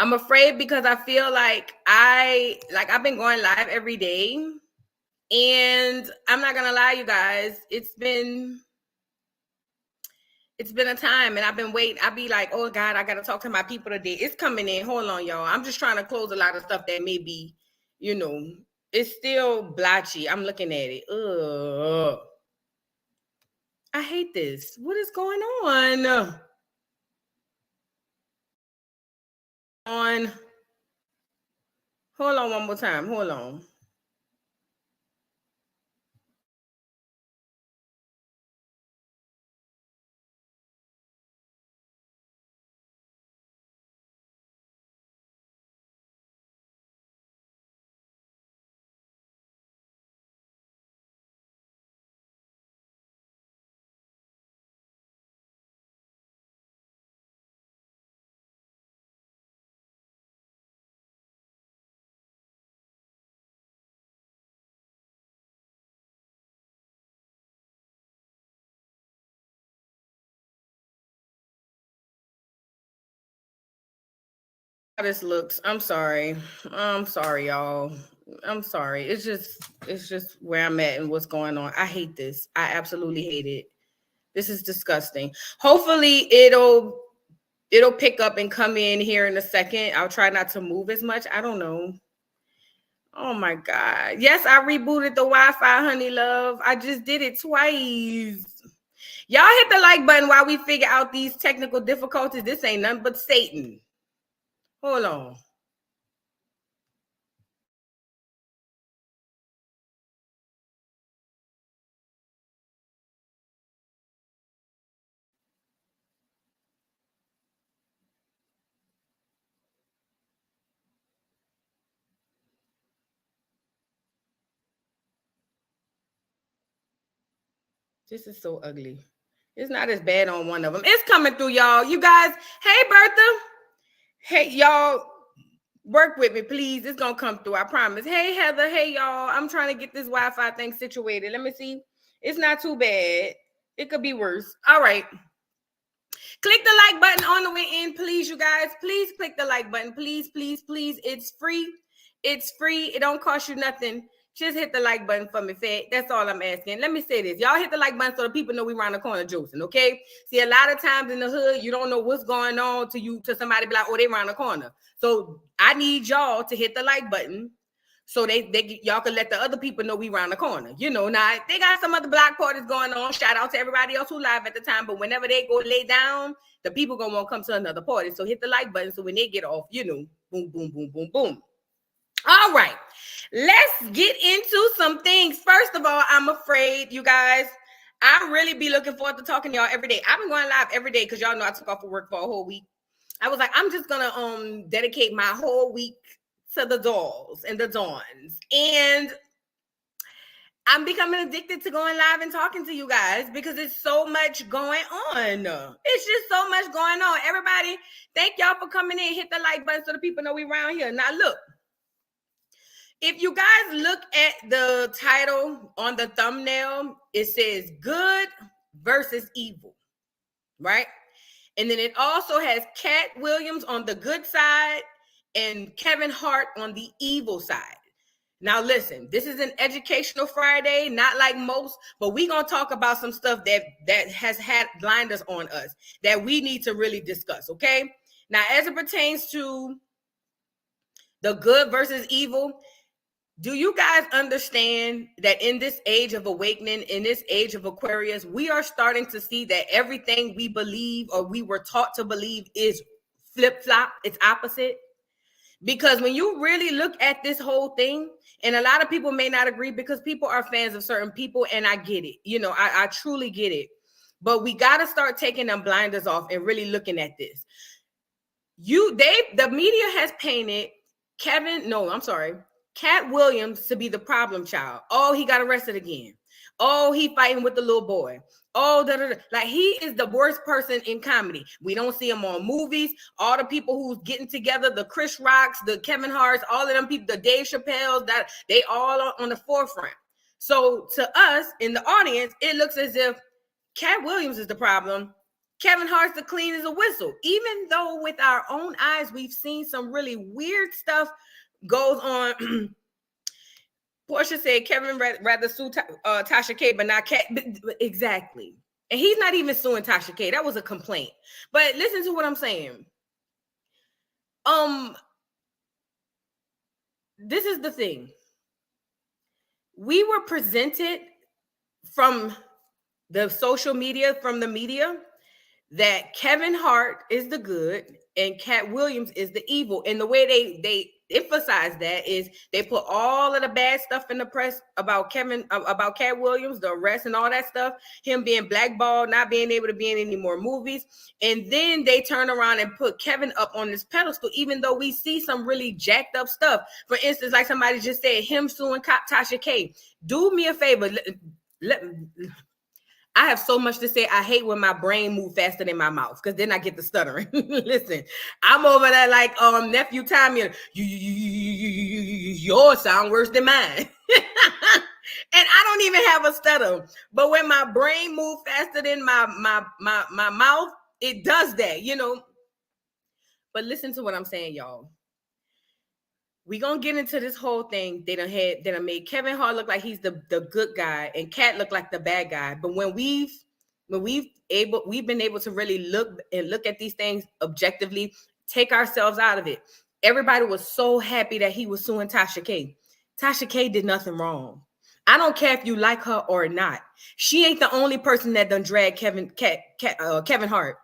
I'm afraid because I feel like I've been going live every day, and I'm not gonna lie, you guys, it's been a time, and I've been waiting. I'll be like, oh God, I gotta talk to my people today. It's coming in. Hold on, y'all. I'm just trying to close a lot of stuff that may be, it's still blotchy. I'm looking at it. Ugh. I hate this. What is going on? Hold on one more time. Hold on. How this looks. I'm sorry, y'all. I'm sorry. It's just where I'm at and what's going on. I hate this. I absolutely hate it. This is disgusting. Hopefully it'll pick up and come in here in a second. I'll try not to move as much. I don't know. Oh my God. Yes, I rebooted the Wi-Fi, honey love. I just did it twice. Y'all hit the like button while we figure out these technical difficulties. This ain't nothing but Satan. Hold on. This is so ugly. It's not as bad on one of them. It's coming through, y'all. You guys, hey, Bertha. Hey, y'all, work with me, please. It's going to come through, I promise. Hey, Heather. Hey, y'all. I'm trying to get this Wi-Fi thing situated. Let me see. It's not too bad. It could be worse. All right. Click the like button on the way in, please, you guys. Please click the like button. Please, please, please. It's free. It's free. It don't cost you nothing. Just hit the like button for me, Fed. That's all I'm asking. Let me say this. Y'all hit the like button so the people know we around the corner juicing, okay? See, a lot of times in the hood, you don't know what's going on to somebody be like, oh, they around the corner. So I need y'all to hit the like button so y'all can let the other people know we around the corner. Now they got some other block parties going on. Shout out to everybody else who live at the time. But whenever they go lay down, the people gonna want to come to another party. So hit the like button so when they get off, boom, boom, boom, boom, boom. All right, let's get into some things. First of all, I'm afraid, you guys, I really be looking forward to talking to y'all every day. I've been going live every day because y'all know I took off of work for a whole week. I was like, I'm just gonna dedicate my whole week to the dolls and the dawns. And I'm becoming addicted to going live and talking to you guys because it's so much going on. It's just so much going on. Everybody, thank y'all for coming in. Hit the like button so the people know we around here. Now, look. If you guys look at the title on the thumbnail, it says good versus evil, right? And then it also has Cat Williams on the good side and Kevin Hart on the evil side. Now, listen, this is an educational Friday, not like most, but we're going to talk about some stuff that has had blinders on us that we need to really discuss, okay? Now, as it pertains to the good versus evil, do you guys understand that in this age of awakening, in this age of Aquarius, we are starting to see that everything we believe or we were taught to believe is flip-flop, it's opposite? Because when you really look at this whole thing, and a lot of people may not agree because people are fans of certain people, and I get it. I truly get it. But we got to start taking them blinders off and really looking at this. The media has painted Cat Williams to be the problem child. Oh, he got arrested again. Oh, he fighting with the little boy. Oh, like he is the worst person in comedy. We don't see him on movies. All the people who's getting together, the Chris Rocks, the Kevin Harts, all of them people, the Dave Chappelle's, that they all are on the forefront. So to us in the audience, it looks as if Cat Williams is the problem Kevin Hart's the clean as a whistle. Even though with our own eyes, we've seen some really weird stuff goes on. Portia said Kevin rather sue Tasha K, but not Kat. Exactly. And he's not even suing Tasha K. That was a complaint. But listen to what I'm saying. This is the thing. We were presented from the social media, from the media, that Kevin Hart is the good and Cat Williams is the evil. And the way they emphasize that is they put all of the bad stuff in the press about Cat Williams, the arrest and all that stuff, him being blackballed, not being able to be in any more movies. And then they turn around and put Kevin up on this pedestal, even though we see some really jacked up stuff. For instance, like somebody just said, him suing Tasha K. Do me a favor. I have so much to say. I hate when my brain moves faster than my mouth because then I get the stuttering. Listen, I'm over there like nephew Tommy. Yours sound worse than mine. And I don't even have a stutter. But when my brain moves faster than my mouth, it does that, you know. But listen to what I'm saying, y'all. We gonna get into this whole thing. They done made Kevin Hart look like he's the good guy and Cat look like the bad guy. But when we've been able to really look at these things objectively, take ourselves out of it. Everybody was so happy that he was suing Tasha K. Tasha K did nothing wrong. I don't care if you like her or not. She ain't the only person that done drag Kevin Hart.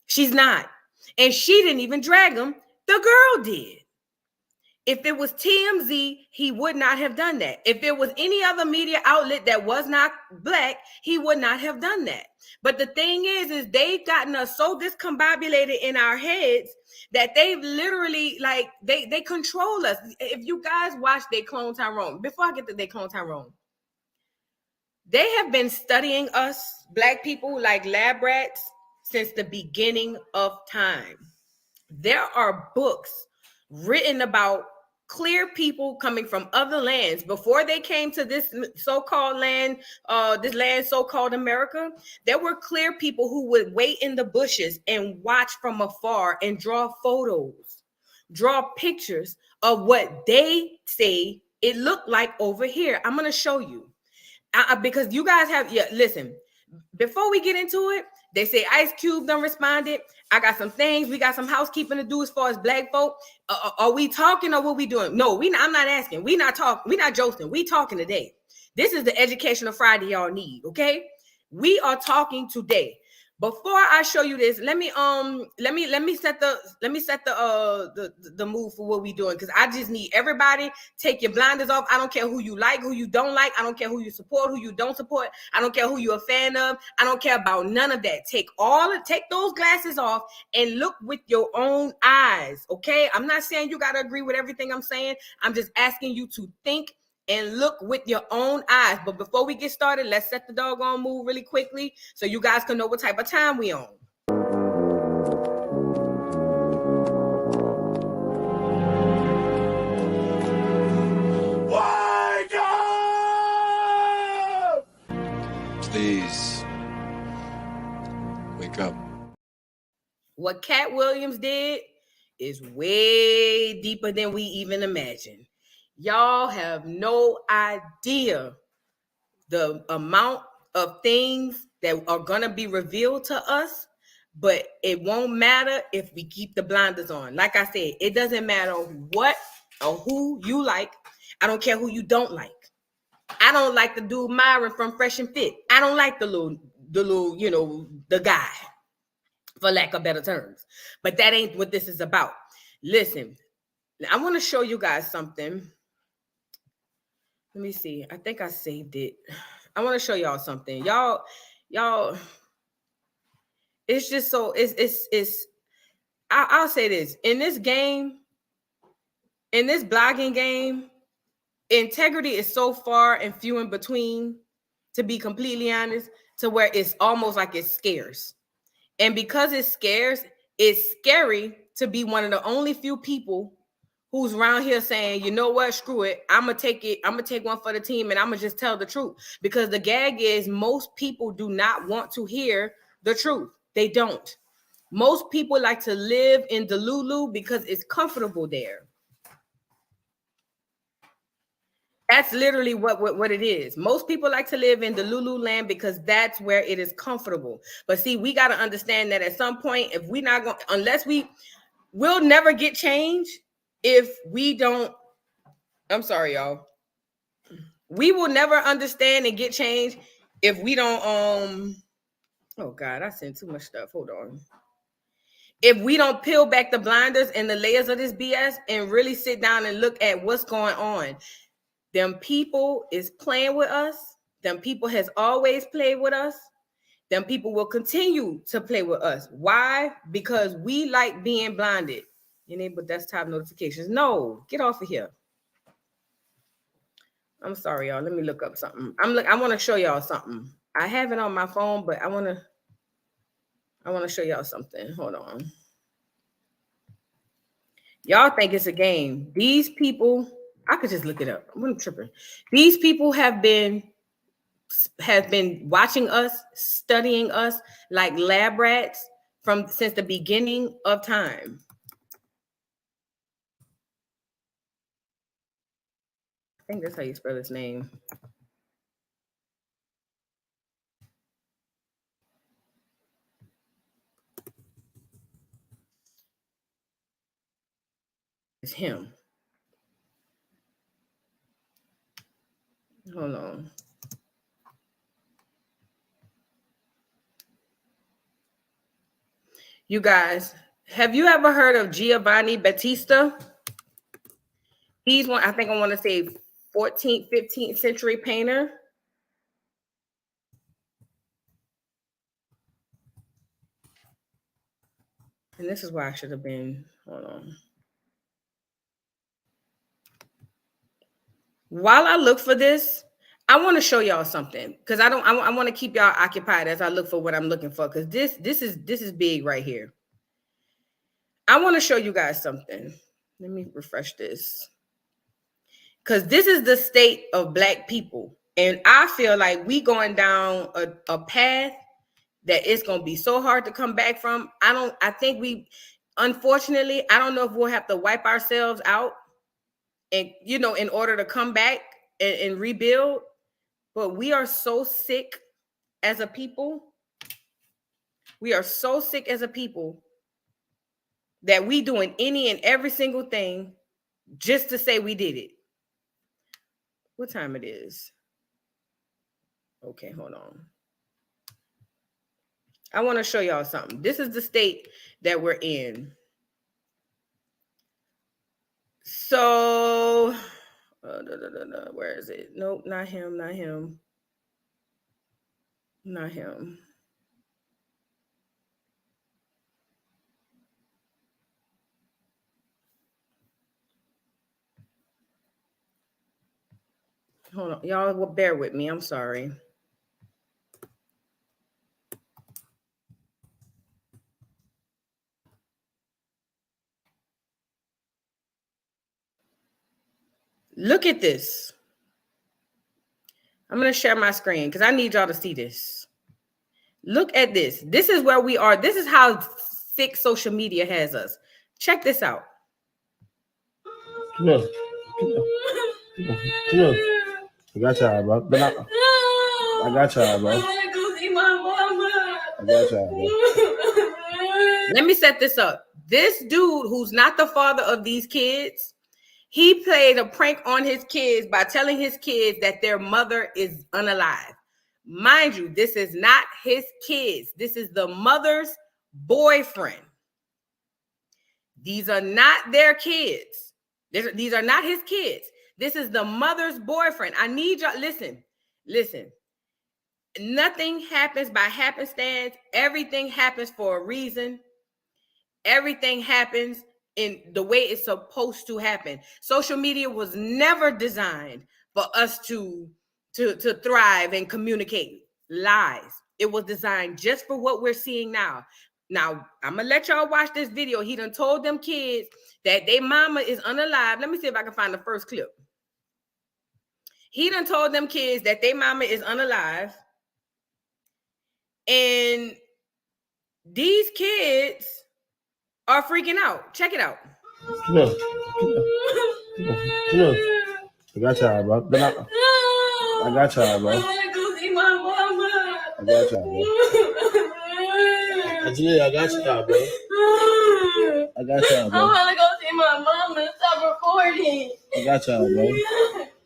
She's not, and she didn't even drag him. The girl did. If it was TMZ, he would not have done that. If it was any other media outlet that was not black, he would not have done that. But the thing is they've gotten us so discombobulated in our heads that they've literally, like, they control us. If you guys watch They Clone Tyrone, before I get to They Clone Tyrone, they have been studying us, black people, like lab rats since the beginning of time. There are books written about clear people coming from other lands before they came to this so-called land, this land so-called America. There were clear people who would wait in the bushes and watch from afar and draw photos, draw pictures of what they say it looked like over here. I'm going to show you because you guys have, listen, before we get into it, they say Ice Cube done responded. I got some things. We got some housekeeping to do as far as black folk. Are we talking or what we doing? No, I'm not asking. We not talking. We not joking. We talking today. This is the Educational Friday y'all need. Okay, we are talking today. Before I show you this, let me set the mood for what we doing, because I just need everybody take your blinders off. I don't care who you like, who you don't like. I don't care who you support, who you don't support. I don't care who you're a fan of. I don't care about none of that. Take those glasses off and look with your own eyes. Okay, I'm not saying you gotta agree with everything I'm saying. I'm just asking you to think and look with your own eyes. But before we get started, let's set the doggone mood really quickly so you guys can know what type of time we on. Wake up! Please wake up. What Cat Williams did is way deeper than we even imagined. Y'all have no idea the amount of things that are going to be revealed to us, but it won't matter if we keep the blinders on. Like I said, it doesn't matter what or who you like. I don't care who you don't like. I don't like the dude Myron from Fresh and Fit. I don't like the little, the guy, for lack of better terms. But that ain't what this is about. Listen, I want to show you guys something. Let me see. I think I saved it. I want to show y'all something. Y'all, it's just so, I'll say this. In this game, in this blogging game, integrity is so far and few in between, to be completely honest, to where it's almost like it's scarce. And because it's scarce, it's scary to be one of the only few people who's around here saying, you know what, screw it. I'm going to take one for the team and I'm going to just tell the truth. Because the gag is most people do not want to hear the truth. They don't. Most people like to live in Delulu because it's comfortable there. That's literally what it is. Most people like to live in the Lululand because that's where it is comfortable. But see, we got to understand that at some point, if we not going, we'll never get change if we don't. I'm sorry, y'all. We will never understand and get change if we don't. Oh God, I sent too much stuff. Hold on. If we don't peel back the blinders and the layers of this BS and really sit down and look at what's going on. Them people is playing with us. Them people has always played with us. Them people will continue to play with us. Why? Because we like being blinded. Enable desktop notifications. No, get off of here. I'm sorry, y'all. Let me look up something. I want to show y'all something. I have it on my phone, but I want to show y'all something. Hold on. Y'all think it's a game. These people, I could just look it up. I'm tripping. These people have been watching us, studying us like lab rats since the beginning of time. I think that's how you spell his name. It's him. Hold on. You guys, have you ever heard of Giovanni Battista? He's one, I think I want to say 14th, 15th century painter. And this is why I should have been, hold on. While I look for this, I want to show y'all something because I want to keep y'all occupied as I look for what I'm looking for because this is big right here. I want to show you guys something. Let me refresh this because this is the state of Black people, and I feel like we going down a path that it's gonna be so hard to come back from. I think we, unfortunately, I don't know if we'll have to wipe ourselves out and in order to come back and rebuild. But we are so sick as a people. We are so sick as a people that we doing any and every single thing just to say we did it. What time it is? Okay, hold on. I want to show y'all something. This is the state that we're in. So, where is it? Nope, not him, not him. Not him. Hold on. Y'all will bear with me. I'm sorry. Look at this. I'm going to share my screen because I need y'all to see this. Look at this. This is where we are. This is how sick social media has us. Check this out. Come here. Come here. I got y'all, bro. I got y'all, bro. I got y'all, bro. Let me set this up. This dude who's not the father of these kids, he played a prank on his kids by telling his kids that their mother is unalive. Mind you, this is not his kids. This is the mother's boyfriend. These are not their kids. These are not his kids. This is the mother's boyfriend. I need y'all, listen. Nothing happens by happenstance. Everything happens for a reason. Everything happens in the way it's supposed to happen. Social media was never designed for us to thrive and communicate. Lies. It was designed just for what we're seeing now. Now, I'm going to let y'all watch this video. He done told them kids that their mama is unalive. Let me see if I can find the first clip. He done told them kids that their mama is unalive. And These kids are freaking out. Check it out. Come here. Come here. I got y'all, bro. I got y'all, bro. I want to go see my mama. I got y'all, bro. I got y'all, bro. I got y'all, bro. I want to go see my mama. Stop recording. I got y'all, bro.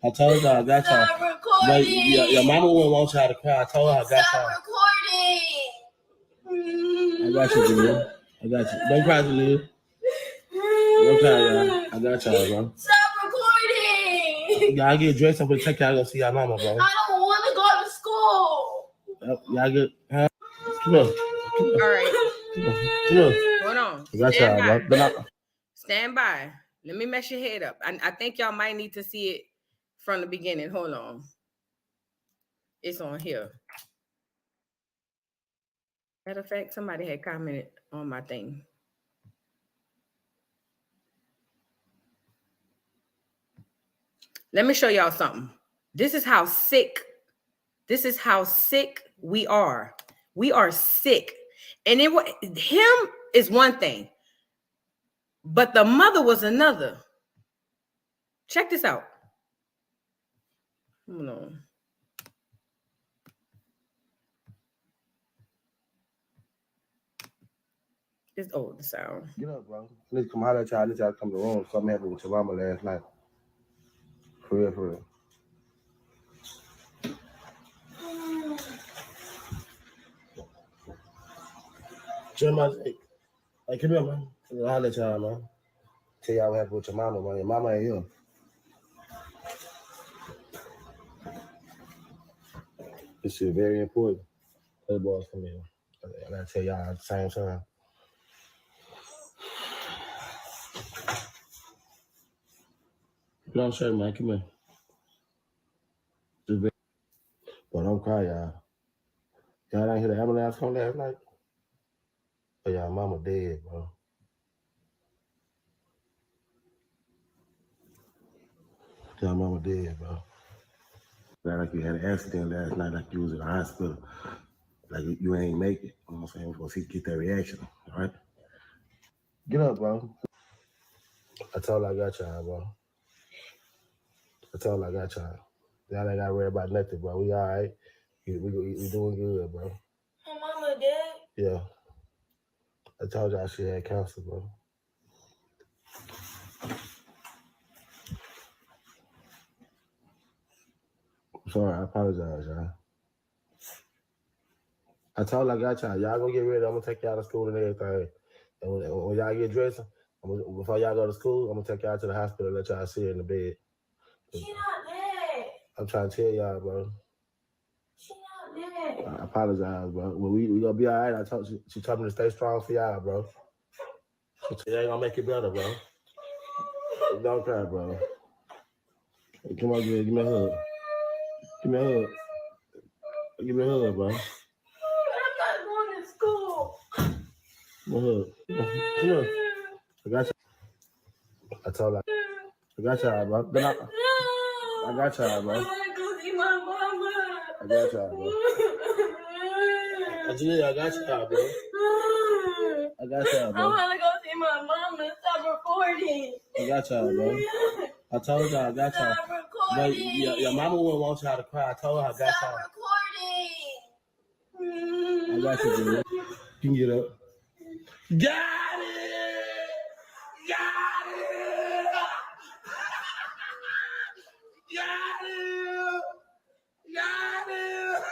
I told y'all I got y'all. Stop recording. But your mama wouldn't want y'all to cry. I told her I got y'all. Stop recording. I got you, Julia. I got you. Don't cry, Julia. Don't cry, y'all. I got y'all, bro. Stop recording. Y'all get dressed up and take y'all go see y'all mama, bro. I don't want to go to school. Y'all get, huh? Come on. All right. Come on. Hold on. I got y'all, bro. Stand by. Let me mess your head up. I think y'all might need to see it from the beginning. Hold on. It's on here. Matter of fact, somebody had commented on my thing. Let me show y'all something. This is how sick we are. We are sick. And him is one thing, but the mother was another. Check this out. Hold on. It's old, the sound. Get up, bro. I need to come holler at y'all. I need y'all to come to the room. Something happened with your mama last night. For real, for real. Jeremiah, hey, come here, man. I'll holler at y'all, man. Tell y'all what happened with your mama, man. Your mama ain't here. This shit very important. Other boys come here. I gotta tell y'all at the same time. No, sure, man. Come here. But don't cry, y'all. Y'all didn't hear the ambulance come last night? Oh, y'all mama dead, bro. Y'all mama dead, bro. Like you had an accident last night, like you was in the hospital. Like you ain't make it. You know what I'm saying? We're supposed to get that reaction, all right? Get up, bro. I told her I got y'all, bro. I told her I got y'all. Y'all ain't got to worry about nothing, bro. We all right. We doing good, bro. My mama dead? Yeah. I told y'all she had cancer, bro. I'm sorry, I apologize, y'all. I told her I got y'all. Y'all gonna get ready. I'm gonna take y'all to school and everything. And when y'all get dressed, before y'all go to school, I'm gonna take y'all to the hospital and let y'all see her in the bed. She not dead. I'm trying to tell y'all, bro. She not dead. I apologize, bro. Well, we gonna be all right. She told me to stay strong for y'all, bro. She ain't gonna make it better, bro. Don't cry, bro. Hey, come on, give me a hug. Give me a hug. Give me a hug, bro. I'm not going to school. Give me a hug. Come on. I got you. I told her. I got y'all, bro. I got y'all, bro. I want to go see my mama. I got y'all, bro. I got y'all, bro. I got y'all, bro. I want to go see my mama. Stop recording. I got y'all, bro. I told y'all I got y'all. Stop recording. But your mama wouldn't want y'all to cry. I told her I got y'all. Stop recording. I got you, dude. You can get up. Got it! Got it! Got it! Got it!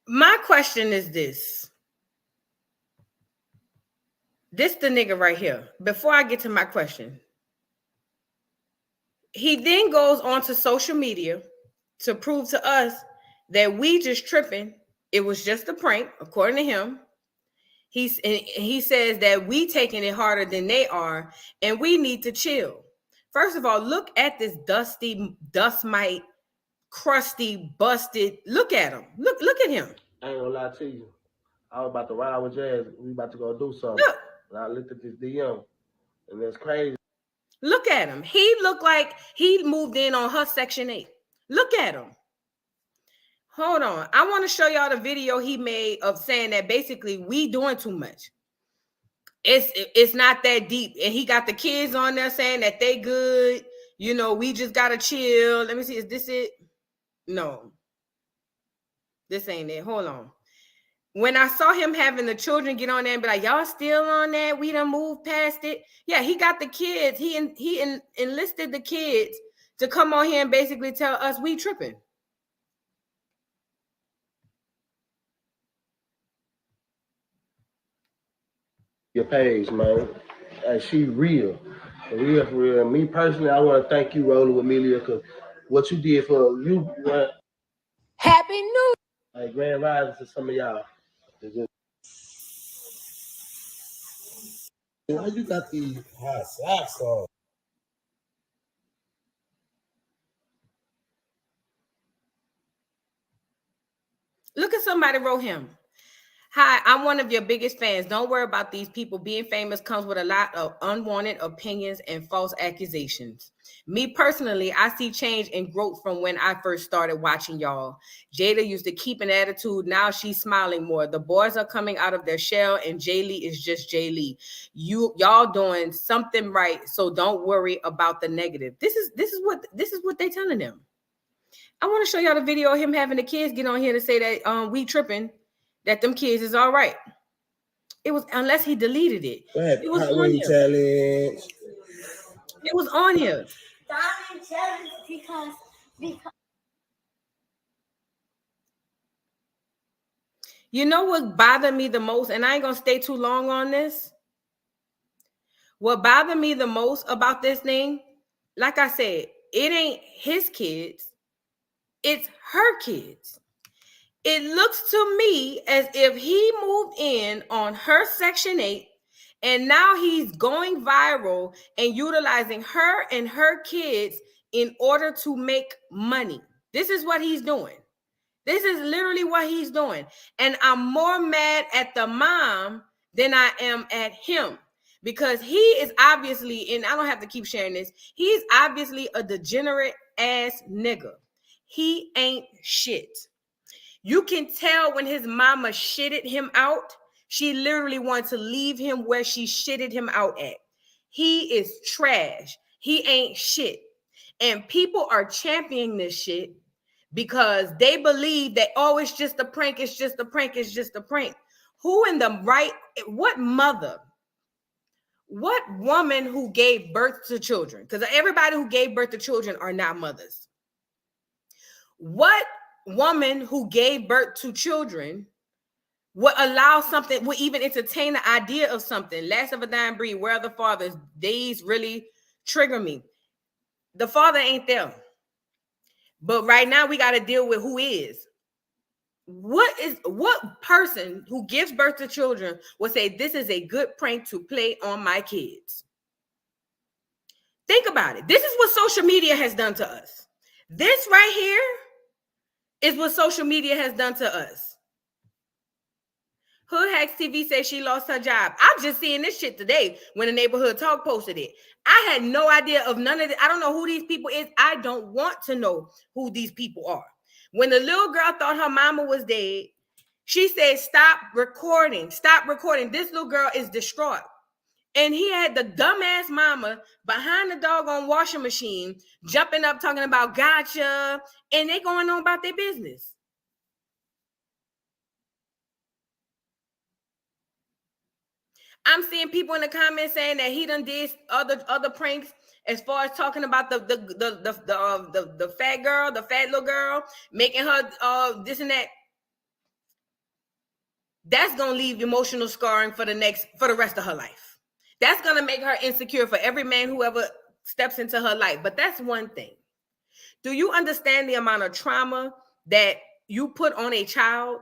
My question is this. This the nigga right here. Before I get to my question, he then goes onto social media to prove to us that we just tripping. It was just a prank, according to him. He says that we taking it harder than they are, and we need to chill. First of all, look at this dusty, dust mite, crusty, busted. Look at him. Look at him. I ain't gonna lie to you. I was about to ride with Jazz. We about to go do something. Look. And I looked at this DM, and that's crazy. Look at him. He looked like he moved in on her Section 8. Look at him. Hold on. I want to show y'all the video he made of saying that basically we doing too much. It's not that deep. And he got the kids on there saying that they good. You know, we just got to chill. Let me see. Is this it? No. This ain't it. Hold on. When I saw him having the children get on there and be like, y'all still on that? We done moved past it. Yeah, he got the kids. He enlisted the kids to come on here and basically tell us we tripping. Your page, man. She real. For real. Me personally, I want to thank you, rolling with Melia, because what you did for you. Happy New Year. Grand rising to some of y'all. Why you got these hot socks on? Look at somebody wrote him. Hi, I'm one of your biggest fans. Don't worry about these people. Being famous comes with a lot of unwanted opinions and false accusations. Me personally, I see change and growth from when I first started watching y'all. Jada used to keep an attitude. Now she's smiling more. The boys are coming out of their shell, and Jay Lee is just Jay Lee. Y'all doing something right, so don't worry about the negative. This is what they telling them. I want to show y'all the video of him having the kids get on here to say that we tripping. That them kids is all right. It was, unless he deleted it. It was on here. Challenge. It was on here. Because you know what bothered me the most, and I ain't gonna stay too long on this. What bothered me the most about this thing, like I said, it ain't his kids, it's her kids. It looks to me as if he moved in on her Section 8 and now he's going viral and utilizing her and her kids in order to make money. This is what he's doing. This is literally what he's doing. And I'm more mad at the mom than I am at him because he is obviously, and I don't have to keep sharing this, he's obviously a degenerate ass nigga. He ain't shit. You can tell when his mama shitted him out, she literally wanted to leave him where she shitted him out at. He is trash. He ain't shit. And people are championing this shit because they believe that, oh, it's just a prank, it's just a prank, it's just a prank. Who in the right, what mother, what woman who gave birth to children, because everybody who gave birth to children are not mothers. What woman who gave birth to children would allow something, would even entertain the idea of something? Last of a dying breed, where are the fathers? These really trigger me. The father ain't there. But right now we got to deal with who is. What person who gives birth to children would say this is a good prank to play on my kids? Think about it. This is what social media has done to us. This right here is what social media has done to us. Hood Hacks TV says she lost her job. I'm just seeing this shit today when the Neighborhood Talk posted it. I had no idea of none of it. I don't know who these people is. I don't want to know who these people are. When the little girl thought her mama was dead, she said, stop recording. Stop recording. This little girl is distraught. And he had the dumbass mama behind the doggone washing machine, jumping up, talking about gotcha, and they going on about their business. I'm seeing people in the comments saying that he done did other pranks as far as talking about the fat girl, the fat little girl, making her this and that. That's gonna leave emotional scarring for the rest of her life. That's going to make her insecure for every man who ever steps into her life. But that's one thing. Do you understand the amount of trauma that you put on a child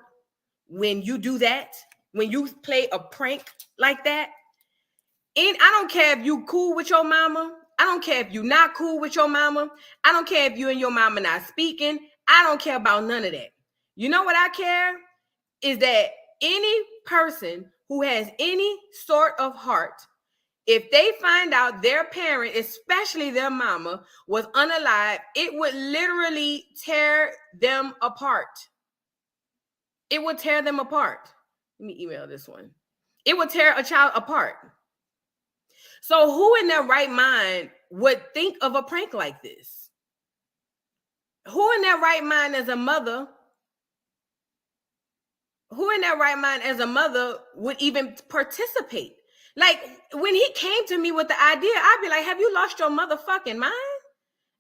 when you do that? When you play a prank like that? And I don't care if you cool with your mama. I don't care if you're not cool with your mama. I don't care if you and your mama not speaking. I don't care about none of that. You know what I care? Is that any person who has any sort of heart if they find out their parent, especially their mama, was unalive, it would literally tear them apart. It would tear them apart. Let me email this one. It would tear a child apart. So who in their right mind would think of a prank like this? Who in their right mind as a mother? Who in their right mind as a mother would even participate? Like, when he came to me with the idea, I'd be like, have you lost your motherfucking mind?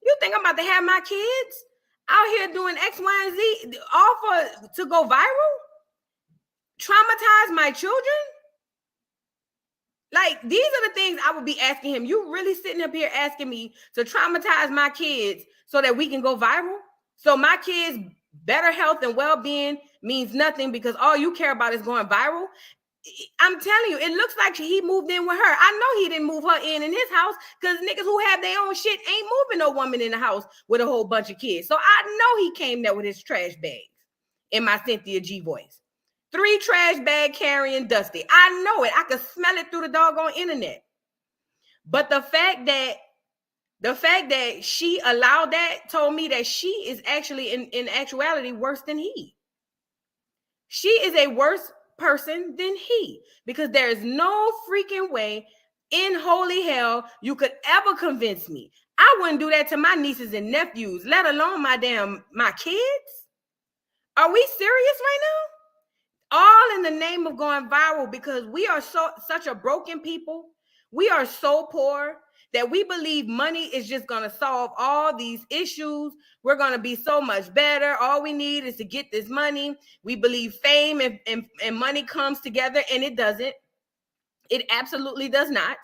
You think I'm about to have my kids out here doing X, Y, and Z, all for to go viral? Traumatize my children? Like, these are the things I would be asking him. You really sitting up here asking me to traumatize my kids so that we can go viral? So my kids' better health and well-being means nothing because all you care about is going viral? I'm telling you, it looks like he moved in with her. I know he didn't move her in his house because niggas who have their own shit ain't moving no woman in the house with a whole bunch of kids. So I know he came there with his trash bags in my Cynthia G voice. 3 trash bag carrying Dusty. I know it. I could smell it through the doggone internet. But the fact that she allowed that told me that she is actually in actuality worse than he. She is a worse person than he, because there is no freaking way in holy hell you could ever convince me. I wouldn't do that to my nieces and nephews, let alone my kids. Are we serious right now? All in the name of going viral, because we are such a broken people. We are so poor that we believe money is just going to solve all these issues. We're going to be so much better. All we need is to get this money. We believe fame and money comes together, and it doesn't. It absolutely does not.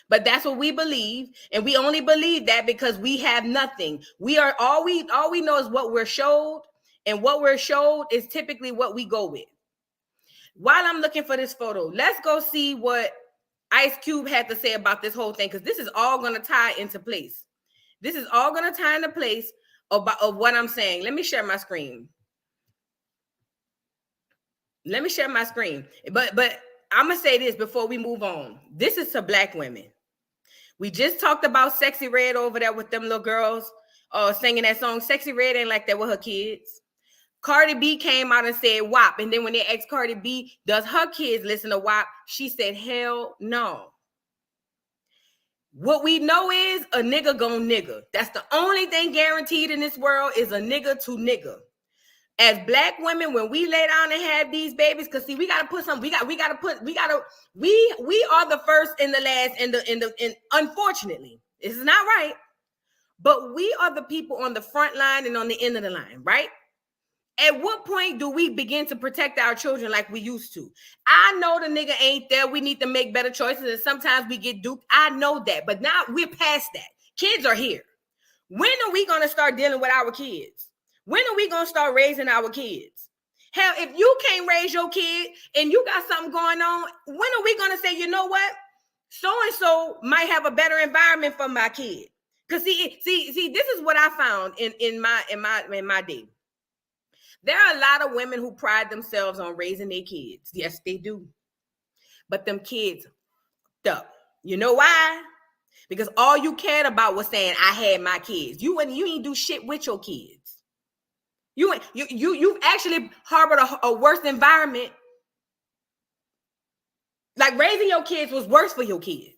But that's what we believe, and we only believe that because we have nothing. We are all we know is what we're showed, and what we're showed is typically what we go with. While I'm looking for this photo, let's go see what Ice Cube had to say about this whole thing, because this is all going to tie into place. This is all going to tie into place of what I'm saying. Let me share my screen. But I'm going to say this before we move on. This is to black women. We just talked about Sexy Red over there with them little girls singing that song. Sexy Red ain't like that with her kids. Cardi B came out and said WAP. And then when they asked Cardi B, does her kids listen to WAP? She said, hell no. What we know is a nigga gon' nigga. That's the only thing guaranteed in this world, is a nigga to nigga. As black women, when we lay down and have these babies, because see, we gotta are the first and the last, unfortunately, this is not right, but we are the people on the front line and on the end of the line, right? At what point do we begin to protect our children like we used to? I know the nigga ain't there. We need to make better choices, and sometimes we get duped. I know that, but now we're past that. Kids are here. When are we going to start dealing with our kids? When are we going to start raising our kids? Hell, if you can't raise your kid and you got something going on, when are we going to say, you know what? So-and-so might have a better environment for my kid. Because see, this is what I found in my day. There are a lot of women who pride themselves on raising their kids. Yes, they do. But them kids fucked up. You know why? Because all you cared about was saying, I had my kids. You ain't do shit with your kids. You've actually harbored a worse environment. Like, raising your kids was worse for your kids.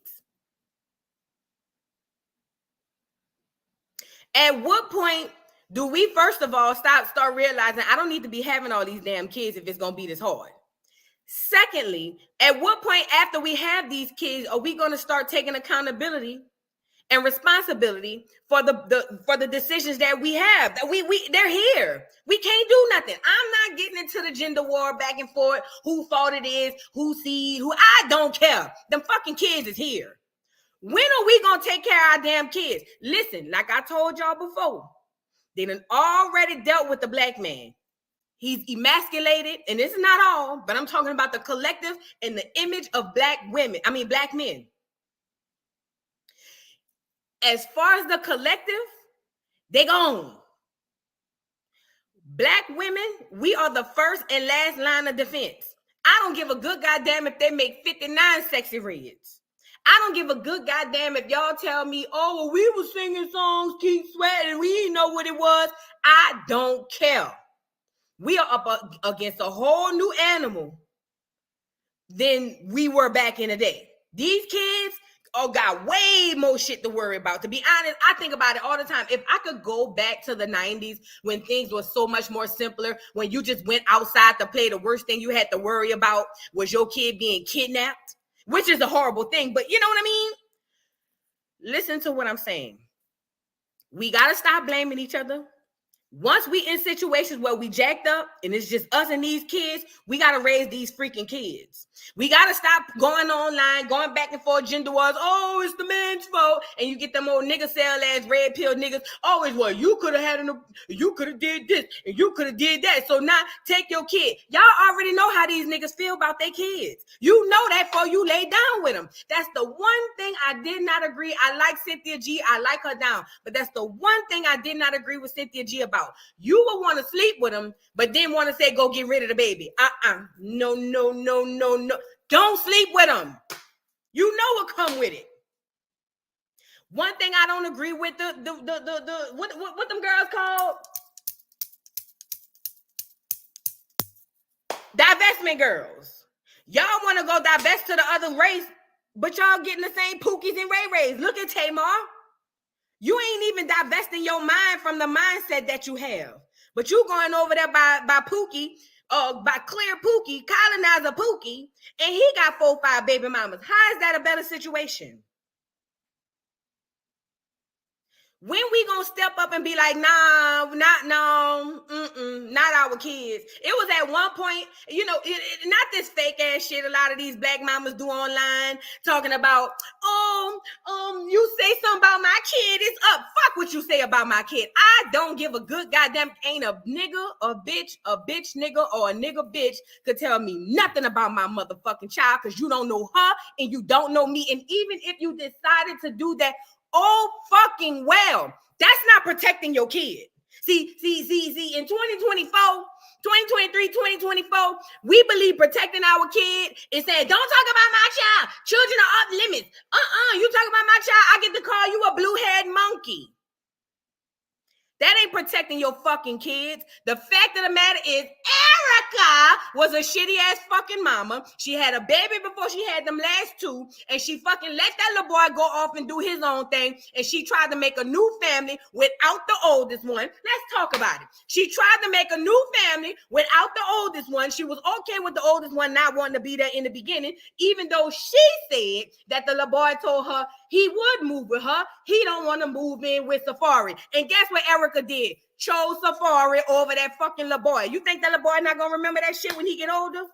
At what point do we, first of all, start realizing I don't need to be having all these damn kids if it's going to be this hard? Secondly, at what point after we have these kids are we going to start taking accountability and responsibility for the decisions that we have? That they're here. We can't do nothing. I'm not getting into the gender war back and forth, who fault it is, who seed, who. I don't care. Them fucking kids is here. When are we going to take care of our damn kids? Listen, like I told y'all before, they done already dealt with the black man. He's emasculated, and this is not all, but I'm talking about the collective and the image of black men. As far as the collective, they gone. Black women, we are the first and last line of defense. I don't give a good goddamn if they make 59 Sexy Reds. I don't give a good goddamn if y'all tell me, oh, well, we were singing songs, Keep Sweating, and we didn't know what it was. I don't care. We are up against a whole new animal than we were back in the day. These kids got way more shit to worry about. To be honest, I think about it all the time. If I could go back to the 90s when things were so much more simpler, when you just went outside to play, the worst thing you had to worry about was your kid being kidnapped, which is a horrible thing, but you know what I mean? Listen to what I'm saying. We got to stop blaming each other. Once we in situations where we jacked up and it's just us and these kids, we got to raise these freaking kids. We got to stop going online, going back and forth gender wars. Oh, it's the man's fault. And you get them old nigga cell ass red pill niggas. Always, well, you could have you could have did this and you could have did that. So now take your kid. Y'all already know how these niggas feel about their kids. You know that before you lay down with them. That's the one thing I did not agree. I like Cynthia G. I like her down. But that's the one thing I did not agree with Cynthia G about. You will want to sleep with him, but then want to say, go get rid of the baby. No. Don't sleep with him. You know what come with it. One thing I don't agree with, what them girls called? Divestment girls. Y'all want to go divest to the other race, but y'all getting the same Pookies and Ray Rays. Look at Tamar. You ain't even divesting your mind from the mindset that you have. But you going over there by Pookie, by Clear Pookie, colonizer Pookie, and he got 4 or 5 baby mamas. How is that a better situation? When we gonna step up and be like, nah, not our kids. It was at one point, you know, not this fake ass shit a lot of these black mamas do online, talking about, you say something about my kid, it's up. Fuck what you say about my kid. I don't give a good goddamn, ain't a nigga, a bitch nigga, or a nigga bitch could tell me nothing about my motherfucking child, because you don't know her and you don't know me. And even if you decided to do that, oh, fucking well. That's not protecting your kid. See, in 2024, 2023, 2024, we believe protecting our kid is saying, don't talk about my child. Children are off limits. You talk about my child, I get to call you a blue-haired monkey. That ain't protecting your fucking kids. The fact of the matter is, Erica was a shitty ass fucking mama. She had a baby before she had them last 2, and she fucking let that little boy go off and do his own thing, and she tried to make a new family without the oldest one. Let's talk about it. She tried to make a new family without the oldest one. She was okay with the oldest one not wanting to be there in the beginning, even though she said that the little boy told her he would move with her. He don't want to move in with Safari. And guess what Erica did? Chose Safari over that fucking little boy. You think that little boy not gonna remember that shit when he get older?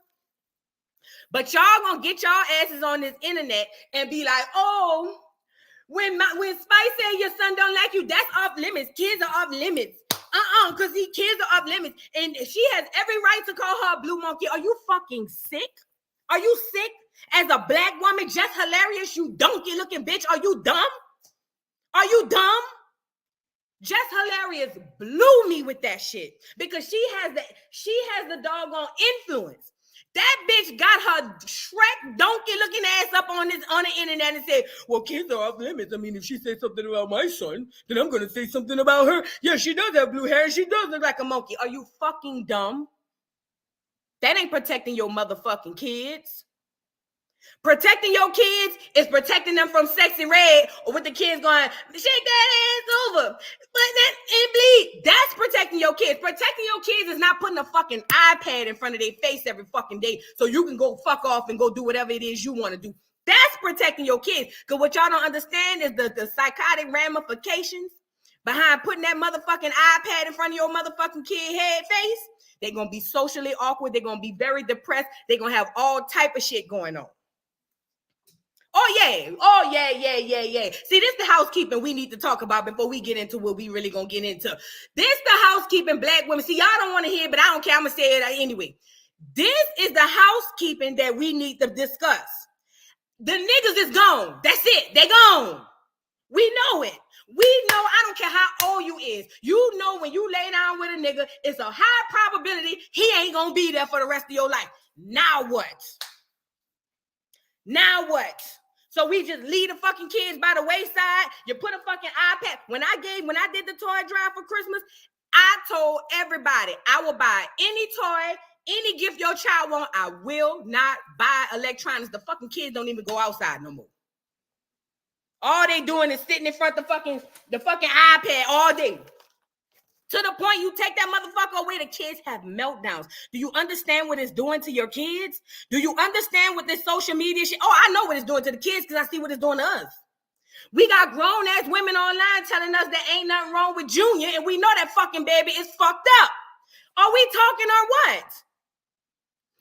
But y'all gonna get y'all asses on this internet and be like, oh, when Spice said your son don't like you, that's off limits. Kids are off limits. Because kids are off limits. And she has every right to call her a blue monkey. Are you fucking sick? Are you sick? As a black woman, just hilarious, you donkey looking bitch. Are you dumb? Are you dumb? Just hilarious blew me with that shit because she has the doggone influence. That bitch got her Shrek donkey looking ass up on the internet and said, well, kids are off limits. I mean, if she says something about my son, then I'm going to say something about her. Yeah, she does have blue hair. She does look like a monkey. Are you fucking dumb? That ain't protecting your motherfucking kids. Protecting your kids is protecting them from Sexy Red or with the kids going, shake that ass over, but that and bleed. That's protecting your kids. Protecting your kids is not putting a fucking iPad in front of their face every fucking day so you can go fuck off and go do whatever it is you want to do. That's protecting your kids. Because what y'all don't understand is the psychotic ramifications behind putting that motherfucking iPad in front of your motherfucking kid head face. They're going to be socially awkward. They're going to be very depressed. They're going to have all type of shit going on. Oh, yeah. See, this is the housekeeping we need to talk about before we get into what we really gonna get into. This the housekeeping black women. See, y'all don't want to hear, but I don't care. I'm gonna say it anyway. This is the housekeeping that we need to discuss. The niggas is gone. That's it. They gone. We know it. We know, I don't care how old you is. You know when you lay down with a nigga, it's a high probability he ain't gonna be there for the rest of your life. Now what? So we just leave the fucking kids by the wayside. You put a fucking iPad. When I did the toy drive for Christmas, I told everybody I will buy any toy, any gift your child want. I will not buy electronics. The fucking kids don't even go outside no more. All they doing is sitting in front of the fucking iPad all day. To the point you take that motherfucker away, the kids have meltdowns. Do you understand what it's doing to your kids? Do you understand what this social media shit? Oh, I know what it's doing to the kids because I see what it's doing to us. We got grown-ass women online telling us there ain't nothing wrong with Junior, and we know that fucking baby is fucked up. Are we talking or what?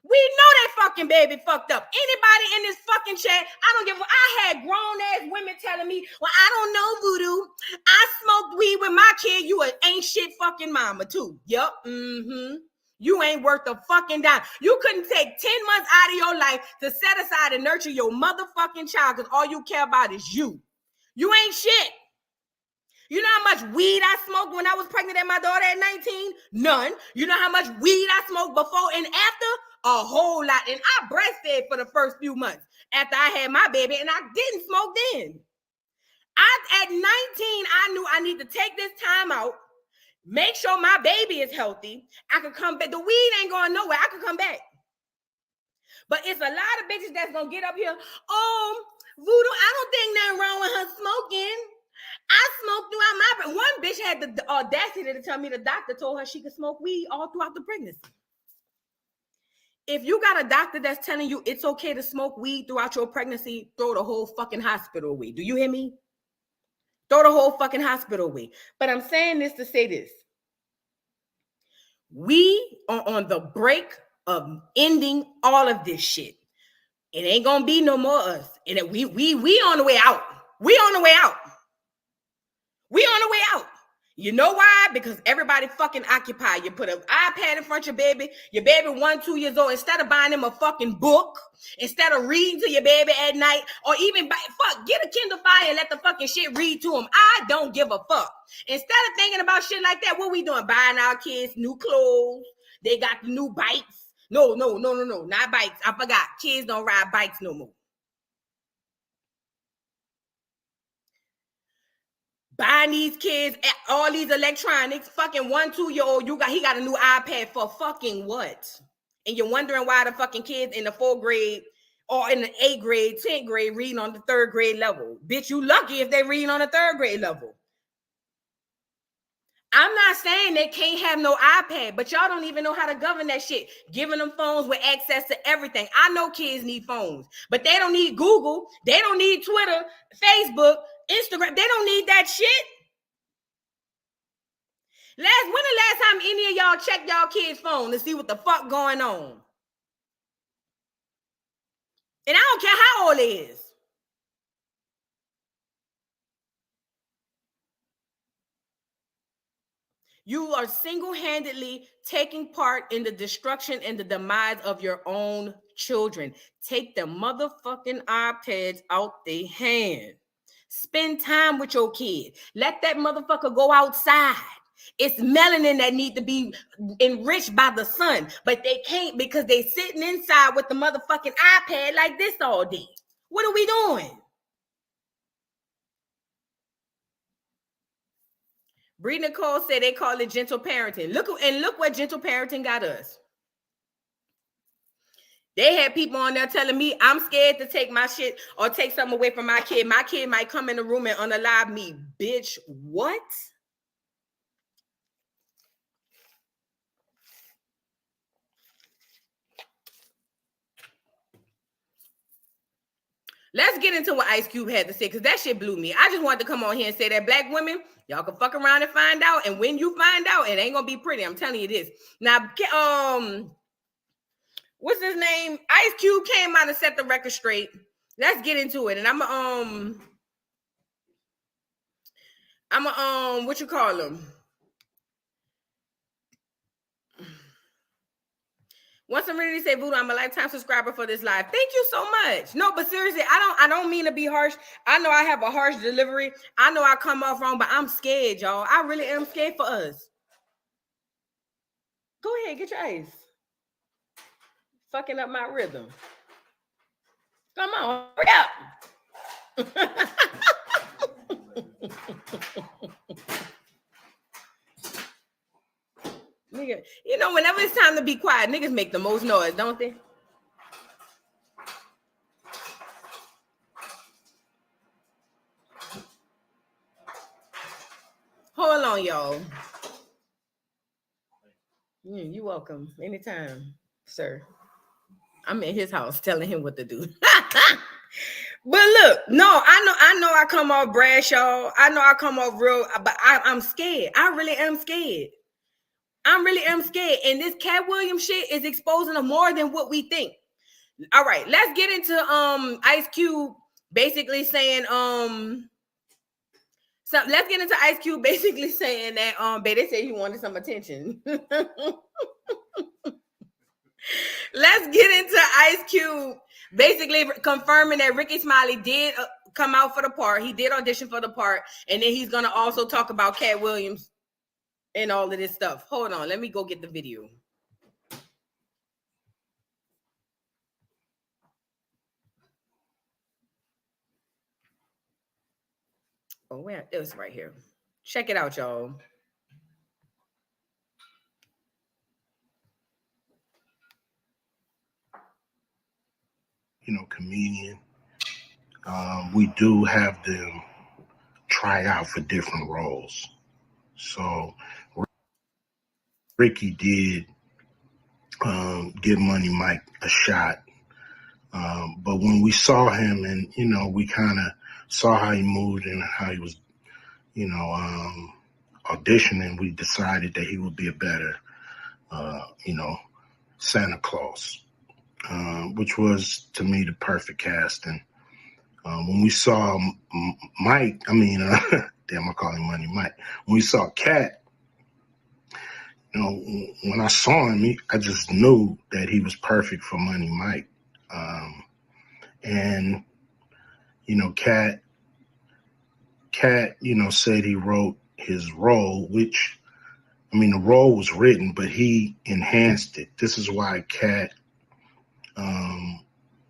We know that fucking baby fucked up. Anybody in this fucking chat, I had grown-ass women telling me, well, I don't know, Voodoo. I smoked weed with my kid. You ain't shit fucking mama, too. Yup, You ain't worth a fucking dime. You couldn't take 10 months out of your life to set aside and nurture your motherfucking child because all you care about is you. You ain't shit. You know how much weed I smoked when I was pregnant at my daughter at 19? None. You know how much weed I smoked before and after? A whole lot. And I breastfed for the first few months after I had my baby, and I didn't smoke then. At 19, I knew I need to take this time out, make sure my baby is healthy. I could come back. The weed ain't going nowhere. I could come back. But it's a lot of bitches that's going to get up here. Oh, Voodoo, I don't think nothing wrong with her smoking. I smoked throughout my... One bitch had the audacity to tell me the doctor told her she could smoke weed all throughout the pregnancy. If you got a doctor that's telling you it's okay to smoke weed throughout your pregnancy, throw the whole fucking hospital away. Do you hear me? Throw the whole fucking hospital away. But I'm saying this to say this. We are on the brink of ending all of this shit. It ain't gonna be no more us. And we on the way out. We on the way out. We on the way out. You know why? Because everybody fucking occupied. You put an iPad in front of your baby 1, 2 years old, instead of buying them a fucking book, instead of reading to your baby at night, or even get a Kindle Fire and let the fucking shit read to them. I don't give a fuck. Instead of thinking about shit like that, what we doing? Buying our kids new clothes. They got the new bikes. No, not bikes. I forgot. Kids don't ride bikes no more. Buying these kids all these electronics, fucking 1, 2 year old, he got a new iPad for fucking what? And you're wondering why the fucking kids in the 4th grade or in the 8th grade, 10th grade reading on the 3rd grade level. Bitch, you lucky if they reading on the 3rd grade level. I'm not saying they can't have no iPad, but y'all don't even know how to govern that shit. Giving them phones with access to everything. I know kids need phones, but they don't need Google. They don't need Twitter, Facebook, Instagram. They don't need that shit. When the last time any of y'all checked y'all kids' phone to see what the fuck going on? And I don't care how old it is. You are single-handedly taking part in the destruction and the demise of your own children. Take the motherfucking iPads out their hand. Spend time with your kid. Let that motherfucker go outside. It's melanin that need to be enriched by the sun, but they can't because they sitting inside with the motherfucking iPad like this all day. What are we doing? Bree Nicole said they call it gentle parenting. Look what gentle parenting got us. They had people on there telling me I'm scared to take my shit or take something away from my kid. My kid might come in the room and unalive me. Bitch, what? Let's get into what Ice Cube had to say, because that shit blew me. I just wanted to come on here and say that black women, y'all can fuck around and find out. And when you find out, it ain't going to be pretty. I'm telling you this. Now, what's his name? Ice Cube came out and set the record straight. Let's get into it. And what you call him? Once I'm ready to say, Voodoo, I'm a lifetime subscriber for this live. Thank you so much. No, but seriously, I don't mean to be harsh. I know I have a harsh delivery. I know I come off wrong, but I'm scared, y'all. I really am scared for us. Go ahead, get your ice. Fucking up my rhythm. Come on, hurry up. Nigga, you know, whenever it's time to be quiet, niggas make the most noise, don't they? Hold on, y'all. You're welcome. Anytime, sir. I'm in his house telling him what to do. But look, no, I know I come off brash, y'all. I know I come off real, but I'm scared. I really am scared. I really am scared. And this Cat Williams shit is exposing them more than what we think. All right, let's get into Ice Cube basically saying so let's get into Ice Cube basically saying that they said he wanted some attention. Let's get into Ice Cube basically confirming that Ricky Smiley did come out for the part. He did audition for the part, and then he's gonna also talk about Cat Williams and all of this stuff. Hold on, let me go get the video. Oh, where it was right here. Check it out, y'all. You know, comedian. We do have them try out for different roles. So Ricky did give Money Mike a shot. But when we saw him and, you know, we kind of saw how he moved and how he was, you know, auditioning, we decided that he would be a better, you know, Santa Claus, which was, to me, the perfect casting. When we saw Mike, damn, I call him Money Mike. When we saw Cat, you know, when I saw him, I just knew that he was perfect for Money Mike. And, you know, Cat, you know, said he wrote his role, which, I mean, the role was written, but he enhanced it. This is why Cat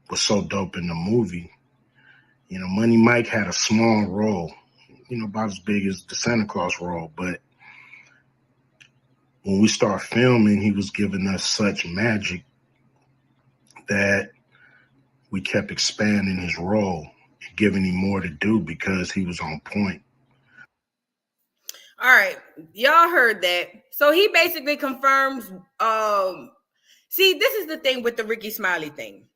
was so dope in the movie. You know, Money Mike had a small role, you know, about as big as the Santa Claus role. But when we start filming, he was giving us such magic that we kept expanding his role, giving him more to do because he was on point. All right, y'all heard that. So he basically confirms, see, this is the thing with the Ricky Smiley thing.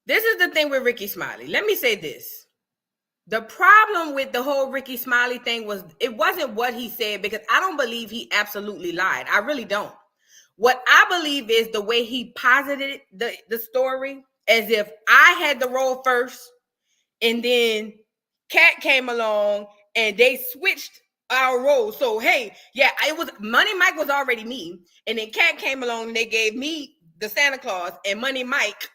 This is the thing with Ricky Smiley. Let me say this. The problem with the whole Ricky Smiley thing was it wasn't what he said, because I don't believe he absolutely lied. I really don't. What I believe is the way he posited the story, as if I had the role first and then Cat came along and they switched our roles. So, hey, yeah, it was Money Mike was already me. And then Cat came along and they gave me the Santa Claus and Money Mike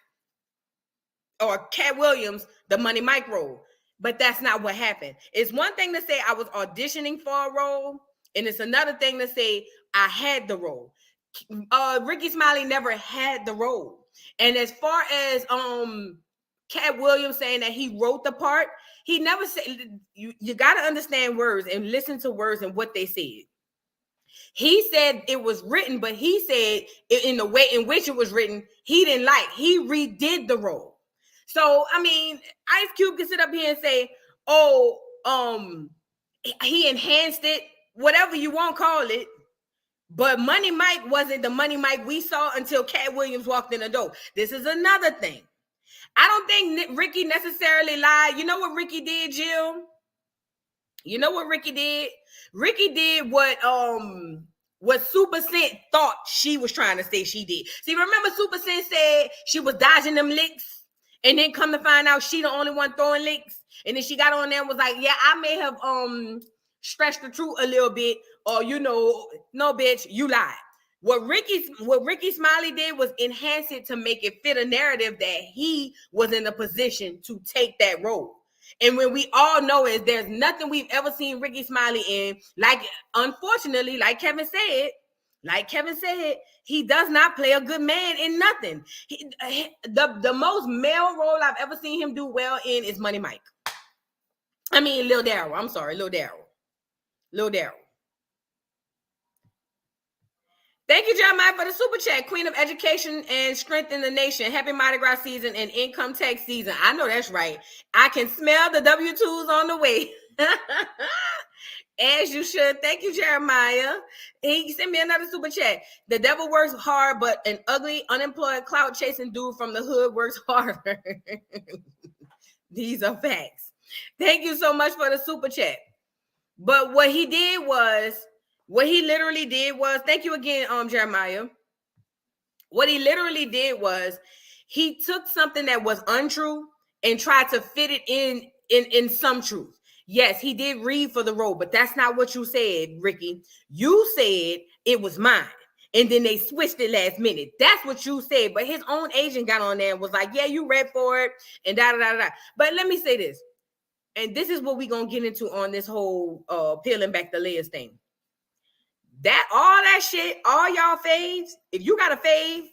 or Cat Williams the Money Mike role. But that's not what happened. It's one thing to say I was auditioning for a role, and it's another thing to say I had the role. Ricky Smiley never had the role. And as far as Cat Williams saying that he wrote the part, he never said. You got to understand words and listen to words and what they said. He said it was written, but he said in the way in which it was written, he didn't like. He redid the role. So, I mean, Ice Cube can sit up here and say, oh, he enhanced it, whatever you want to call it. But Money Mike wasn't the Money Mike we saw until Cat Williams walked in the door. This is another thing. I don't think Ricky necessarily lied. You know what Ricky did, Jill? You know what Ricky did? Ricky did what Super Scent thought she was trying to say she did. See, remember Super Scent said she was dodging them licks? And then come to find out she the only one throwing licks. And then she got on there and was like, yeah, I may have stretched the truth a little bit. Or, you know, no, bitch, you lied. What Ricky Smiley did was enhance it to make it fit a narrative that he was in a position to take that role. And when we all know is there's nothing we've ever seen Ricky Smiley in, like, unfortunately, like Kevin said, He does not play a good man in nothing. The most male role I've ever seen him do well in is Money Mike. I mean, Lil Daryl. I'm sorry, Lil Daryl. Lil Daryl. Thank you, Jeremiah, for the super chat. Queen of education and strength in the nation. Happy Mardi Gras season and income tax season. I know that's right. I can smell the W-2s on the way. As you should. Thank you, Jeremiah. He sent me another super chat. The devil works hard, but an ugly, unemployed, clout-chasing dude from the hood works harder. These are facts. Thank you so much for the super chat. But what he literally did was, thank you again, Jeremiah. What he literally did was he took something that was untrue and tried to fit it in some truth. Yes, he did read for the role, but that's not what you said, Ricky. You said it was mine. And then they switched it last minute. That's what you said. But his own agent got on there and was like, yeah, you read for it and da-da-da-da. But let me say this. And this is what we're going to get into on this whole peeling back the layers thing. That, all that shit, all y'all faves, if you got a fave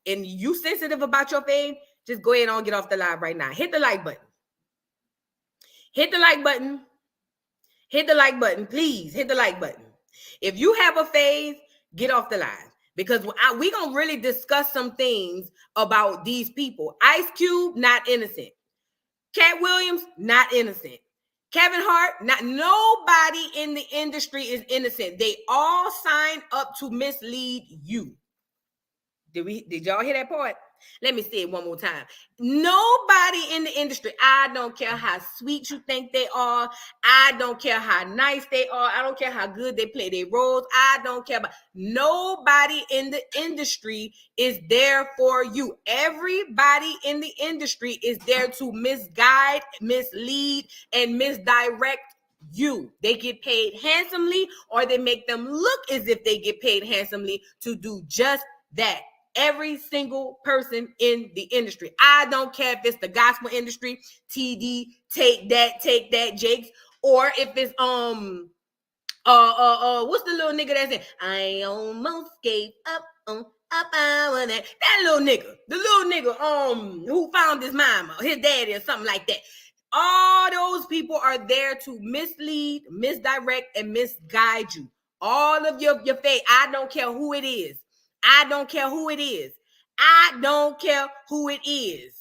and you sensitive about your fave, just go ahead and get off the live right now. Hit the like button. Hit the like button. Hit the like button. Please hit the like button. If you have a fave, get off the live. Because we're going to really discuss some things about these people. Ice Cube, not innocent. Cat Williams, not innocent. Kevin Hart, nobody in the industry is innocent. They all signed up to mislead you. Did y'all hear that part? Let me say it one more time. Nobody in the industry, I don't care how sweet you think they are. I don't care how nice they are. I don't care how good they play their roles. I don't care about nobody in the industry is there for you. Everybody in the industry is there to misguide, mislead, and misdirect you. They get paid handsomely, or they make them look as if they get paid handsomely to do just that. Every single person in the industry. I don't care if it's the gospel industry, TD, take that, Jakes, or if it's what's the little nigga that's in? I almost gave up on that little nigga, the little nigga who found his mama, his daddy, or something like that. All those people are there to mislead, misdirect, and misguide you. All of your faith. I don't care who it is. I don't care who it is. I don't care who it is.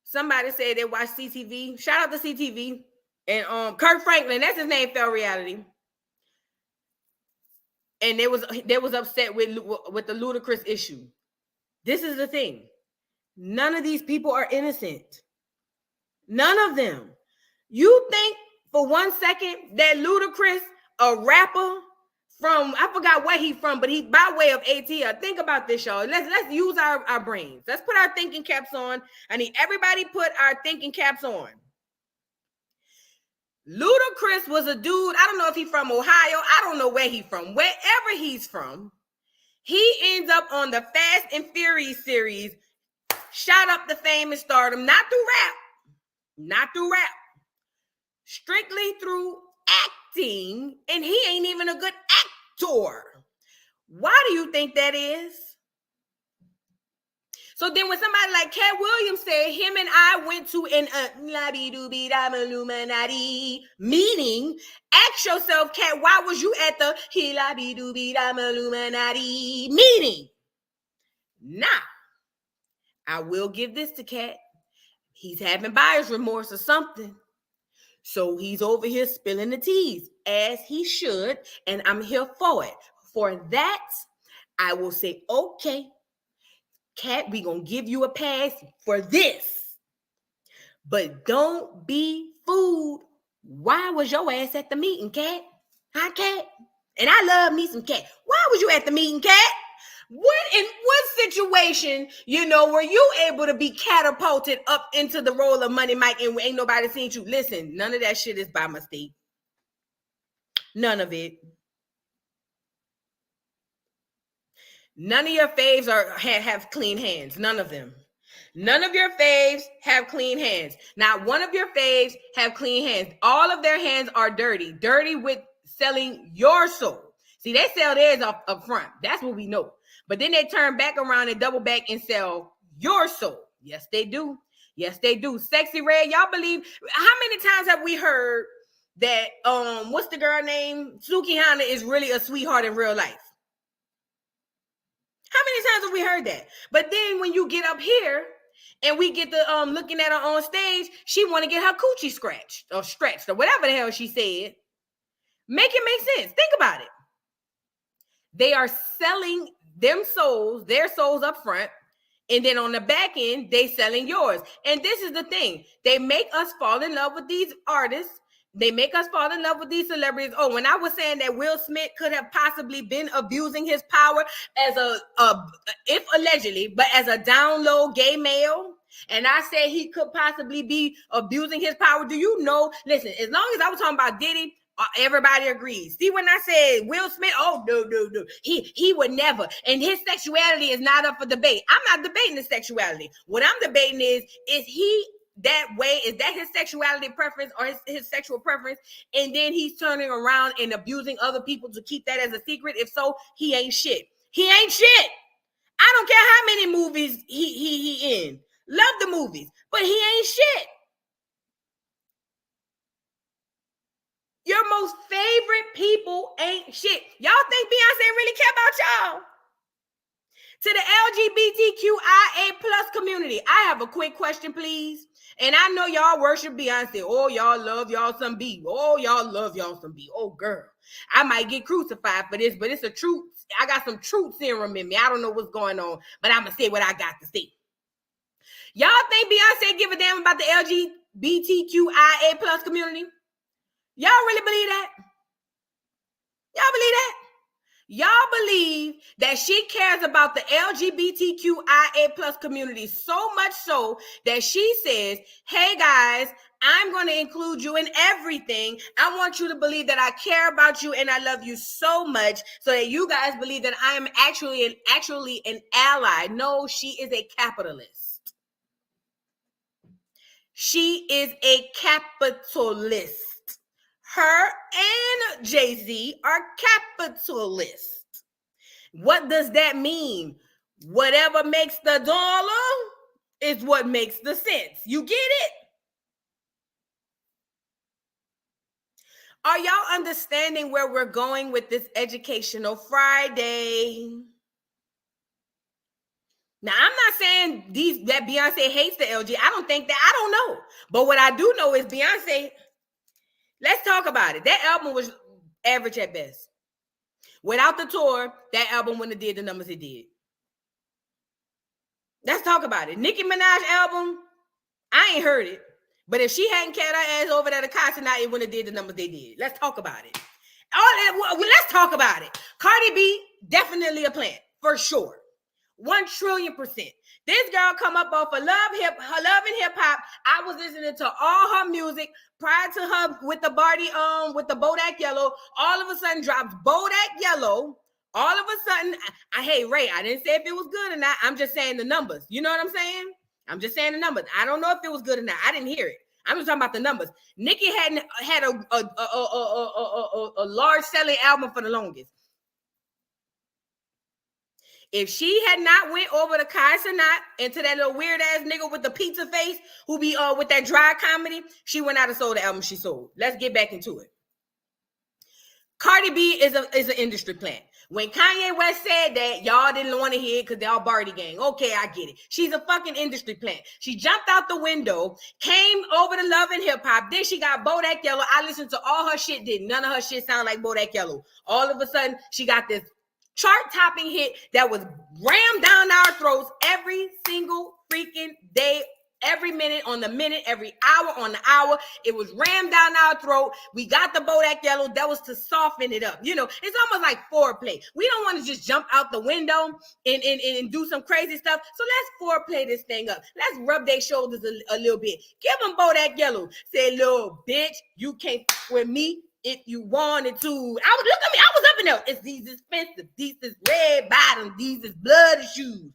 Somebody said they watch CTV. Shout out to CTV. And Kirk Franklin, that's his name, fell reality. And they was upset with the Ludacris issue. This is the thing. None of these people are innocent. None of them. You think for 1 second that Ludacris, a rapper from, I forgot where he's from, but he by way of ATL. Think about this, y'all. Let's use our brains. Let's put our thinking caps on. I need everybody put our thinking caps on. Ludacris was a dude. I don't know if he's from Ohio. I don't know where he's from. Wherever he's from, he ends up on the Fast and Furious series, shot up the fame and stardom, not through rap, strictly through acting, and he ain't even a good actor. Why do you think that is? So then when somebody like Cat Williams said him and I went to an Illuminati meeting, ask yourself, Cat, why was you at the Illuminati meeting? Now, I will give this to Cat. He's having buyer's remorse or something. So he's over here spilling the teas, as he should, and I'm here for it. For that, I will say, okay, Cat, we gonna give you a pass for this. But don't be fooled. Why was your ass at the meeting, Cat? Huh, Cat? And I love me some Cat. Why was you at the meeting, Cat? In what situation, were you able to be catapulted up into the role of Money Mike and ain't nobody seen you? Listen, none of that shit is by mistake. None of it. None of your faves have clean hands. None of them. None of your faves have clean hands. Not one of your faves have clean hands. All of their hands are dirty. Dirty with selling your soul. See, they sell theirs up front. That's what we know. But then they turn back around and double back and sell your soul. Yes, they do. Yes, they do. Sexy Red, y'all believe? How many times have we heard that, what's the girl name? Suki Hana is really a sweetheart in real life? How many times have we heard that? But then when you get up here and we get the looking at her on stage, she want to get her coochie scratched or stretched or whatever the hell she said. Make it make sense. Think about it. They are selling their souls up front, and then on the back end, they selling yours. And this is the thing. They make us fall in love with these artists. They make us fall in love with these celebrities. Oh, when I was saying that Will Smith could have possibly been abusing his power as if allegedly, but as a down low gay male, and I said he could possibly be abusing his power. Do you know? Listen, as long as I was talking about Diddy, everybody agrees. See, when I said Will Smith, oh no, he would never, and his sexuality is not up for debate. I'm not debating his sexuality. What I'm debating is he that way? Is that his sexuality preference or his sexual preference? And then he's turning around and abusing other people to keep that as a secret. If so, he ain't shit. He ain't shit. I don't care how many movies he in. Love the movies, but he ain't shit. Your most favorite people ain't shit. Y'all think Beyonce really care about y'all? To the LGBTQIA plus community, I have a quick question, please. And I know y'all worship Beyonce. Oh, y'all love y'all some B. Oh, y'all love y'all some B. Oh, girl. I might get crucified for this, but it's a truth. I got some truth serum in me. I don't know what's going on, but I'm going to say what I got to say. Y'all think Beyonce give a damn about the LGBTQIA plus community? Y'all really believe that? Y'all believe that? Y'all believe that she cares about the LGBTQIA plus community so much so that she says, hey guys, I'm going to include you in everything. I want you to believe that I care about you and I love you so much so that you guys believe that I am actually an ally. No, she is a capitalist. She is a capitalist. Her and Jay-Z are capitalists. What does that mean? Whatever makes the dollar is what makes the sense. You get it? Are y'all understanding where we're going with this Educational Friday? Now, I'm not saying that Beyonce hates the LG. I don't think that. I don't know. But what I do know is Beyonce... Let's talk about it. That album was average at best. Without the tour, that album wouldn't have did the numbers it did. Let's talk about it. Nicki Minaj album, I ain't heard it. But if she hadn't carried her ass over there to Casa, it wouldn't have did the numbers they did. Let's talk about it. Let's talk about it. Cardi B, definitely a plant, for sure. 1,000,000,000%. This girl come up off of Love and Hip Hop. I was listening to all her music prior to her with the Bodak Yellow. All of a sudden drops Bodak Yellow. All of a sudden, hey Ray, I didn't say if it was good or not. I'm just saying the numbers. You know what I'm saying? I'm just saying the numbers. I don't know if it was good or not. I didn't hear it. I'm just talking about the numbers. Nicki had a large selling album for the longest. If she had not went over to Kai Cenat and to that little weird ass nigga with the pizza face who be with that dry comedy, she went out and sold the album she sold. Let's get back into it. Cardi B is an industry plant. When Kanye West said that, y'all didn't want to hear it because they're all Barty gang. Okay, I get it. She's a fucking industry plant. She jumped out the window, came over to Love and Hip Hop. Then she got Bodak Yellow. I listened to all her shit. None of her shit sound like Bodak Yellow. All of a sudden, she got this chart-topping hit that was rammed down our throats every single freaking day, every minute on the minute, every hour on the hour. It was rammed down our throat. We got the Bodak Yellow. That was to soften it up. You know, it's almost like foreplay. We don't want to just jump out the window and do some crazy stuff. So let's foreplay this thing up. Let's rub their shoulders a little bit. Give them Bodak Yellow. Say, little bitch, you can't f with me. If you wanted to, look at me. I was up in there. It's these expensive. These is red bottoms. These is bloody shoes.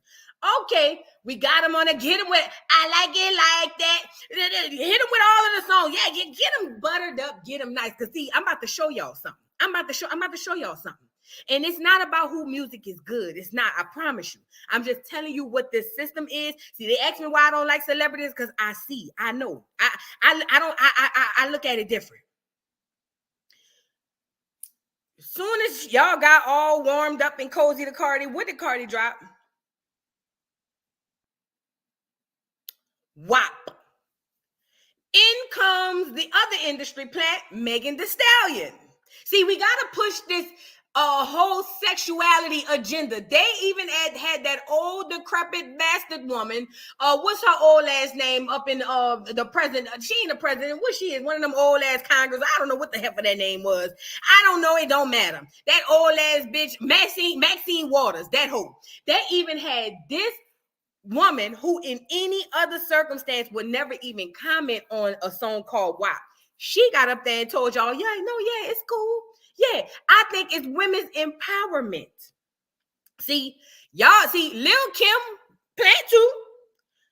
Okay, we got him on a get him with I like it like that. Hit him with all of the songs. Yeah, get him buttered up, get him nice. Cause see, I'm about to show y'all something. I'm about to show y'all something. And it's not about who music is good. It's not, I promise you. I'm just telling you what this system is. See, they ask me why I don't like celebrities, because I know. I look at it different. As soon as y'all got all warmed up and cozy to Cardi, what did Cardi drop? WAP. In comes the other industry plant, Megan Thee Stallion. See, we got to push this whole sexuality agenda. They even had that old decrepit bastard woman. What's her old ass name up in the president? She ain't the president. What she is? One of them old ass Congress. I don't know what the hell that name was. I don't know. It don't matter. That old ass bitch, Maxine Waters, that hoe. They even had this woman who in any other circumstance would never even comment on a song called WAP. She got up there and told y'all, yeah, it's cool. Yeah, I think it's women's empowerment. See, Lil Kim plant too.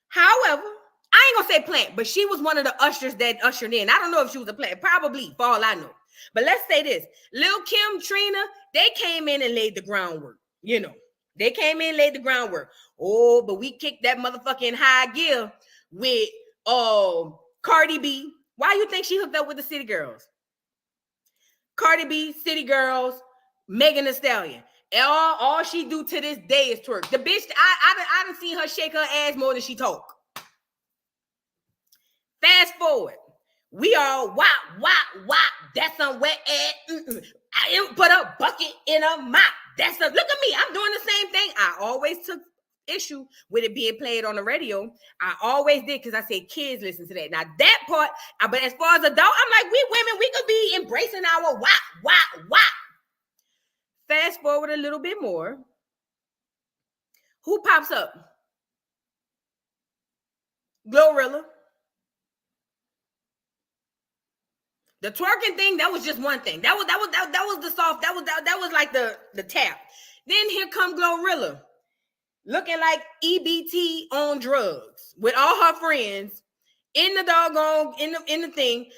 However, I ain't gonna say plant, but she was one of the ushers that ushered in. I don't know if she was a plant, probably, for all I know. But let's say this, Lil Kim, Trina, they came in and laid the groundwork, They came in, laid the groundwork. Oh, but we kicked that motherfucking high gear with Cardi B. Why you think she hooked up with the City Girls? Cardi B, City Girls, Megan Thee Stallion. All she do to this day is twerk. The bitch, I done seen her shake her ass more than she talk. Fast forward. We all wop. That's some wet ass. I put a bucket in a mop. Look at me. I'm doing the same thing. I always took issue with it being played on the radio. I always did, because I said kids listen to that. Now that part, but as far as adult, I'm like, we women, we could be embracing our wop. Fast forward a little bit more. Who pops up? Glorilla. The twerking thing, that was just one thing. That was the soft. That was like the tap. Then here come Glorilla, looking like EBT on drugs with all her friends in the doggone in the thing,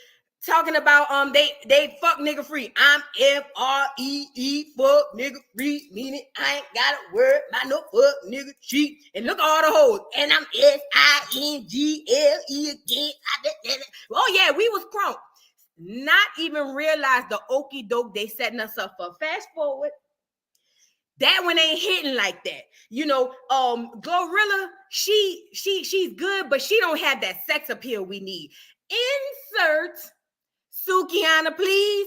talking about they fuck nigga free. I'm FREE, fuck nigga free, meaning I ain't got a word about no fuck nigga cheat. And look at all the hoes. And I'm SINGLE again. Oh yeah, we was crunk. Not even realize the okie doke they setting us up for. Fast forward, that one ain't hitting like that. Glorilla, she's good, but she don't have that sex appeal we need. Insert Sukihana, please.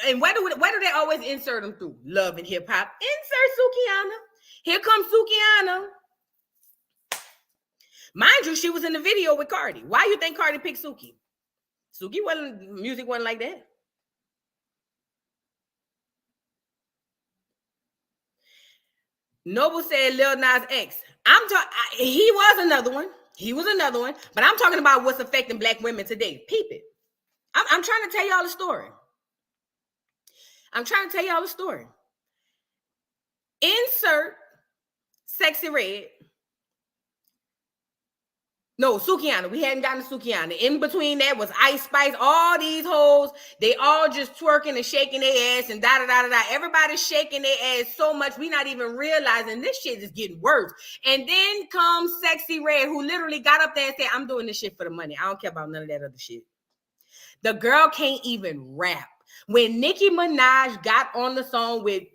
And where do they always insert them through? Love and Hip Hop. Insert Sukihana. Here comes Sukihana. Mind you, she was in the video with Cardi. Why you think Cardi picked Suki? Music wasn't like that. Noble said Lil Nas X. He was another one. But I'm talking about what's affecting Black women today. Peep it. I'm trying to tell y'all a story. Insert Sexy Red. No, Sukihana. We hadn't gotten to Sukihana. In between that was Ice Spice. All these hoes, they all just twerking and shaking their ass and da-da-da-da-da. Everybody's shaking their ass so much, we not even realizing this shit is getting worse. And then comes Sexy Red, who literally got up there and said, I'm doing this shit for the money. I don't care about none of that other shit. The girl can't even rap. When Nicki Minaj got on the song with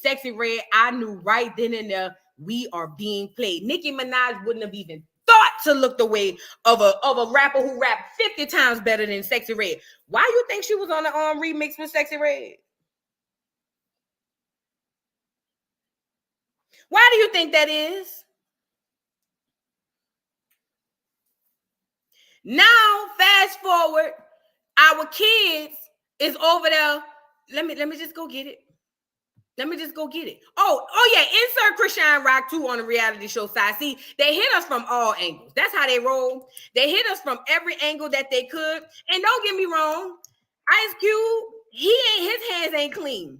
Sexy Red, I knew right then and there, we are being played. Nicki Minaj wouldn't have even thought to look the way of a rapper who rapped 50 times better than Sexy Red. Why you think she was on the remix with Sexy Red? Why do you think that is? Now, fast forward, our kids is over there. Let me just go get it. Oh yeah, insert Christian Rock too on the reality show side. See, they hit us from all angles. That's how they roll. They hit us from every angle that they could. And don't get me wrong, Ice Cube, his hands ain't clean.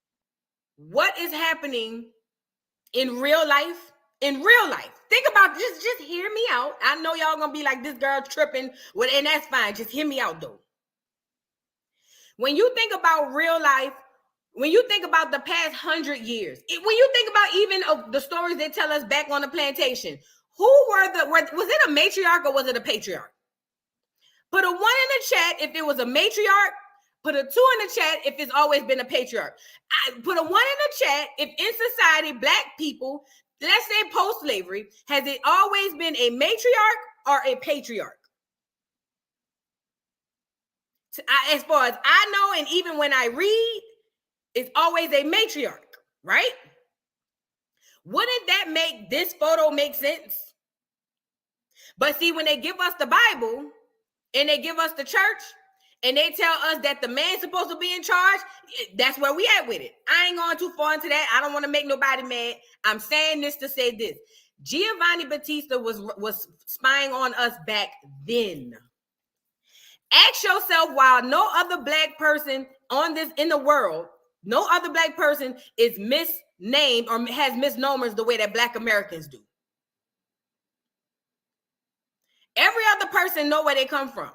what is happening in real life. In real life, think about just hear me out. I know y'all gonna be like, this girl tripping, well, and that's fine. Just hear me out though. When you think about real life, when you think about the past 100 years, when you think about even of the stories they tell us back on the plantation, who was it a matriarch or was it a patriarch? Put a 1 in the chat if it was a matriarch. Put a 2 in the chat if it's always been a patriarch. Put a 1 in the chat if in society, Black people, let's say post-slavery, has it always been a matriarch or a patriarch? As far as I know, and even when I read, it's always a matriarch, right? Wouldn't that make this photo make sense? But see, when they give us the Bible and they give us the church and they tell us that the man's supposed to be in charge, that's where we at with it. I ain't going too far into that. I don't want to make nobody mad. I'm saying this to say this. Giovanni Battista was spying on us back then. Ask yourself, while no other Black person in the world, no other Black person is misnamed or has misnomers the way that Black Americans do. Every other person know where they come from.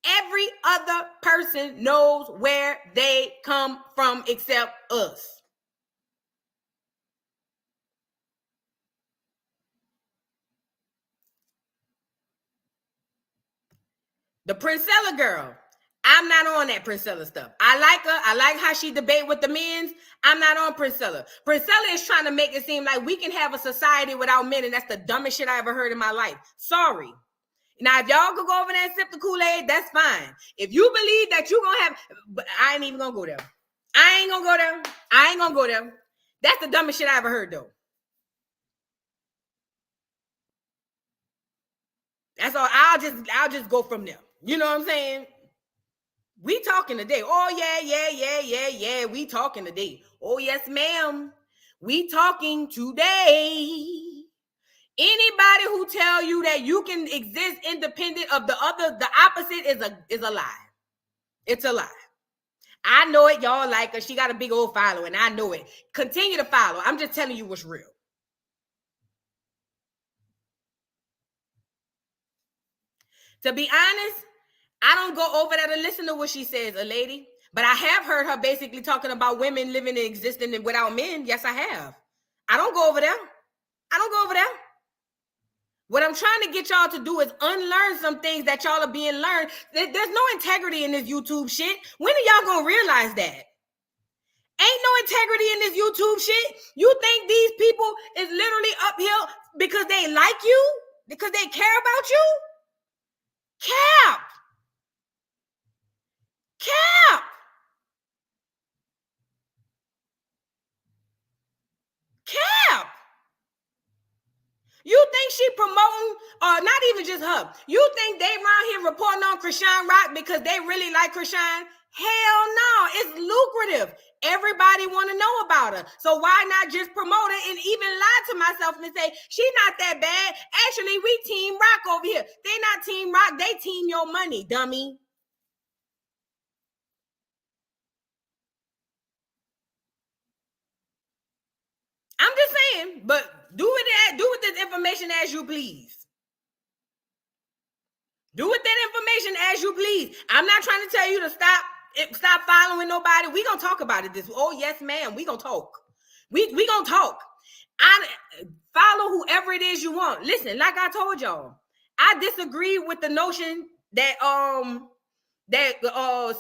Every other person knows where they come from except us. The Princella girl, I'm not on that Princella stuff. I like her. I like how she debate with the men's. I'm not on Princella. Princella is trying to make it seem like we can have a society without men, and that's the dumbest shit I ever heard in my life. Sorry. Now, if y'all could go over there and sip the Kool-Aid, that's fine. If you believe that you're going to have, but I ain't even going to go there. I ain't going to go there. That's the dumbest shit I ever heard, though. That's all. I'll just go from there. You know what I'm saying? We talking today. Oh, yeah. We talking today. Oh, yes, ma'am. We talking today. Anybody who tell you that you can exist independent of the other, the opposite is a lie. It's a lie. I know it. Y'all like her. She got a big old following. I know it. Continue to follow. I'm just telling you what's real. To be honest, I don't go over there to listen to what she says, a lady. But I have heard her basically talking about women living and existing without men. Yes, I have. I don't go over there. What I'm trying to get y'all to do is unlearn some things that y'all are being learned. There's no integrity in this YouTube shit. When are y'all gonna realize that? Ain't no integrity in this YouTube shit. You think these people is literally uphill because they like you? Because they care about you? Cap. You think she promoting, or not even just her, you think they around here reporting on Krishan Rock because they really like Krishan? Hell no, it's lucrative. Everybody want to know about her. So why not just promote her and even lie to myself and say, she's not that bad. Actually, we Team Rock over here. They not Team Rock, they Team Your Money, dummy. I'm just saying, but do with this information as you please. Do with that information as you please. I'm not trying to tell you to stop following nobody. We gonna talk about it. Oh yes, ma'am. We gonna talk. We gonna talk. I follow whoever it is you want. Listen, like I told y'all, I disagree with the notion that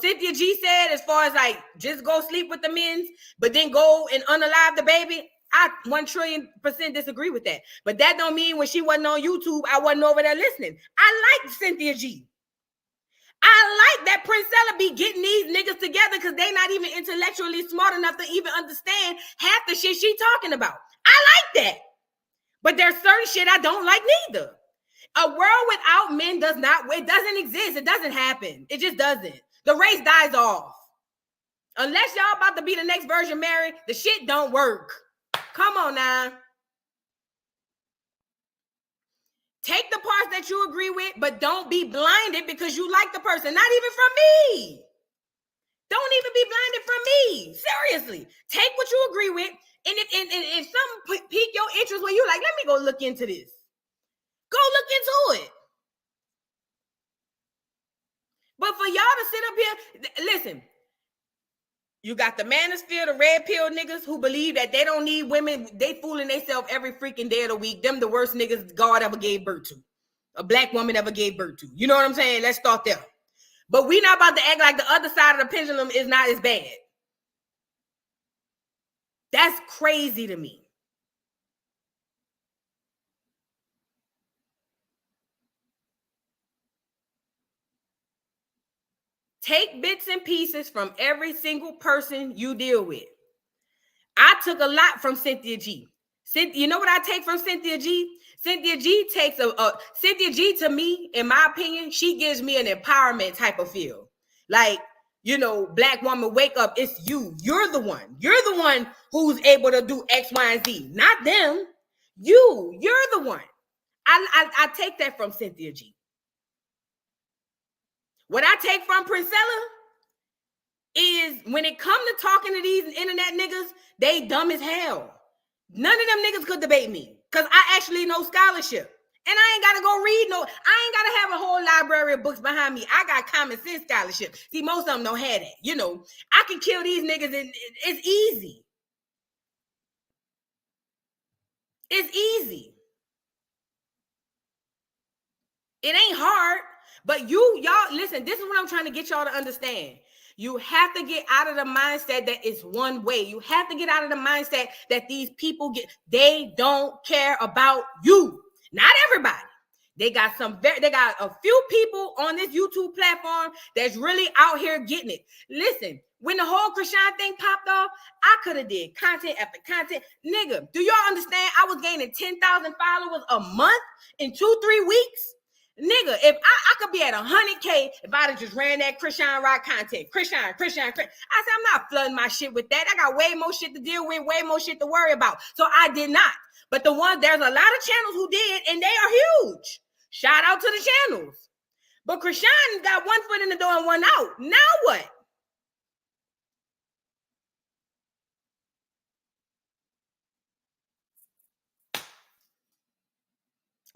Cynthia G said, as far as like just go sleep with the men's, but then go and unalive the baby. I 1,000,000,000% disagree with that. But that don't mean when she wasn't on YouTube, I wasn't over there listening. I like Cynthia G. I like that Princella be getting these niggas together because they not even intellectually smart enough to even understand half the shit she talking about. I like that. But there's certain shit I don't like neither. A world without men it doesn't exist. It doesn't happen. It just doesn't. The race dies off. Unless y'all about to be the next Virgin Mary, the shit don't work. Come on now. Take the parts that you agree with, but don't be blinded because you like the person. Not even from me. Don't even be blinded from me. Seriously, take what you agree with, and if something pique your interest where you like, let me go look into this. Go look into it. But for y'all to sit up here, listen. You got the manosphere, the red pill niggas who believe that they don't need women. They fooling themselves every freaking day of the week. Them the worst niggas God ever gave birth to. A black woman ever gave birth to. You know what I'm saying? Let's start there. But we not about to act like the other side of the pendulum is not as bad. That's crazy to me. Take bits and pieces from every single person you deal with. I took a lot from Cynthia G. You know what I take from Cynthia G? Cynthia G takes Cynthia G, to me, in my opinion, she gives me an empowerment type of feel. Like, you know, black woman, wake up. It's you. You're the one. You're the one who's able to do X, Y, and Z. Not them. You're the one. I take that from Cynthia G. What I take from Princella is when it comes to talking to these internet niggas, they dumb as hell. None of them niggas could debate me because I actually know scholarship. And I ain't got to go read I ain't got to have a whole library of books behind me. I got common sense scholarship. See, most of them don't have that. You know, I can kill these niggas and it's easy. It's easy. It ain't hard. But y'all, listen, this is what I'm trying to get y'all to understand. You have to get out of the mindset that it's one way. You have to get out of the mindset that these people they don't care about you. Not everybody. They got a few people on this YouTube platform that's really out here getting it. Listen, when the whole Krishan thing popped off, I could have did content after content. Nigga, do y'all understand? I was gaining 10,000 followers a month in 2-3 weeks. Nigga, if I could be at 100K if I'd have just ran that Krishan Rock content. Krishan. I said, I'm not flooding my shit with that. I got way more shit to deal with, way more shit to worry about. So I did not. But there's a lot of channels who did, and they are huge. Shout out to the channels. But Krishan got one foot in the door and one out. Now what?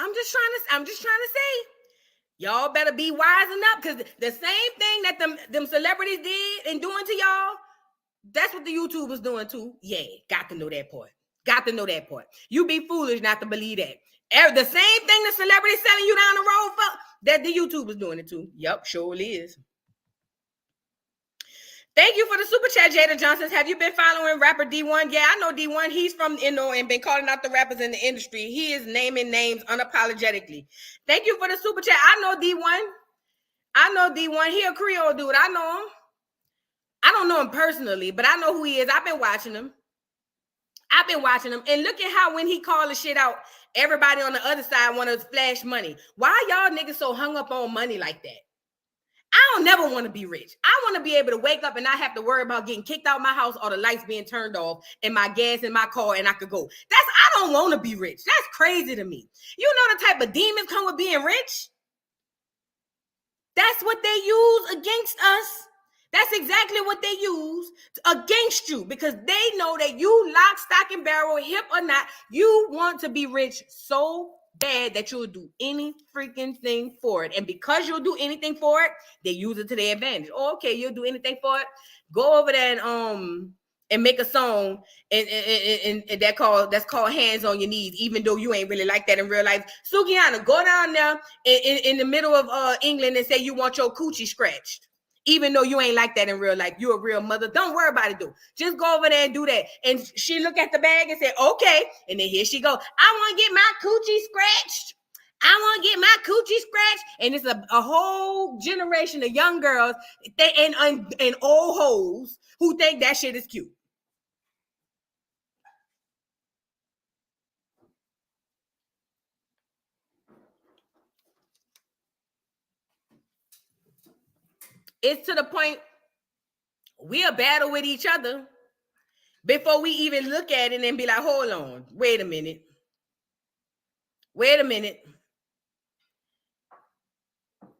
I'm just trying to say, y'all better be wising up, because the same thing that them celebrities did and doing to y'all, that's what the YouTubers doing too. Yeah, got to know that part. Got to know that part. You be foolish not to believe that. The same thing the celebrities selling you down the road for, that the YouTubers doing it too. Yep, surely is. Thank you for the super chat, Jada Johnsons. Have you been following rapper D1? Yeah, I know D1. He's from and been calling out the rappers in the industry. He is naming names unapologetically. Thank you for the super chat. I know D1. He a Creole dude. I know him. I don't know him personally, but I know who he is. I've been watching him. And look at how when he called the shit out, everybody on the other side want to flash money. Why y'all niggas so hung up on money like that? I don't never want to be rich. I want to be able to wake up and not have to worry about getting kicked out of my house or the lights being turned off and my gas in my car and I could go. I don't want to be rich. That's crazy to me. You know the type of demons come with being rich? That's what they use against us. That's exactly what they use against you, because they know that you lock, stock, and barrel, hip or not, you want to be rich so bad that you'll do any freaking thing for it. And because you'll do anything for it, they use it to their advantage. Oh, okay, you'll do anything for it. Go over there and make a song and that's called Hands on Your Knees, even though you ain't really like that in real life. Sukihana, go down there in the middle of England and say you want your coochie scratched. Even though you ain't like that in real life, you're a real mother. Don't worry about it, though. Just go over there and do that. And she looked at the bag and said, okay. And then here she go. I want to get my coochie scratched. And it's a whole generation of young girls and old hoes who think that shit is cute. It's to the point we'll battle with each other before we even look at it and be like, hold on, wait a minute.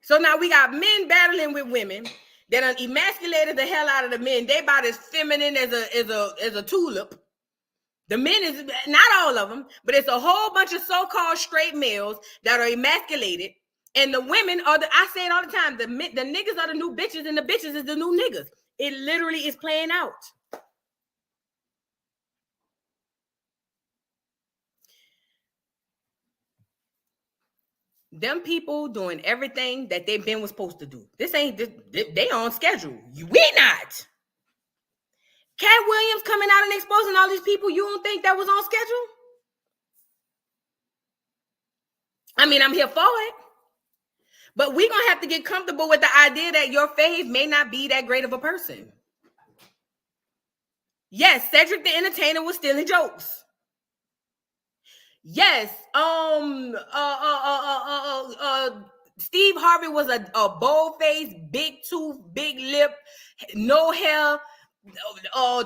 So now we got men battling with women. that done emasculated the hell out of the men. They about as feminine as a tulip. The men is not all of them, but it's a whole bunch of so-called straight males that are emasculated. And the women are I say it all the time, the niggas are the new bitches and the bitches is the new niggas. It literally is playing out. Them people doing everything that they been was supposed to do. This ain't they on schedule. We not. Cat Williams coming out and exposing all these people. You don't think that was on schedule? I mean, I'm here for it. But we're going to have to get comfortable with the idea that your fave may not be that great of a person. Yes, Cedric the Entertainer was stealing jokes. Yes, Steve Harvey was a bold-faced, big tooth, big lip, no hair,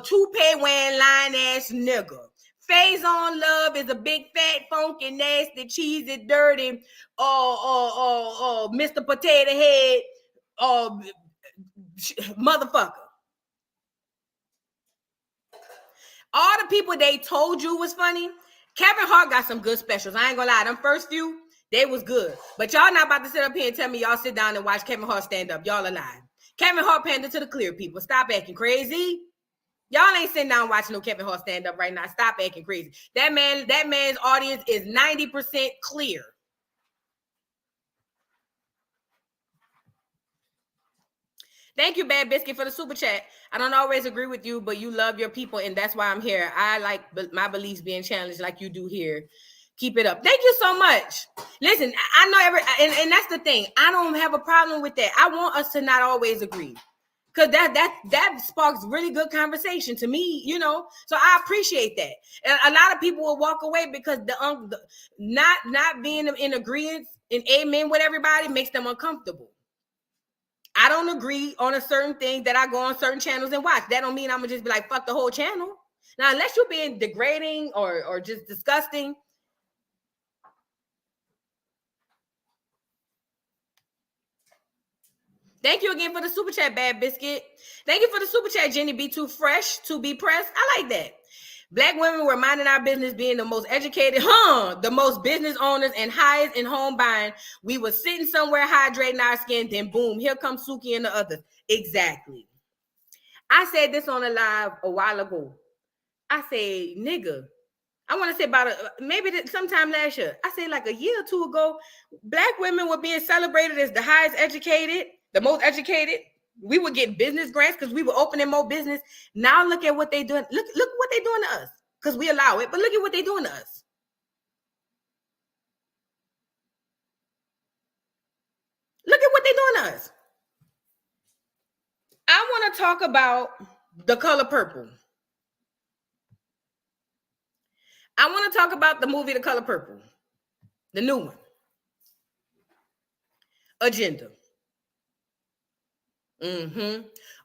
toupee wearing line ass nigga. Phase on Love is a big fat funky nasty cheesy dirty Mr. Potato Head motherfucker. All the people they told you was funny. Kevin Hart got some good specials. I ain't gonna lie, them first few they was good. But y'all not about to sit up here and tell me y'all sit down and watch Kevin Hart stand up. Y'all are lying. Kevin Hart pandered to the clear people. Stop acting crazy. Y'all ain't sitting down watching no Kevin Hart stand up right now. Stop acting crazy. That man's audience is 90% clear. Thank you, Bad Biscuit, for the super chat. I don't always agree with you, but you love your people, and that's why I'm here. I like my beliefs being challenged like you do here. Keep it up. Thank you so much. Listen, I know and that's the thing. I don't have a problem with that. I want us to not always agree. Because that sparks really good conversation to me, you know. So I appreciate that. And a lot of people will walk away because the not being in agreement and amen with everybody makes them uncomfortable. I don't agree on a certain thing that I go on certain channels and watch. That don't mean I'm gonna just be like, fuck the whole channel. Now, unless you're being degrading or just disgusting. Thank you again for the super chat, Bad Biscuit. Thank you for the super chat, Jenny B. Too fresh to be pressed. I like that. Black women were minding our business, being the most educated, the most business owners and highest in home buying. We were sitting somewhere hydrating our skin, then boom, here comes Suki and the others. Exactly. I said this on a live a while ago. I say, nigga, I want to say about maybe sometime last year. I say like a year or two ago, Black women were being celebrated as the highest educated, the most educated. We would get business grants because we were opening more business. Now look at what they're doing. Look what they're doing to us because we allow it. But look at what they're doing to us. Look at what they're doing to us. I want to talk about The Color Purple. I want to talk about the movie The Color Purple, the new one. Agenda.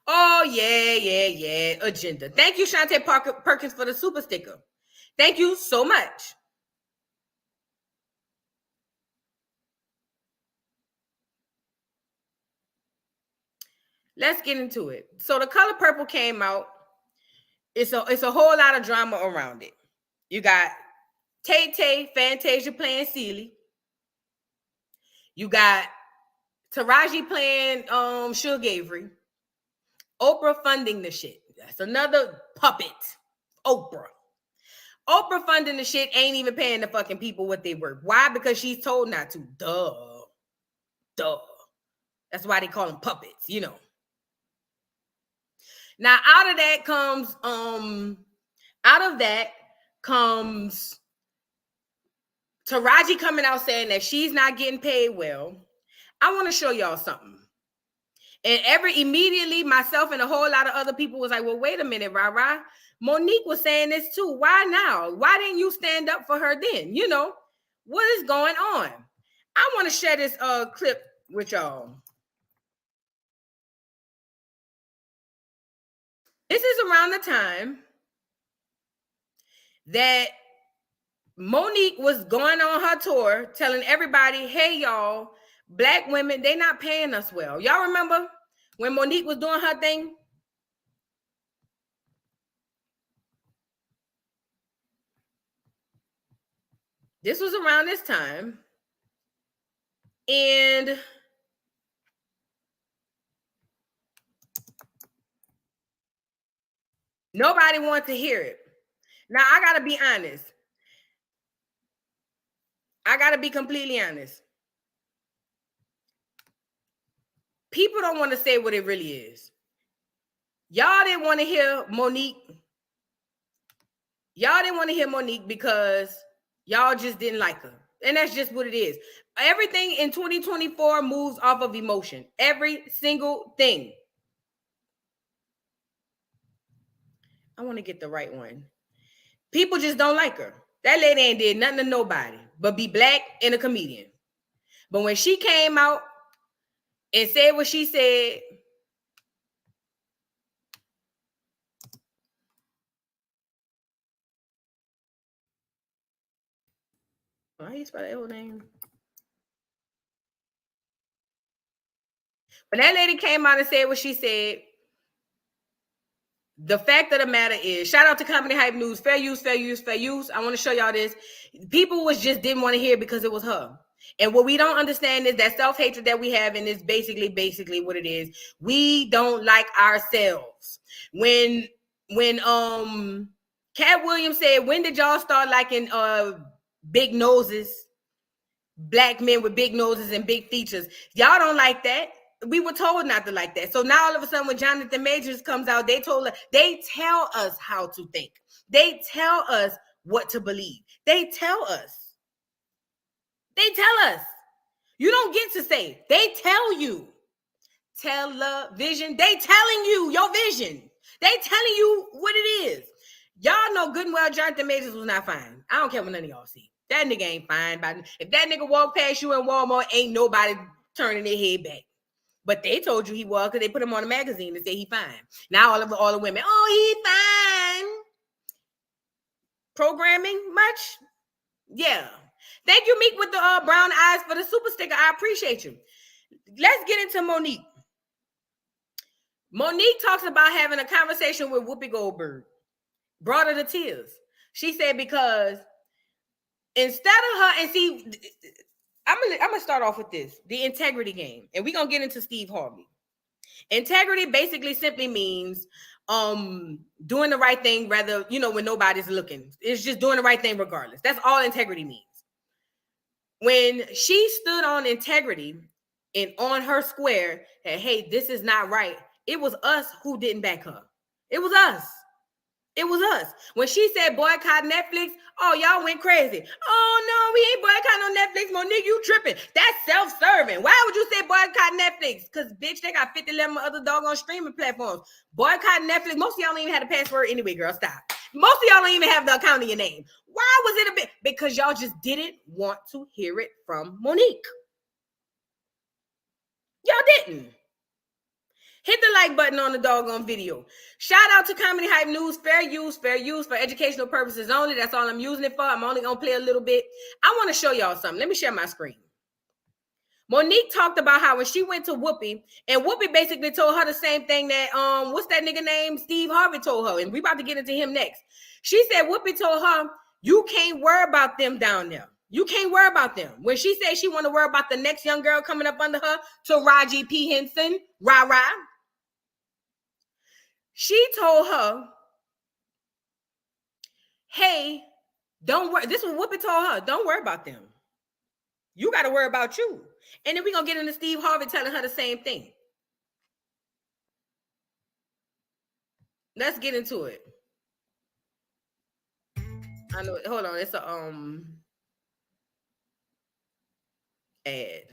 Oh, yeah. Agenda. Thank you, Shantae Perkins, for the super sticker. Thank you so much. Let's get into it. So The Color Purple came out. It's a whole lot of drama around it. You got Tay Fantasia playing Celie. You got Taraji playing Suge Avery. Oprah funding the shit. That's another puppet. Oprah funding the shit, ain't even paying the fucking people what they worth. Why? Because she's told not to. Duh. That's why they call them puppets, you know. Now, out of that comes Taraji coming out saying that she's not getting paid well. I want to show y'all something. And immediately myself and a whole lot of other people was like, well, wait a minute, Rah. Monique was saying this too. Why now? Why didn't you stand up for her then? You know, what is going on? I want to share this clip with y'all. This is around the time that Monique was going on her tour telling everybody, hey, y'all, Black women, they not paying us well. Y'all remember when Monique was doing her thing, this was around this time, and nobody wanted to hear it. Now, I got to be honest. I got to be completely honest. People don't want to say what it really is. Y'all didn't want to hear Monique. Y'all didn't want to hear Monique because y'all just didn't like her. And that's just what it is. Everything in 2024 moves off of emotion. Every single thing. I want to get the right one. People just don't like her. That lady ain't did nothing to nobody but be black and a comedian. But when she came out and said what she said, how you spell that whole name? When that lady came out and said what she said, the fact of the matter is, shout out to Comedy Hype News, fair use, fair use, fair use. I want to show y'all this. People just didn't want to hear it because it was her. And what we don't understand is that self-hatred that we have, and it's basically what it is. We don't like ourselves. When Cat Williams said, when did y'all start liking big noses, black men with big noses and big features? Y'all don't like that. We were told not to like that. So now all of a sudden when Jonathan Majors comes out, they tell us how to think. They tell us what to believe. They tell us. You don't get to say. They tell you. Television. They telling you your vision. They telling you what it is. Y'all know good and well Jonathan Majors was not fine. I don't care what none of y'all see. That nigga ain't fine. If that nigga walk past you in Walmart, ain't nobody turning their head back. But they told you he was because they put him on a magazine and say he fine. Now all the women, oh, he fine. Programming much? Yeah. Thank you, Meek, with the brown eyes for the super sticker. I appreciate you. Let's get into Monique. Monique talks about having a conversation with Whoopi Goldberg. Brought her to tears. She said because instead of her, and see, I'm gonna start off with this, the integrity game, and we're gonna get into Steve Harvey. Integrity basically simply means doing the right thing, rather, when nobody's looking. It's just doing the right thing regardless. That's all integrity means. When she stood on integrity and on her square that, hey, this is not right, it was us who didn't back her. It was us. When she said boycott Netflix, oh, y'all went crazy. Oh, no, we ain't boycotting on Netflix. Monique, you tripping. That's self-serving. Why would you say boycott Netflix? Because, bitch, they got 50-11 other doggone streaming platforms. Boycott Netflix. Most of y'all don't even have the password anyway, girl. Stop. Most of y'all don't even have the account in your name. Why was it a bit? Because y'all just didn't want to hear it from Monique. Y'all didn't. Hit the like button on the doggone video. Shout out to Comedy Hype News. Fair use for educational purposes only. That's all I'm using it for. I'm only going to play a little bit. I want to show y'all something. Let me share my screen. Monique talked about how when she went to Whoopi, and Whoopi basically told her the same thing that, what's that nigga name? Steve Harvey told her. And we about to get into him next. She said Whoopi told her, you can't worry about them down there. You can't worry about them. When she said she want to worry about the next young girl coming up under her, Taraji P. Henson, rah-rah. She told her, hey, don't worry. This is what Whoopi told her. Don't worry about them. You got to worry about you. And then we're going to get into Steve Harvey telling her the same thing. Let's get into it. I know. Hold on. It's a ad.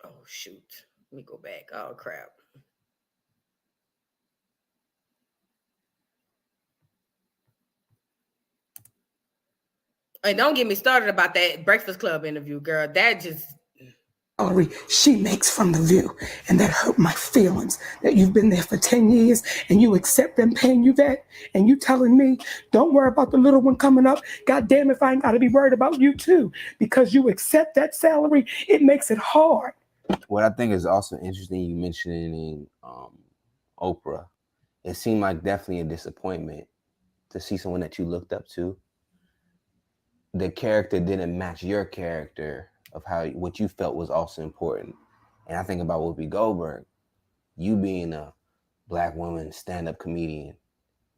Oh, shoot. Let me go back. Oh, crap. And don't get me started about that Breakfast Club interview, girl. That just... she makes from The View, and that hurt my feelings that you've been there for 10 years and you accept them paying you that, and you telling me don't worry about the little one coming up. God damn, if I ain't got to be worried about you too, because you accept that salary, it makes it hard What I think is also interesting, you mentioning Oprah. It seemed like definitely a disappointment to see someone that you looked up to. The character didn't match your character of what you felt was also important. And I think about Whoopi Goldberg, you being a Black woman stand-up comedian,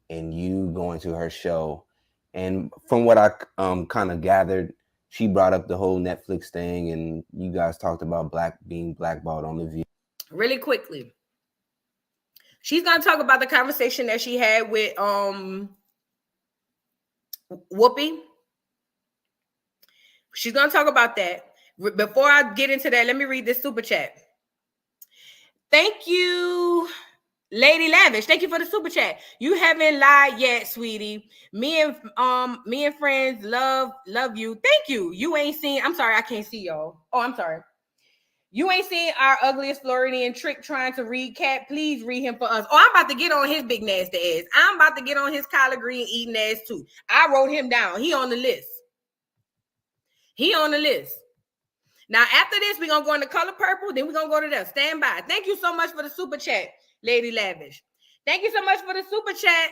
and you going to her show, and from what I kind of gathered, she brought up the whole Netflix thing, and you guys talked about being blackballed on The View. Really quickly, she's gonna talk about the conversation that she had with Whoopi. She's gonna talk about that. Before I get into that, let me read this super chat. Thank you, Lady Lavish. Thank you for the super chat. You haven't lied yet, sweetie. Me and friends love you. Thank you. You ain't seen. I'm sorry, I can't see y'all. Oh, I'm sorry. You ain't seen our ugliest Floridian trick trying to read Cat. Please read him for us. Oh, I'm about to get on his big nasty ass. I'm about to get on his collard green eating ass too. I wrote him down. He on the list. He on the list. Now, after this, we're going to go into color purple. Then we're going to go to that. Stand by. Thank you so much for the super chat, Lady Lavish. Thank you so much for the super chat,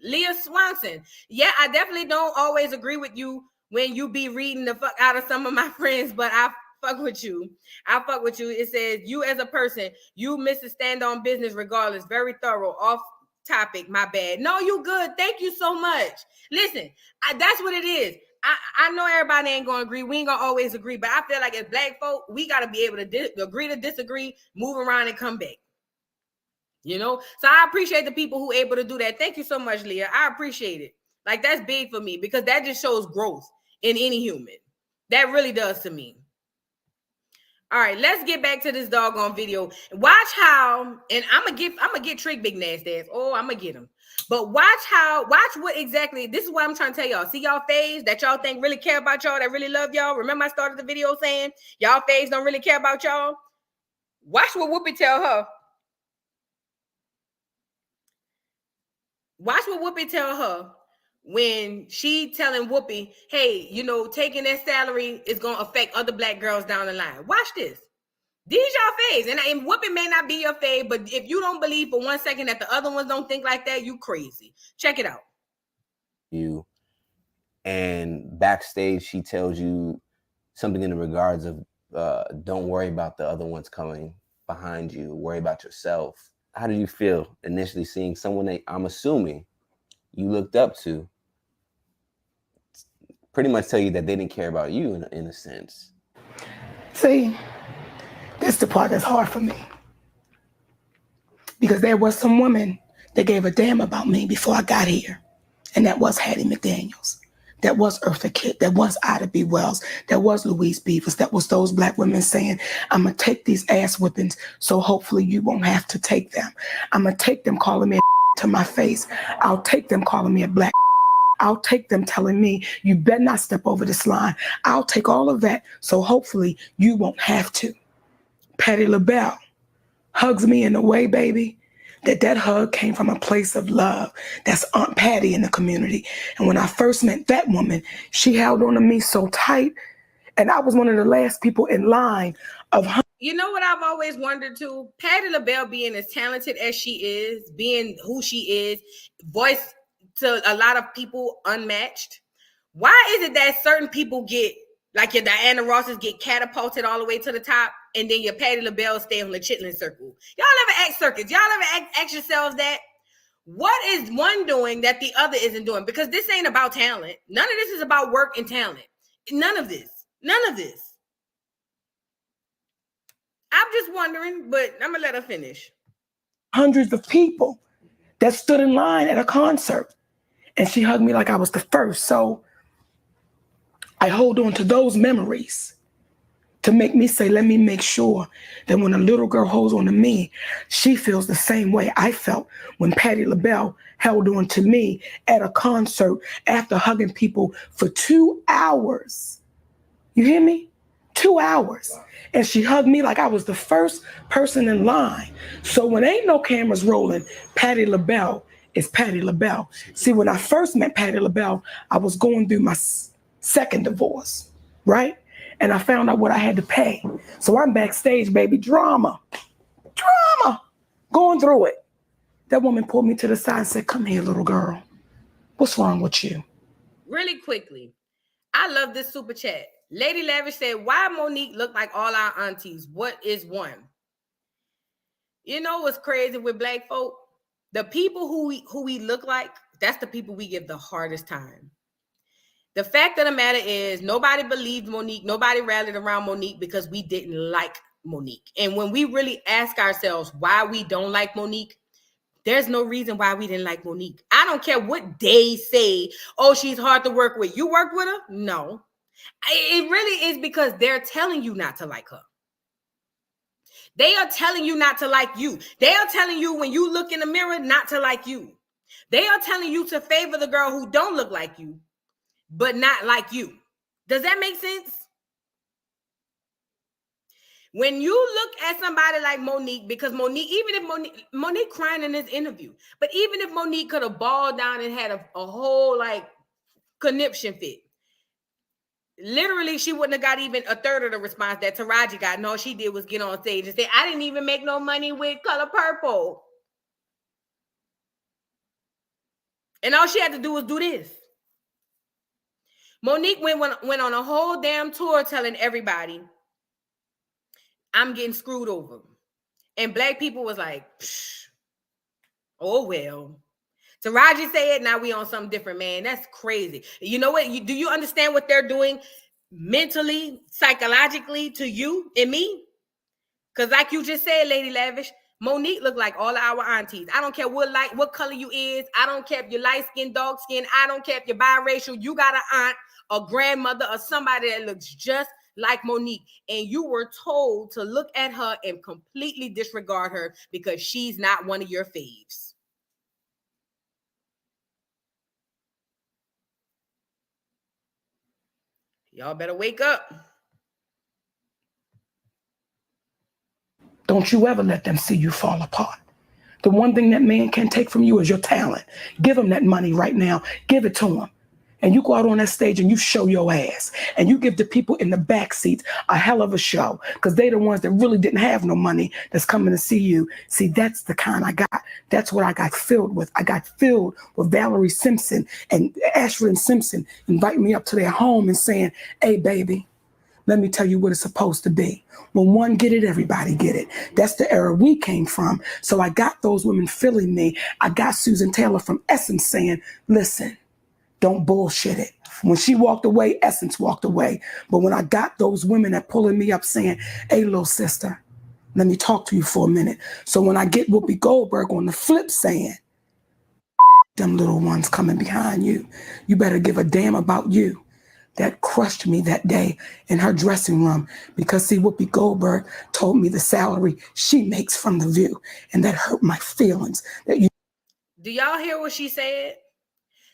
Leah Swanson. Yeah, I definitely don't always agree with you when you be reading the fuck out of some of my friends, but I fuck with you. I fuck with you. It says, you as a person, you miss a stand on business regardless. Very thorough. Off topic. My bad. No, you good. Thank you so much. Listen, that's what it is. I know everybody ain't gonna agree. We ain't gonna always agree, but I feel like as Black folk, we gotta be able to agree to disagree, move around and come back. You know, so I appreciate the people who able to do that. Thank you so much, Leah. I appreciate it. Like, that's big for me because that just shows growth in any human. That really does to me. All right, let's get back to this doggone video. Watch how, and I'm gonna get Trick big nasty ass. Oh, I'm gonna get him. But watch what exactly, this is what I'm trying to tell y'all. See y'all faves that y'all think really care about y'all, that really love y'all. Remember I started the video saying y'all faves don't really care about y'all? Watch what Whoopi tell her. Watch what Whoopi tell her when she telling Whoopi, hey, you know, taking that salary is going to affect other Black girls down the line. Watch this. These y'all faves. And Whoopi may not be your fave, but if you don't believe for 1 second that the other ones don't think like that, you crazy. Check it out. You, and backstage, she tells you something in the regards of don't worry about the other ones coming behind you. Worry about yourself. How did you feel initially seeing someone that I'm assuming you looked up to pretty much tell you that they didn't care about you in a sense? See, that's the part that's hard for me. Because there was some woman that gave a damn about me before I got here. And that was Hattie McDaniels. That was Eartha Kitt. That was Ida B. Wells. That was Louise Beavers. That was those Black women saying, I'm going to take these ass whippings so hopefully you won't have to take them. I'm going to take them calling me to my face. I'll take them calling me a black. I'll take them telling me you better not step over this line. I'll take all of that so hopefully you won't have to. Patti LaBelle hugs me in a way, baby, that hug came from a place of love. That's Aunt Patty in the community. And when I first met that woman, she held on to me so tight. And I was one of the last people in line of her. You know what I've always wondered too? Patti LaBelle being as talented as she is, being who she is, voice to a lot of people unmatched. Why is it that certain people get, like your Diana Rosses get catapulted all the way to the top, and then your Patti LaBelle stay on the chitlin circle? Y'all ever act circuits? Y'all ever ask yourselves that? What is one doing that the other isn't doing? Because this ain't about talent. None of this is about work and talent. None of this. None of this. I'm just wondering, but I'm going to let her finish. Hundreds of people that stood in line at a concert, and she hugged me like I was the first. So I hold on to those memories to make me say, let me make sure that when a little girl holds on to me, she feels the same way I felt when Patti LaBelle held on to me at a concert after hugging people for 2 hours. You hear me? 2 hours. And she hugged me like I was the first person in line. So when ain't no cameras rolling, Patti LaBelle is Patti LaBelle. See, when I first met Patti LaBelle, I was going through my second divorce, right? and I found out what I had to pay. So I'm backstage, baby, drama, going through it. That woman pulled me to the side and said, come here, little girl. What's wrong with you? Really quickly, I love this super chat. Lady Lavish said, why Monique look like all our aunties? What is one? You know what's crazy with black folk? The people who we look like, that's the people we give the hardest time. The fact of the matter is nobody believed Monique. Nobody rallied around Monique because we didn't like Monique. And when we really ask ourselves why we don't like Monique, there's no reason why we didn't like Monique. I don't care what they say. Oh, she's hard to work with. You work with her? No. It really is because they're telling you not to like her. They are telling you not to like you. They are telling you when you look in the mirror not to like you. They are telling you to favor the girl who don't look like you, but not like you. Does that make sense? When you look at somebody like Monique, because Monique, even if Monique crying in this interview, but even if Monique could have balled down and had a whole like conniption fit, literally she wouldn't have got even a third of the response that Taraji got. And all she did was get on stage and say, I didn't even make no money with Color Purple. And all she had to do was do this. Monique went on a whole damn tour telling everybody, I'm getting screwed over. And black people was like, oh, well. Taraji said, now we on something different, man. That's crazy. You know what? Do you understand what they're doing mentally, psychologically to you and me? Because like you just said, Lady Lavish, Monique look like all of our aunties. I don't care what color you is. I don't care if you're light skin, dark skin. I don't care if you're biracial. You got an aunt, a grandmother, or somebody that looks just like Monique. And you were told to look at her and completely disregard her because she's not one of your faves. Y'all better wake up. Don't you ever let them see you fall apart. The one thing that man can't take from you is your talent. Give him that money right now. Give it to him. And you go out on that stage and you show your ass. And you give the people in the back seats a hell of a show. Because they're the ones that really didn't have no money that's coming to see you. See, that's the kind I got. That's what I got filled with. I got filled with Valerie Simpson and Ashley Simpson inviting me up to their home and saying, hey, baby, let me tell you what it's supposed to be. When one get it, everybody get it. That's the era we came from. So I got those women feeling me. I got Susan Taylor from Essence saying, listen, don't bullshit it. When she walked away, Essence walked away. But when I got those women that pulling me up saying, hey, little sister, let me talk to you for a minute. So when I get Whoopi Goldberg on the flip saying, them little ones coming behind you, you better give a damn about you. That crushed me that day in her dressing room because, see, Whoopi Goldberg told me the salary she makes from The View, and that hurt my feelings. Do y'all hear what she said?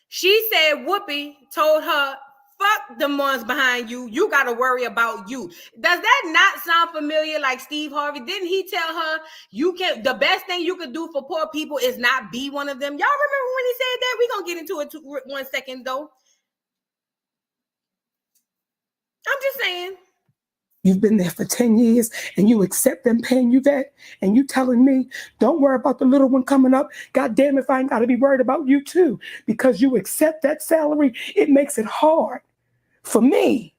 She said Whoopi told her, fuck the ones behind you. You got to worry about you. Does that not sound familiar like Steve Harvey? Didn't he tell her the best thing you could do for poor people is not be one of them? Y'all remember when he said that? We're going to get into it 1 second though. I'm just saying. You've been there for 10 years and you accept them paying you that, and you telling me, don't worry about the little one coming up. God damn if I ain't got to be worried about you too. Because you accept that salary, it makes it hard for me.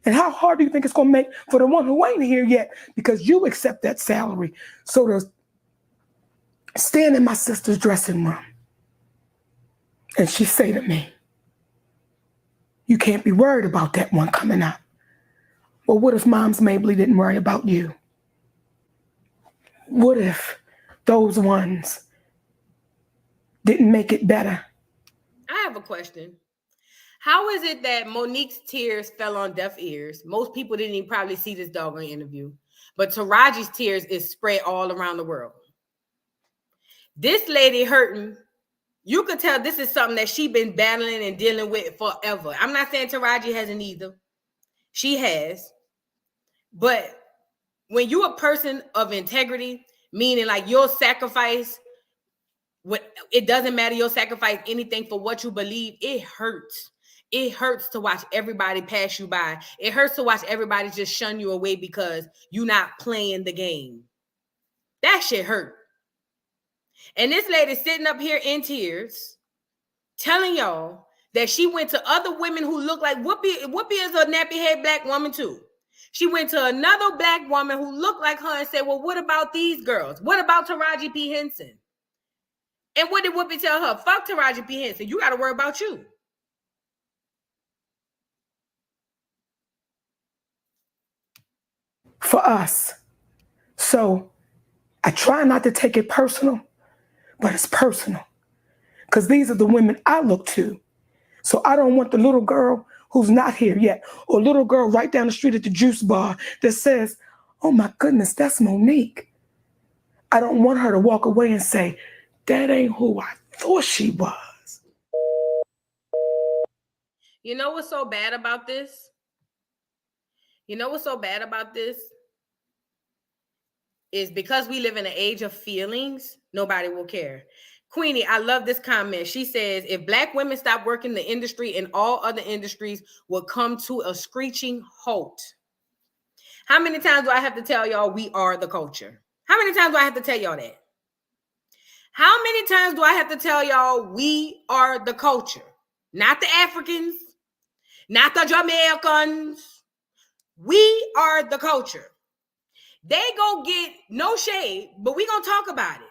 And how hard do you think it's going to make for the one who ain't here yet? Because you accept that salary. So to stand in my sister's dressing room and she say to me, you can't be worried about that one coming up. Well, what if Moms Mabley didn't worry about you? What if those ones didn't make it better? I have a question. How is it that Monique's tears fell on deaf ears? Most people didn't even probably see this doggone interview. But Taraji's tears is spread all around the world. This lady hurting. You could tell this is something that she's been battling and dealing with forever. I'm not saying Taraji hasn't either. She has. But when you're a person of integrity, meaning like your sacrifice, it doesn't matter, your sacrifice anything for what you believe, it hurts. It hurts to watch everybody pass you by. It hurts to watch everybody just shun you away because you're not playing the game. That shit hurt. And this lady sitting up here in tears, telling y'all that she went to other women who look like Whoopi. Whoopi is a nappy head black woman too. She went to another black woman who looked like her and said, well, what about these girls? What about Taraji P. Henson? And what did Whoopi tell her? Fuck Taraji P. Henson. You got to worry about you. For us. So I try not to take it personal, but it's personal. Because these are the women I look to. So I don't want the little girl who's not here yet, or little girl right down the street at the juice bar that says, oh my goodness, that's Monique. I don't want her to walk away and say, that ain't who I thought she was. You know what's so bad about this? You know what's so bad about this? Is because we live in an age of feelings, nobody will care. Queenie, I love this comment. She says, if black women stop working the industry and all other industries will come to a screeching halt. How many times do I have to tell y'all we are the culture? How many times do I have to tell y'all that? How many times do I have to tell y'all we are the culture? Not the Africans, not the Jamaicans. We are the culture. They go get, no shade, but we gonna talk about it.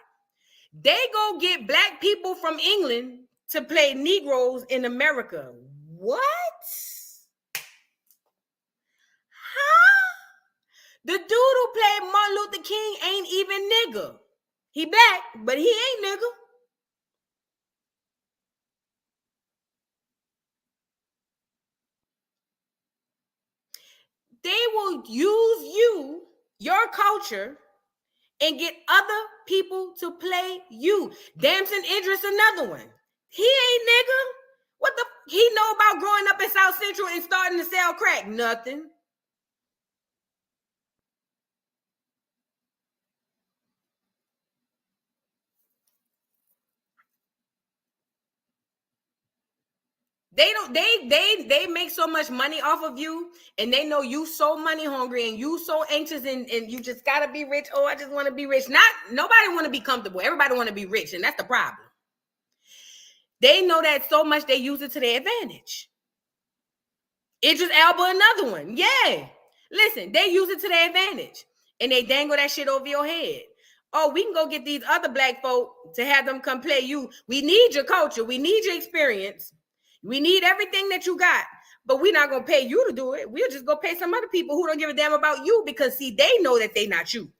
They go get black people from England to play Negroes in America. What? Huh? The dude who played Martin Luther King ain't even nigga. He black, but he ain't nigga. They will use you, your culture, and get other people to play you. Damson Idris, another one. He ain't nigga. What the? He know about growing up in South Central and starting to sell crack? Nothing. They don't. They make so much money off of you, and they know you so money hungry and you so anxious, and you just gotta be rich. Oh, I just want to be rich. Nobody want to be comfortable. Everybody want to be rich, and that's the problem. They know that so much they use it to their advantage. Idris Elba, another one. Yeah. Listen, they use it to their advantage. And they dangle that shit over your head. Oh, we can go get these other black folk to have them come play you. We need your culture. We need your experience. We need everything that you got. But we're not going to pay you to do it. We'll just go pay some other people who don't give a damn about you because, see, they know that they not you.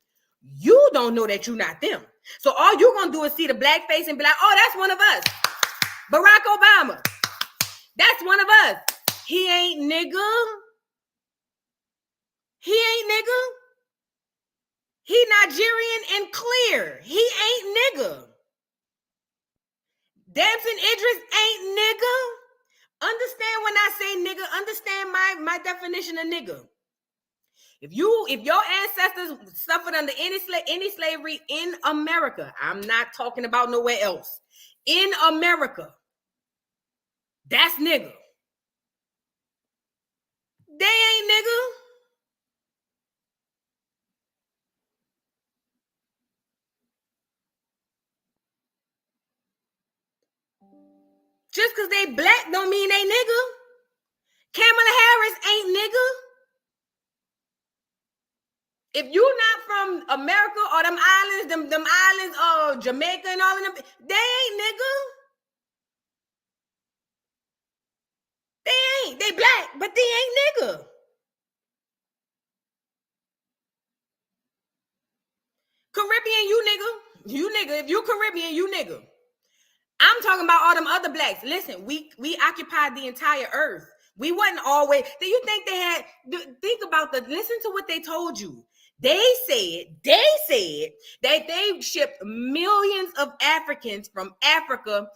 You don't know that you're not them. So all you're going to do is see the black face and be like, oh, that's one of us. Barack Obama. That's one of us. He ain't nigga. He ain't nigga. He Nigerian and clear. He ain't nigga. Damson Idris ain't nigga. Understand when I say nigga, understand my definition of nigga. If your ancestors suffered under any slavery in America, I'm not talking about nowhere else. In America, that's nigga. They ain't nigga. Just because they black don't mean they nigga. Kamala Harris ain't nigga. If you're not from America or them islands, Jamaica and all of them, they ain't nigga. They ain't. They black, but they ain't nigga. Caribbean, you nigga. You nigga. If you Caribbean, you nigga. I'm talking about all them other blacks. Listen, we occupied the entire earth. We wasn't always. Do you think they had? Think about listen to what they told you. They said that they shipped millions of Africans from Africa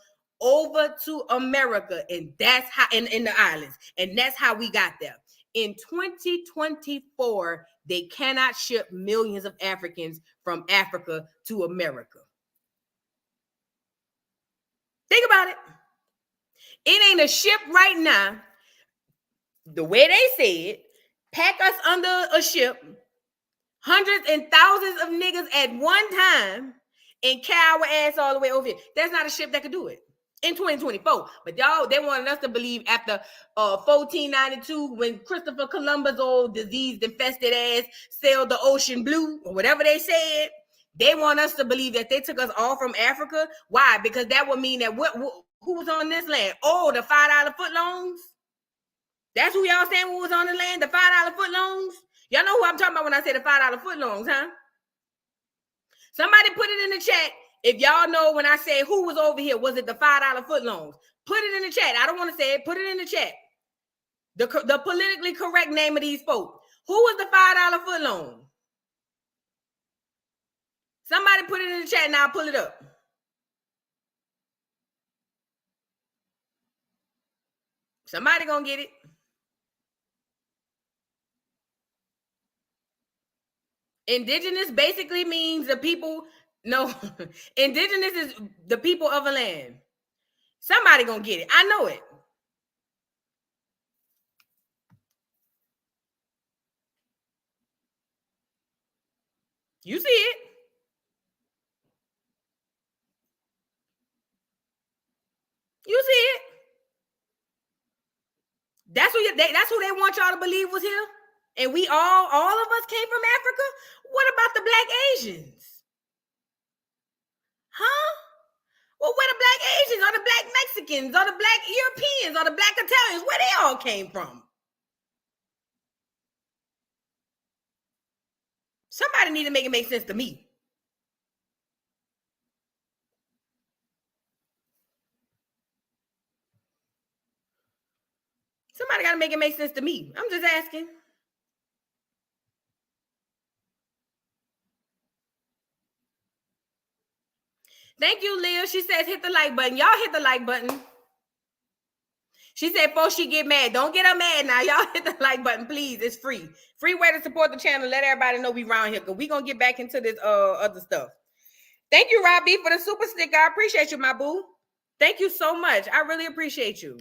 over to America, and that's how in the islands, and that's how we got there. In 2024, they cannot ship millions of Africans from Africa to America. Think about it. It ain't a ship right now the way they said, pack us under a ship, hundreds and thousands of niggas at one time, and carry our ass all the way over here. There's not a ship that could do it in 2024. But y'all, they wanted us to believe after 1492, when Christopher Columbus, old diseased infested ass, sailed the ocean blue, or whatever they said. They want us to believe that they took us all from Africa. Why? Because that would mean that who was on this land? Oh, the $5 footlongs. That's who y'all saying who was on the land? The $5 footlongs. Y'all know who I'm talking about when I say the $5 footlongs, huh? Somebody put it in the chat if y'all know when I say who was over here. Was it the $5 footlongs? Put it in the chat. I don't want to say it. Put it in the chat. The politically correct name of these folks. Who was the $5 footlong? Somebody put it in the chat and I'll pull it up. Somebody gonna get it. Indigenous basically means the people. No, indigenous is the people of a land. Somebody gonna get it. I know it. You see it. You see it. That's who they want y'all to believe was here. And we all of us came from Africa. What about the black Asians? Huh? Well, where the black Asians or the black Mexicans or the black Europeans or the black Italians, where they all came from? Somebody need to make it make sense to me. Somebody got to make it make sense to me. I'm just asking. Thank you, Leah. She says hit the like button. Y'all hit the like button. She said before she get mad. Don't get her mad now. Y'all hit the like button, please. It's free. Free way to support the channel. Let everybody know we around here because we going to get back into this other stuff. Thank you, Robbie, for the super sticker. I appreciate you, my boo. Thank you so much. I really appreciate you.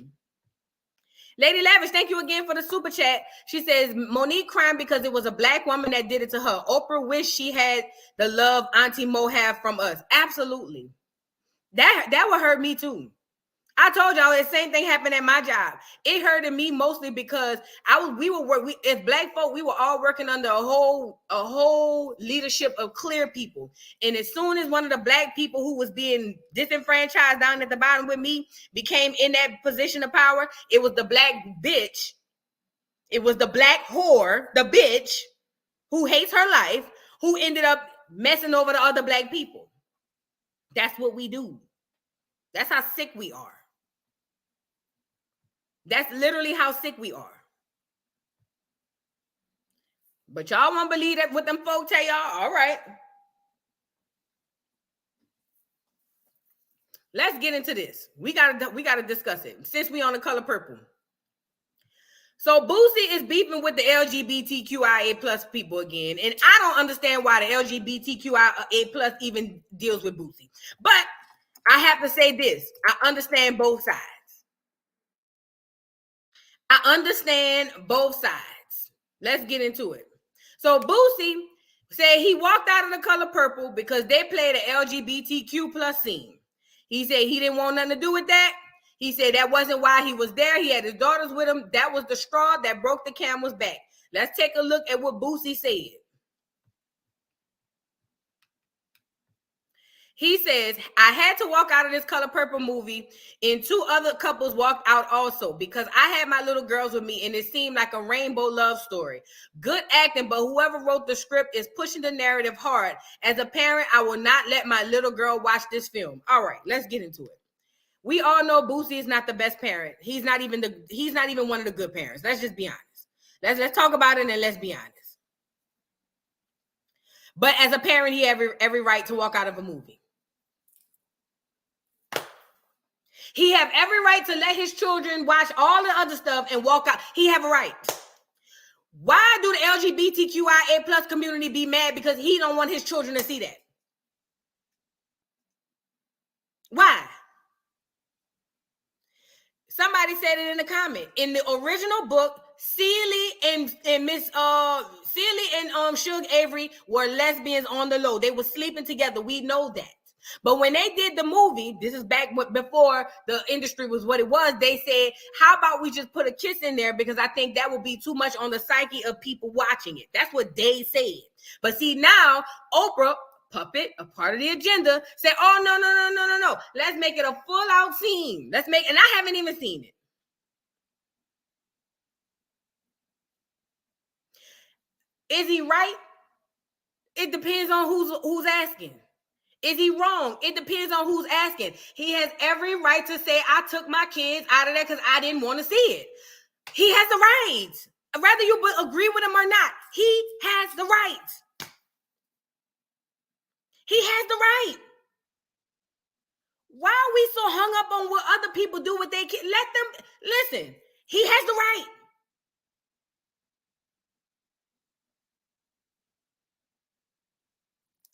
Lady Lavish, thank you again for the super chat. She says, Monique crying because it was a black woman that did it to her. Oprah wished she had the love Auntie Mo have from us. Absolutely. That would hurt me too. I told y'all the same thing happened at my job. It hurted me mostly because we as black folk, we were all working under a whole leadership of clear people. And as soon as one of the black people who was being disenfranchised down at the bottom with me became in that position of power, it was the black bitch. It was the black whore, the bitch who hates her life, who ended up messing over the other black people. That's what we do. That's how sick we are. That's literally how sick we are. But y'all won't believe that what them folk tell y'all. All right. Let's get into this. We gotta discuss it since we on the color purple. So Boosie is beefing with the LGBTQIA plus people again. And I don't understand why the LGBTQIA plus even deals with Boosie. But I have to say this. I understand both sides. I understand both sides. Let's get into it. So Boosie said he walked out of the color purple because they played the LGBTQ plus scene. He said he didn't want nothing to do with that. He said that wasn't why he was there. He had his daughters with him. That was the straw that broke the camel's back. Let's take a look at what Boosie said. He says, I had to walk out of this color purple movie and 2 other couples walked out also because I had my little girls with me and it seemed like a rainbow love story. Good acting, but whoever wrote the script is pushing the narrative hard. As a parent, I will not let my little girl watch this film. All right, let's get into it. We all know Boosie is not the best parent. He's not even one of the good parents. Let's just be honest. Let's talk about it and let's be honest. But as a parent, he has every right to walk out of a movie. He have every right to let his children watch all the other stuff and walk out. He have a right. Why do the LGBTQIA plus community be mad because he don't want his children to see that? Why? Somebody said it in the comment. In the original book, Celie and Miss Celie and Suge Avery were lesbians on the low. They were sleeping together. We know that. But when they did the movie, this is back before the industry was what it was, they said, how about we just put a kiss in there, because I think that would be too much on the psyche of people watching it. That's what they said. But see, now Oprah, puppet, a part of the agenda, said, oh, no. Let's make it a full out scene. And I haven't even seen it. Is he right? It depends on who's asking. Is he wrong? It depends on who's asking. He has every right to say, I took my kids out of there because I didn't want to see it. He has the right. Whether you agree with him or not, he has the right. He has the right. Why are we so hung up on what other people do with their kids? Let them, listen, he has the right.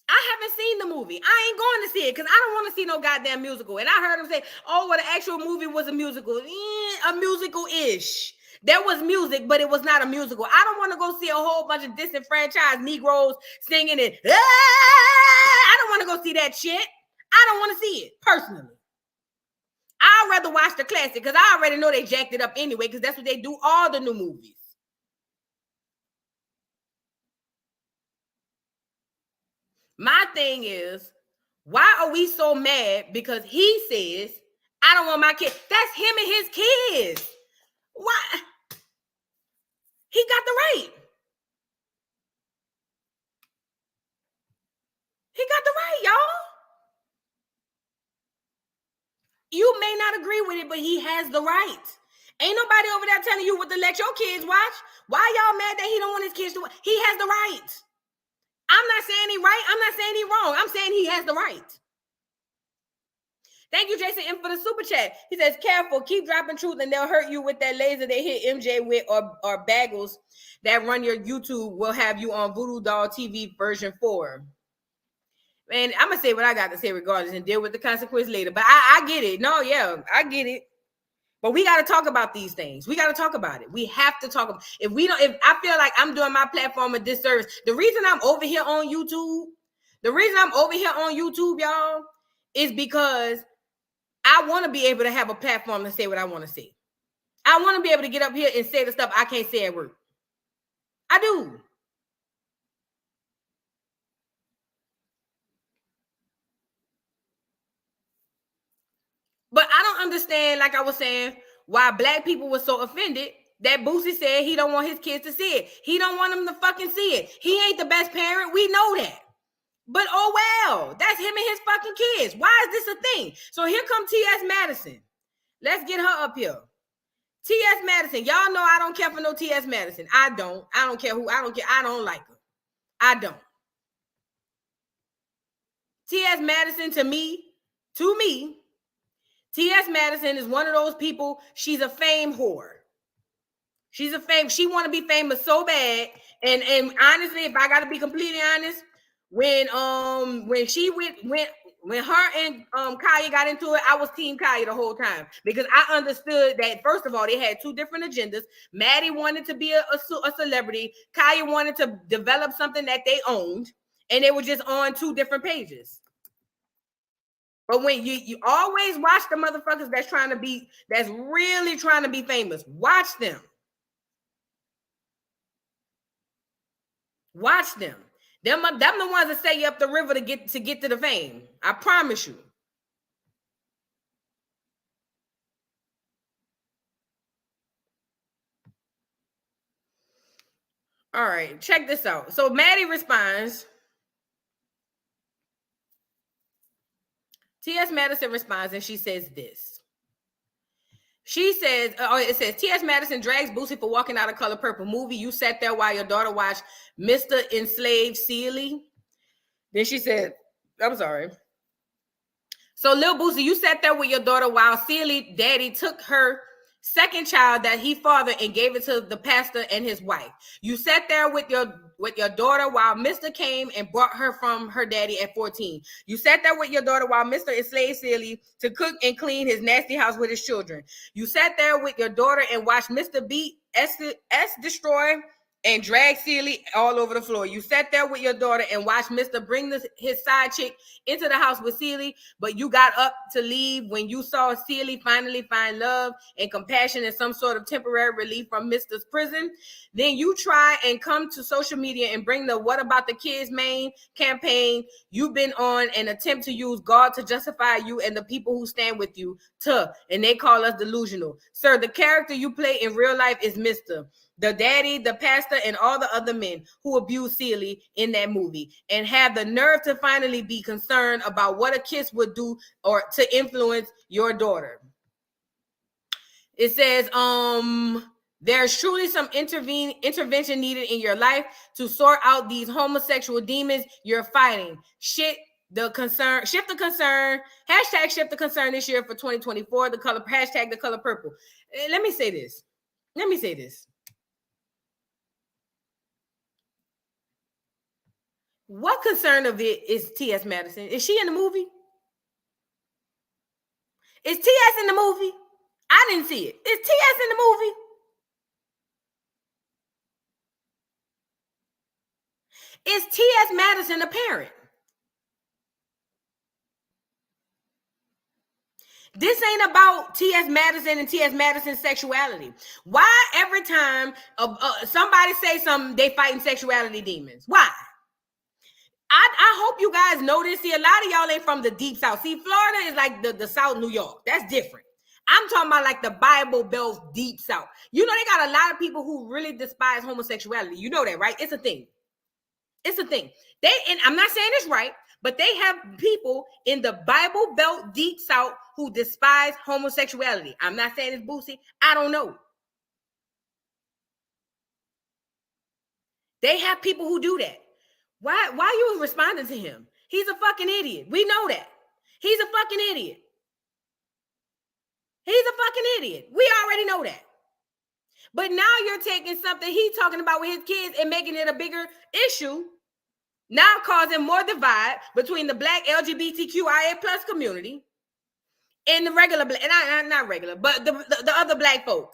I haven't seen the movie. I ain't going to see it because I don't want to see no goddamn musical. And I heard him say, oh, well, the actual movie was a musical. A musical-ish. There was music, but it was not a musical. I don't want to go see a whole bunch of disenfranchised Negroes singing it. I don't want to go see that shit. I don't want to see it, personally. I'd rather watch the classic because I already know they jacked it up anyway because that's what they do all the new movies. My thing is, why are we so mad because he says, I don't want my kids? That's him and his kids. Why? He got the right. He got the right, y'all. You may not agree with it, but he has the right. Ain't nobody over there telling you what to let your kids watch. Why y'all mad that he don't want his kids to watch? He has the right. I'm not saying he right. I'm not saying he wrong. I'm saying he has the right. Thank you, Jason M, for the super chat. He says, careful, keep dropping truth and they'll hurt you with that laser they hit MJ with or bagels that run your YouTube will have you on Voodoo Doll TV version 4. Man, I'm going to say what I got to say regardless and deal with the consequence later. But I get it. No, yeah, I get it. But we got to talk about these things. We got to talk about it. We have to talk about it. If I feel like I'm doing my platform a disservice, the reason I'm over here on YouTube, y'all, is because I want to be able to have a platform to say what I want to say. I want to be able to get up here and say the stuff I can't say at work. I do. But I don't understand, like I was saying, why black people were so offended that Boosie said he don't want his kids to see it. He don't want them to fucking see it. He ain't the best parent. We know that. But oh well, that's him and his fucking kids. Why is this a thing? So here come T.S. Madison. Let's get her up here. T.S. Madison. Y'all know I don't care for no T.S. Madison. I don't care who. I don't care. I don't like her. I don't. T.S. Madison to me, T.S. Madison is one of those people, she's a fame whore. She want to be famous so bad. And honestly, if I got to be completely honest, when she when her and Kaya got into it, I was team Kaya the whole time because I understood that, first of all, they had two different agendas. Maddie wanted to be a celebrity. Kaya wanted to develop something that they owned, and they were just on two different pages. But when you always watch the motherfuckers that's really trying to be famous, watch them. Watch them. Them the ones that say you up the river to get to the fame. I promise you. All right, check this out. So Maddie responds. T.S. Madison responds and she says this. She says, it says, T.S. Madison drags Boosie for walking out of Color Purple movie. You sat there while your daughter watched Mr. Enslaved Celie. Then she said, I'm sorry. So Lil Boosie, you sat there with your daughter while Celie daddy took her second child that he fathered and gave it to the pastor and his wife. You sat there with your daughter while Mr. came and brought her from her daddy at 14. You sat there with your daughter while Mr. enslaved Celie to cook and clean his nasty house with his children. You sat there with your daughter and watched Mr. beat S destroy and drag Celie all over the floor. You sat there with your daughter and watched Mr. bring his side chick into the house with Celie, but you got up to leave when you saw Celie finally find love and compassion and some sort of temporary relief from Mr.'s prison. Then you try and come to social media and bring the What About the Kids main campaign you've been on and attempt to use God to justify you and the people who stand with you, and they call us delusional. Sir, the character you play in real life is Mr. The daddy, the pastor, and all the other men who abused Celie in that movie and have the nerve to finally be concerned about what a kiss would do or to influence your daughter. It says, there's truly some intervention needed in your life to sort out these homosexual demons you're fighting. Shift the concern, hashtag shift the concern this year for 2024, hashtag the color purple. Let me say this. What concern of it is T.S. Madison? Is she in the movie? Is T.S. in the movie? I didn't see it. Is T.S. in the movie? Is T.S. Madison a parent? This ain't about T.S. Madison and T.S. Madison's sexuality. Why every time somebody say something, they fighting sexuality demons? Why? I hope you guys know this. See, a lot of y'all ain't from the deep South. See, Florida is like the South New York. That's different. I'm talking about like the Bible Belt deep South. You know, they got a lot of people who really despise homosexuality. You know that, right? It's a thing. It's a thing. And I'm not saying it's right, but they have people in the Bible Belt deep South who despise homosexuality. I'm not saying it's Boosie. I don't know. They have people who do that. Why you responding to him? He's a fucking idiot. We know that. He's a fucking idiot. He's a fucking idiot. We already know that. But now you're taking something he's talking about with his kids and making it a bigger issue, now causing more divide between the black LGBTQIA plus community and the regular, not regular, but the other black folk.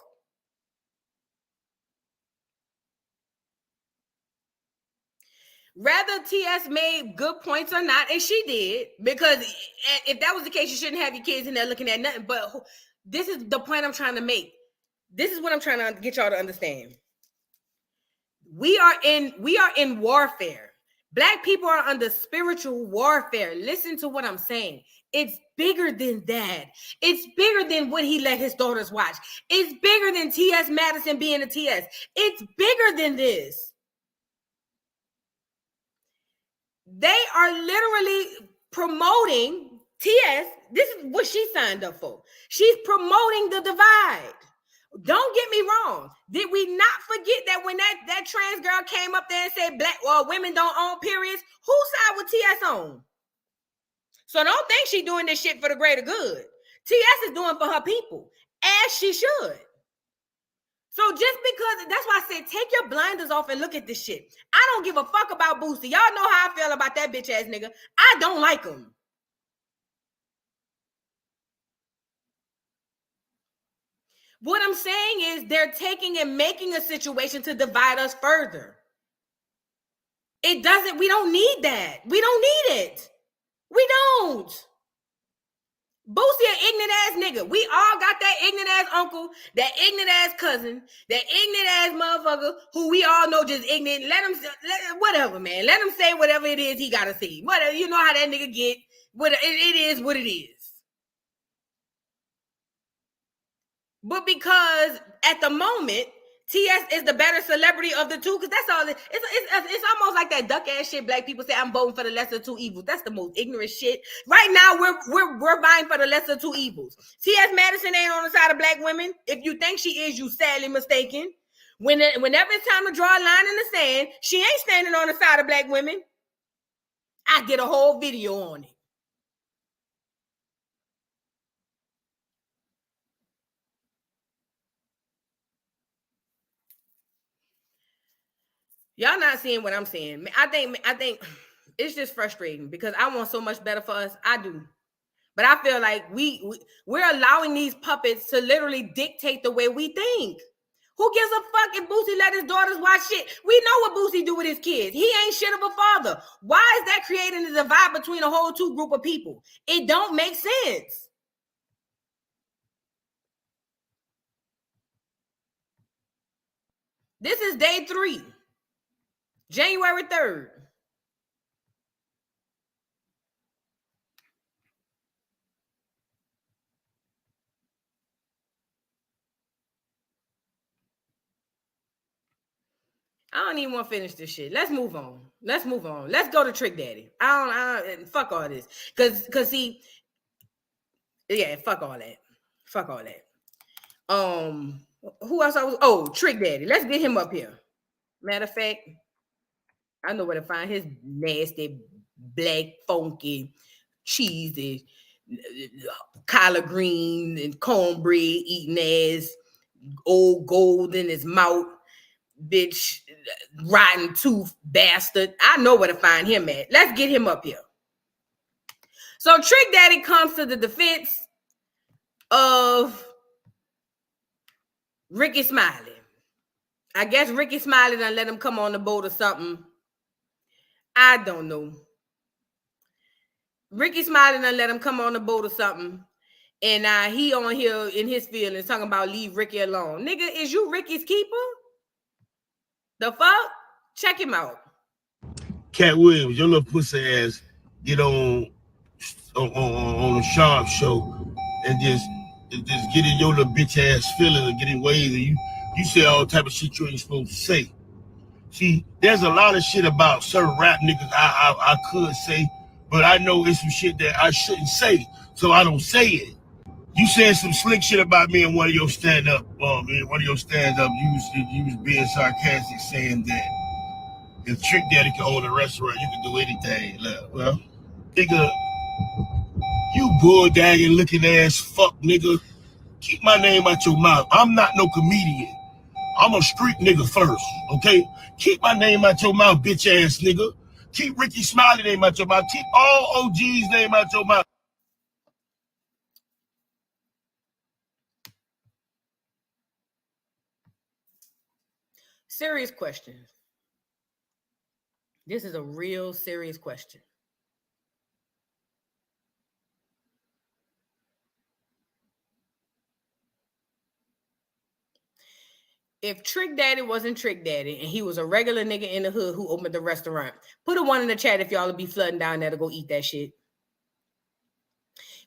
Whether TS made good points or not, and she did, because if that was the case, you shouldn't have your kids in there looking at nothing. But this is the point I'm trying to make. This is what I'm trying to get y'all to understand. We are in warfare. Black people are under spiritual warfare. Listen to what I'm saying. It's bigger than that. It's bigger than what he let his daughters watch. It's bigger than T.S. Madison being a T.S. It's bigger than this. They are literally promoting T.S. This is what she signed up for. She's promoting the divide. Don't get me wrong. Did we not forget that when that trans girl came up there and said black women don't own periods? Whose side would T.S. on? So don't think she's doing this shit for the greater good. T.S. is doing for her people, as she should. So just because, that's why I said, take your blinders off and look at this shit. I don't give a fuck about Boosie. Y'all know how I feel about that bitch ass nigga. I don't like him. What I'm saying is they're taking and making a situation to divide us further. We don't need that. We don't need it. We don't. Boosie an ignorant ass nigga. We all got that ignorant ass uncle, that ignorant ass cousin, that ignorant ass motherfucker who we all know just ignorant. Let him whatever, man. Let him say whatever it is he gotta say. Whatever, you know how that nigga get. It is what it is. But because at the moment, T.S. is the better celebrity of the two, because that's all. It's almost like that duck ass shit. Black people say, "I'm voting for the lesser two evils." That's the most ignorant shit. Right now, we're vying for the lesser two evils. T.S. Madison ain't on the side of black women. If you think she is, you sadly mistaken. Whenever it's time to draw a line in the sand, she ain't standing on the side of black women. I did a whole video on it. Y'all not seeing what I'm saying. I think it's just frustrating because I want so much better for us. I do. But I feel like we're allowing these puppets to literally dictate the way we think. Who gives a fuck if Boosie let his daughters watch shit? We know what Boosie do with his kids. He ain't shit of a father. Why is that creating a divide between a whole two group of people? It don't make sense. This is day 3, January 3rd. I don't even want to finish this shit. Let's move on. Let's go to Trick Daddy. I don't fuck all this. Cause see, yeah, fuck all that. Who else Trick Daddy. Let's get him up here. Matter of fact, I know where to find his nasty, black, funky, cheesy, collard green and cornbread eating ass, old gold in his mouth, bitch, rotten tooth bastard. I know where to find him at. Let's get him up here. So Trick Daddy comes to the defense of Ricky Smiley. I guess Ricky Smiley done let him come on the boat or something. I don't know. Ricky Smiley done let him come on the boat or something. And he on here in his feelings talking about leave Ricky alone. Nigga, is you Ricky's keeper? The fuck? Check him out. Cat Williams, your little pussy ass get on the Sharp Show and just get in your little bitch ass feelings and get in ways, and you say all type of shit you ain't supposed to say. See, there's a lot of shit about certain rap niggas I could say, but I know it's some shit that I shouldn't say, so I don't say it. You said some slick shit about me in one of your stand-up, you was being sarcastic, saying that if Trick Daddy can own a restaurant, you can do anything. Well, nigga, you bull-dagging looking ass fuck nigga. Keep my name out your mouth. I'm not no comedian. I'm a street nigga first, okay? Keep my name out your mouth, bitch ass nigga. Keep Ricky Smiley name out your mouth. Keep all OG's name out your mouth. Serious question. This is a real serious question. If Trick Daddy wasn't Trick Daddy and he was a regular nigga in the hood who opened the restaurant, put a 1 in the chat if y'all will be flooding down there to go eat that shit.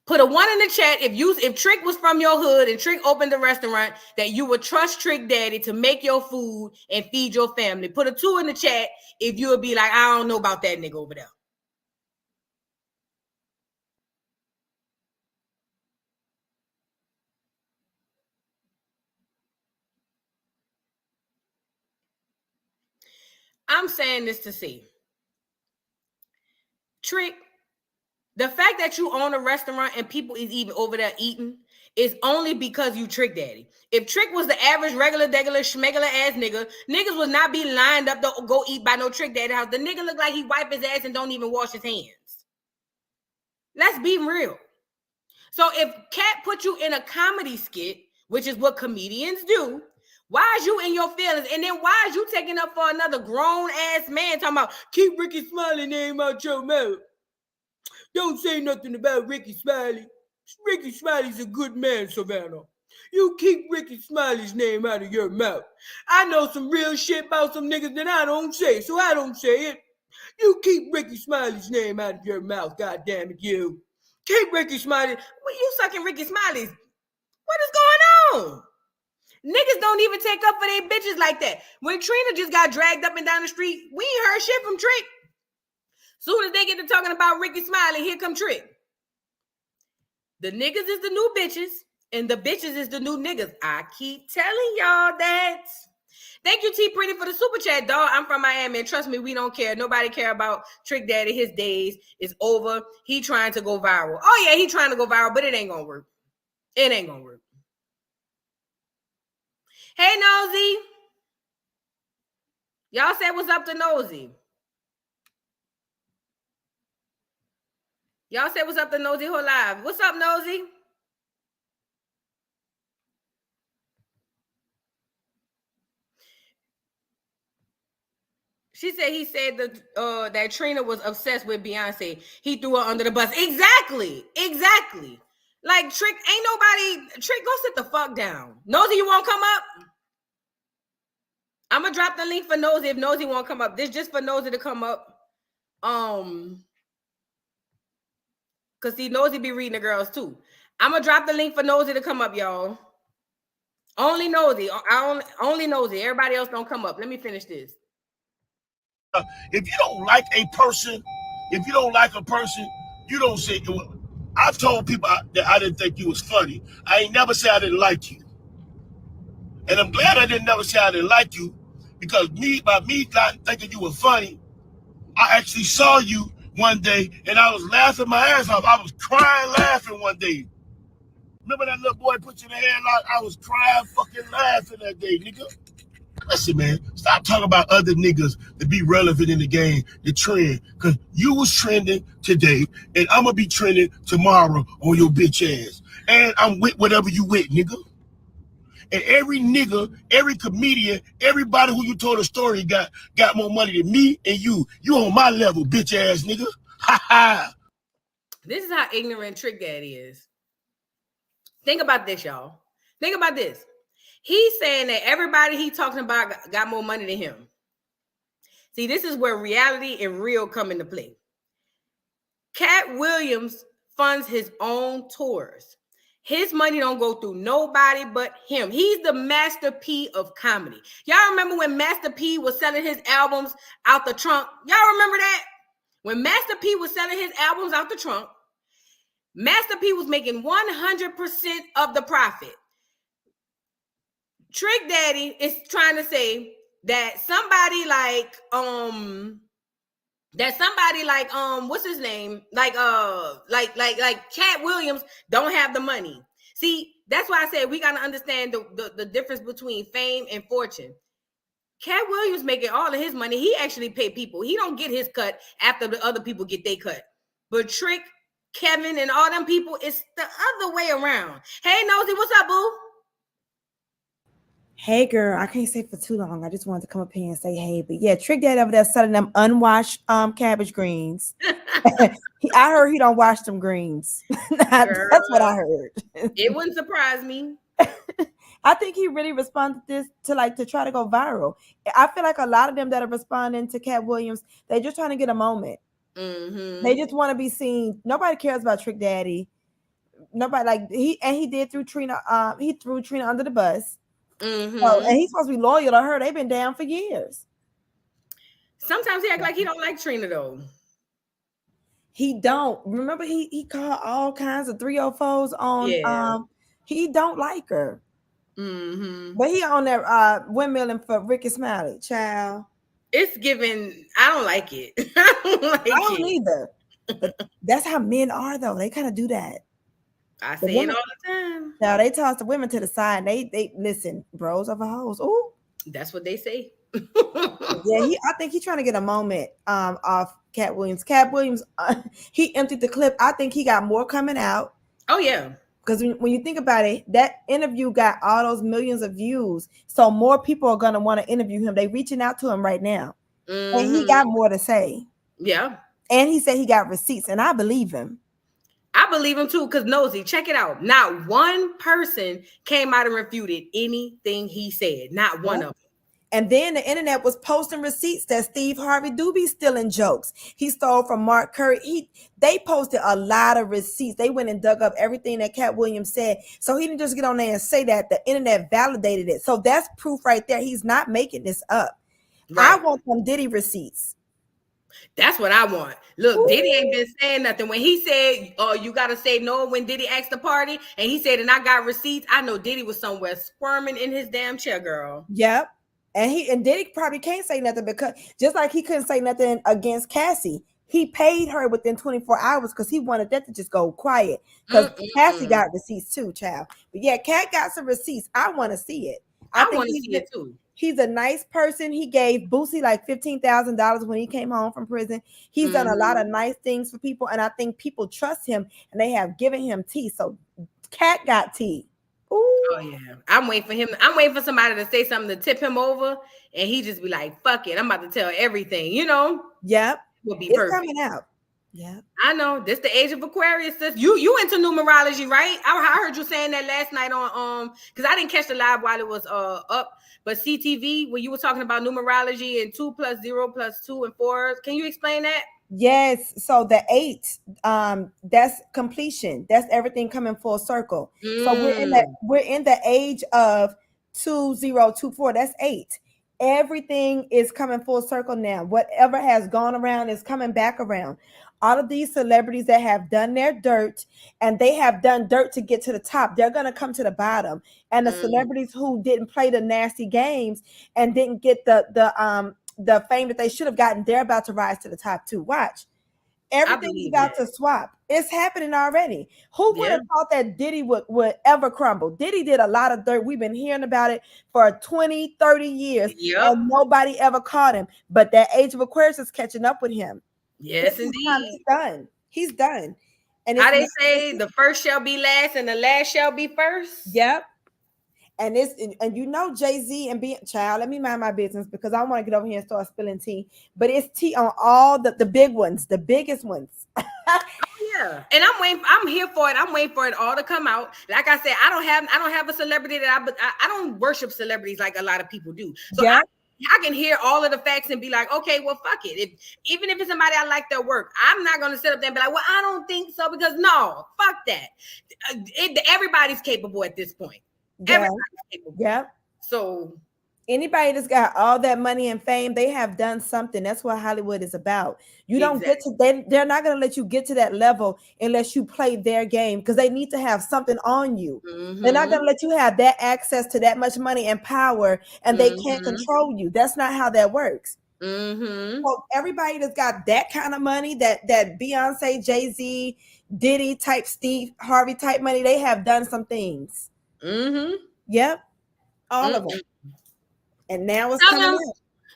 Put a 1 in the chat if Trick was from your hood and Trick opened the restaurant that you would trust Trick Daddy to make your food and feed your family. Put a 2 in the chat if you would be like, I don't know about that nigga over there. I'm saying this to see. Trick, the fact that you own a restaurant and people is even over there eating is only because you Trick Daddy. If Trick was the average, regular, schmegular ass nigga, niggas would not be lined up to go eat by no Trick Daddy house. The nigga look like he wipe his ass and don't even wash his hands. Let's be real. So if Cat put you in a comedy skit, which is what comedians do, why is you in your feelings? And then why is you taking up for another grown ass man talking about keep Ricky Smiley name out your mouth? Don't say nothing about Ricky Smiley. Ricky Smiley's a good man, Savannah. You keep Ricky Smiley's name out of your mouth. I know some real shit about some niggas that I don't say, so I don't say it. You keep Ricky Smiley's name out of your mouth, goddamn it, you. Keep Ricky Smiley. Well, you sucking Ricky Smiley's. What is going on? Niggas don't even take up for their bitches like that. When Trina just got dragged up and down the street, we ain't heard shit from Trick. Soon as they get to talking about Ricky Smiley, here come Trick. The niggas is the new bitches, and the bitches is the new niggas. I keep telling y'all that. Thank you, T Pretty, for the super chat, dog. I'm from Miami, and trust me, we don't care. Nobody care about Trick Daddy. His days is over. He trying to go viral. Oh, yeah, he trying to go viral, but it ain't gonna work. It ain't gonna work. Hey, Nosy. Y'all say what's up to Nosy. Y'all say what's up to Nosy Whole Live. What's up, Nosy? She said he said that Trina was obsessed with Beyonce. He threw her under the bus. Exactly. Like Trick, ain't nobody. Trick, go sit the fuck down. Nosy, you won't come up? I'm gonna drop the link for Nosy if Nosy won't come up. This just for Nosy to come up. Cause see, Nosy be reading the girls too. I'm gonna drop the link for Nosy to come up, y'all. Only Nosy. Only Nosy. Everybody else don't come up. Let me finish this. If you don't like a person, you don't say. I've told people that I didn't think you was funny. I ain't never said I didn't like you, and I'm glad I didn't never say I didn't like you, because by me not thinking you were funny, I actually saw you one day and I was laughing my ass off. I was crying laughing one day. Remember that little boy put you in the headlock? I was crying fucking laughing that day, nigga. Listen, man, stop talking about other niggas to be relevant in the game, the trend. Because you was trending today, and I'm going to be trending tomorrow on your bitch ass. And I'm with whatever you with, nigga. And every nigga, every comedian, everybody who you told a story got more money than me and you. You on my level, bitch ass nigga. Ha ha. This is how ignorant Trick Daddy is. Think about this, y'all. Think about this. He's saying that everybody he talking about got more money than him. See, this is where reality and real come into play. Cat Williams funds his own tours. His money don't go through nobody but him. He's the Master P of comedy. Y'all remember when Master P was selling his albums out the trunk? Y'all remember that? When Master P was selling his albums out the trunk, Master P was making 100% of the profit. Trick Daddy is trying to say that somebody like what's his name? Like Cat Williams don't have the money. See, that's why I said we gotta understand the difference between fame and fortune. Cat Williams making all of his money. He actually pay people. He don't get his cut after the other people get their cut. But Trick, Kevin, and all them people, it's the other way around. Hey, Nosy, what's up, boo? Hey girl, I can't stay for too long. I just wanted to come up here and say hey. But yeah, Trick Daddy over there selling them unwashed cabbage greens. I heard he don't wash them greens. That's what I heard. It wouldn't surprise me. I think he really responded to try to go viral. I feel like a lot of them that are responding to Cat Williams, they're just trying to get a moment. Mm-hmm. They just want to be seen. Nobody cares about Trick Daddy. Nobody he did threw Trina. He threw Trina under the bus. Mm-hmm. So, and he's supposed to be loyal to her. They've been down for years. Sometimes he act like he don't like Trina though. He don't. Remember he called all kinds of 304s on. Yeah. He don't like her. Mm-hmm. But he on there windmilling for Ricky Smiley, child. It's given. I don't like it. I don't either. But that's how men are though. They kind of do that. I say it all the time. Now they toss the women to the side. And they listen, bros over hoes. Ooh, that's what they say. Yeah, I think he's trying to get a moment off Cat Williams. Cat Williams, he emptied the clip. I think he got more coming out. Oh yeah, because when you think about it, that interview got all those millions of views. So more people are gonna want to interview him. They reaching out to him right now, and he got more to say. Yeah, and he said he got receipts, and I believe him. I believe him too, because Nosy, check it out. Not one person came out and refuted anything he said. Not one of them. And then the internet was posting receipts that Steve Harvey do be stealing jokes. He stole from Mark Curry. They posted a lot of receipts. They went and dug up everything that Cat Williams said. So he didn't just get on there and say that. The internet validated it. So that's proof right there. He's not making this up. Right. I want some Diddy receipts. That's what I want. Look, ooh. Diddy ain't been saying nothing. When he said, "Oh, you got to say no," when Diddy asked the party, and he said, "And I got receipts," I know Diddy was somewhere squirming in his damn chair, girl. Yep. And Diddy probably can't say nothing because just like he couldn't say nothing against Cassie, he paid her within 24 hours because he wanted that to just go quiet. Because Cassie got receipts too, child. But yeah, Cat got some receipts. I want to see it. I want to see it too. He's a nice person. He gave Boosie like $15,000 when he came home from prison. He's done a lot of nice things for people, and I think people trust him, and they have given him tea. So, Cat got tea. Ooh. Oh yeah, I'm waiting for him. I'm waiting for somebody to say something to tip him over, and he just be like, "Fuck it, I'm about to tell everything." You know? Yep. Will be it's perfect. coming out. Yeah, I know. This the age of Aquarius. Sis. You into numerology, right? I heard you saying that last night on because I didn't catch the live while it was up, but CTV when you were talking about numerology and 2 + 0 + 2 and 4. Can you explain that? Yes. So the 8, that's completion. That's everything coming full circle. So we're in the age of 2024. That's 8. Everything is coming full circle now. Whatever has gone around is coming back around. All of these celebrities that have done their dirt, and they have done dirt to get to the top, they're going to come to the bottom. And the celebrities who didn't play the nasty games and didn't get the fame that they should have gotten, they're about to rise to the top too. Watch. Everything's about to swap. It's happening already. Who would have thought that Diddy would ever crumble? Diddy did a lot of dirt. We've been hearing about it for 20, 30 years, and nobody ever caught him. But that age of Aquarius is catching up with him. Yes, indeed. He's done. He's done. And how they say the first shall be last and the last shall be first. Yep. And you know, Jay-Z and child, let me mind my business because I want to get over here and start spilling tea. But it's tea on all the big ones, the biggest ones. Yeah, and I'm here for it. I'm waiting for it all to come out. Like I said, I don't have a celebrity that I don't worship celebrities like a lot of people do. So I can hear all of the facts and be like, okay, well, fuck it. Even if it's somebody I like their work, I'm not going to sit up there and be like, well, I don't think so, because no, fuck that. Everybody's capable at this point. Everybody's capable. Yep. So anybody that's got all that money and fame, they have done something. That's what Hollywood is about. You don't get to they're not going to let you get to that level unless you play their game, because they need to have something on you. They're not going to let you have that access to that much money and power, and they can't control you. That's not how that works. So everybody that's got that kind of money, that Beyonce, Jay-Z, Diddy type, Steve Harvey type money, they have done some things. Yep. All of them. And now it's coming out.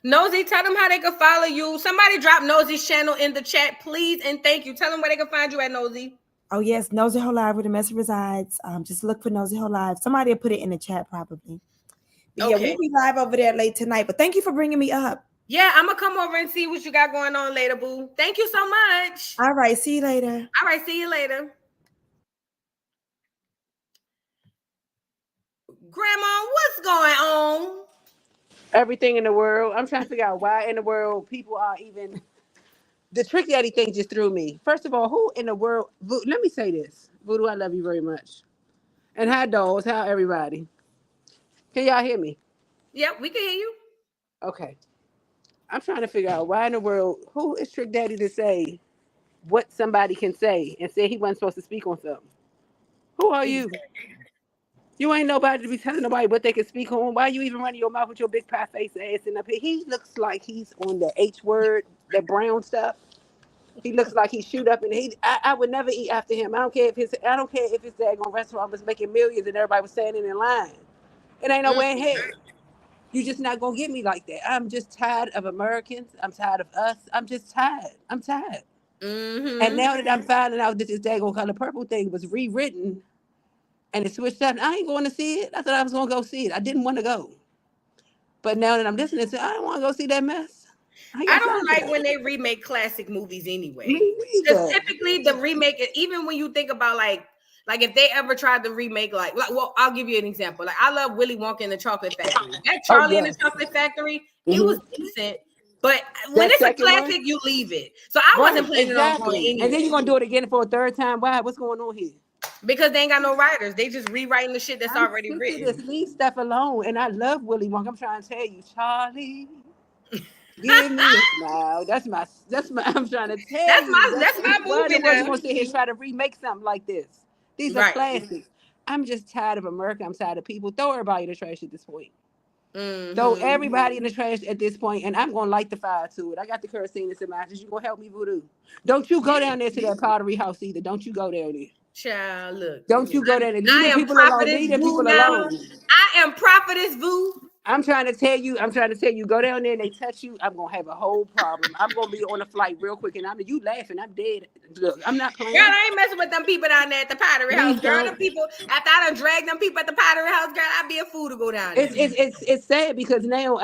Nosy, tell them how they can follow you. Somebody drop Nosy's channel in the chat, please, and thank you. Tell them where they can find you at, Nosy. Oh yes, Nosy Ho Live, where the message resides. Just look for Nosy Ho Live. Somebody will put it in the chat probably. But yeah, we'll be live over there late tonight. But thank you for bringing me up. Yeah, I'm gonna come over and see what you got going on later, boo. Thank you so much. All right, see you later. All right, see you later. Grandma, what's going on? Everything in the world. I'm trying to figure out why in the world people are even. The Trick Daddy thing just threw me. First of all, who in the world? Let me say this. Voodoo, I love you very much. And hi, dolls. How everybody? Can y'all hear me? Yep, we can hear you. Okay. I'm trying to figure out why in the world, who is Trick Daddy to say what somebody can say and say he wasn't supposed to speak on something? Who are you? You ain't nobody to be telling nobody what they can speak on. Why you even running your mouth with your big pie face ass in up here? He looks like he's on the H word, that brown stuff. He looks like he shoot up, and I would never eat after him. I don't care if his daggone restaurant was making millions and everybody was standing in line. It ain't no way in hell. You just not gonna get me like that. I'm just tired of Americans. I'm tired of us. I'm just tired. I'm tired. And now that I'm finding out that this daggone Color Purple thing was rewritten and it switched up, I ain't going to see it. I thought I was going to go see it. I didn't want to go. But now that I'm listening to it, I don't want to go see that mess. I don't like when they remake classic movies anyway. Because typically the remake, even when you think about like if they ever tried to remake well, I'll give you an example. Like I love Willy Wonka and the Chocolate Factory. That Charlie and the Chocolate Factory, it was decent. But when it's a classic, you leave it. So I wasn't planning on going anyway. And then you're going to do it again for a third time. Why? What's going on here? Because they ain't got no writers. They just rewriting the shit that's already written. Just leave stuff alone. And I love Willy Wonka. I'm trying to tell you, Charlie, give me a smile. That's my. I'm trying to tell you. That's my movie. You're going to sit here and try to remake something like this. These are classics. I'm just tired of America. I'm tired of people. Throw everybody in the trash at this point. Throw everybody in the trash at this point, and I'm gonna light the fire to it. I got the kerosene in my house. You gonna help me, Voodoo? Don't you go down there to that pottery house either. Don't you go down there. Child, look. Don't you go down there. Leave the people alone. Leave the people alone. I am Prophetess Vu. I'm trying to tell you, go down there and they touch you, I'm gonna have a whole problem. I'm gonna be on a flight real quick and you laughing, I'm dead. Look, I'm not playing. Girl, I ain't messing with them people down there at the Pottery Please House. Girl, don't. them people, after I done dragged them people at the Pottery House, girl, I'd be a fool to go down there. It's sad because now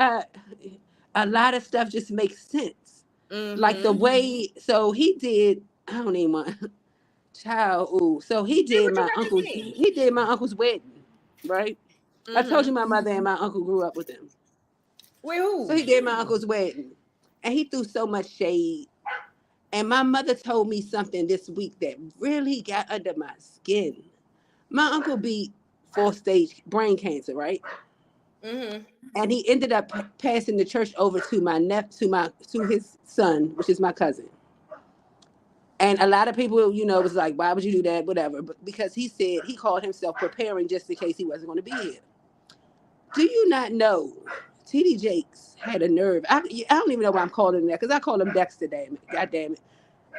a lot of stuff just makes sense. Like the way, so he did, I don't even want child. Ooh, so he did my uncle's wedding, right? I told you my mother and my uncle grew up with him. With who? So he did my uncle's wedding, and he threw so much shade. And my mother told me something this week that really got under my skin. My uncle beat 4th stage brain cancer, right? And he ended up passing the church over to to his son, which is my cousin. And a lot of people, was like, why would you do that? Whatever. But because he said he called himself preparing just in case he wasn't going to be here. Do you not know TD Jakes had a nerve? I don't even know why I'm calling him that, because I call him Dexter, damn it. God damn it.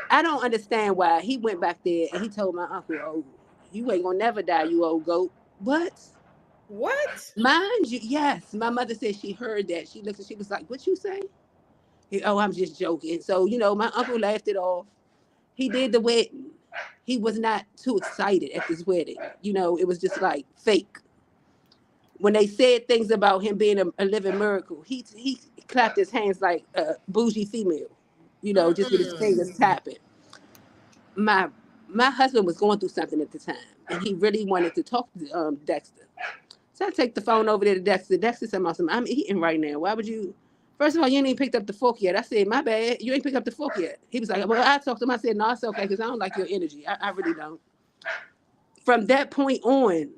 I don't understand why he went back there and he told my uncle, oh, you ain't going to never die, you old goat. What? Mind you, yes. My mother said she heard that. She looked and she was like, what you say? Oh, I'm just joking. So, my uncle laughed it off. He did the wedding. He was not too excited at this wedding. It was just like fake. When they said things about him being a living miracle, he clapped his hands like a bougie female, just with his fingers tapping. My husband was going through something at the time, and he really wanted to talk to Dexter. So I take the phone over there to Dexter. Dexter said, I'm eating right now. Why would you? First of all, you ain't even picked up the fork yet. I said, my bad. You ain't picked up the fork yet. He was like, well, I talked to him. I said, no, it's okay, because I don't like your energy. I really don't. From that point on,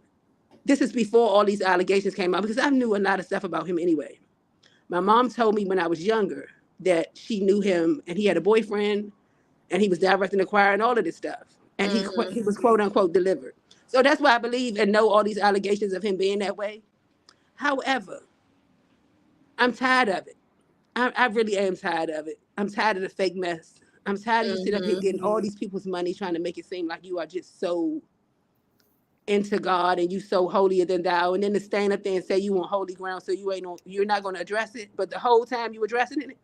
this is before all these allegations came out, because I knew a lot of stuff about him anyway. My mom told me when I was younger that she knew him, and he had a boyfriend, and he was directing the choir and all of this stuff. And he was quote unquote delivered. So that's why I believe and know all these allegations of him being that way. However, I'm tired of it. I really am tired of it. I'm tired of the fake mess. I'm tired of you sitting up here getting all these people's money, trying to make it seem like you are just so into God and you so holier than thou, and then to stand up there and say you on holy ground, so you're not going to address it, but the whole time you addressing it.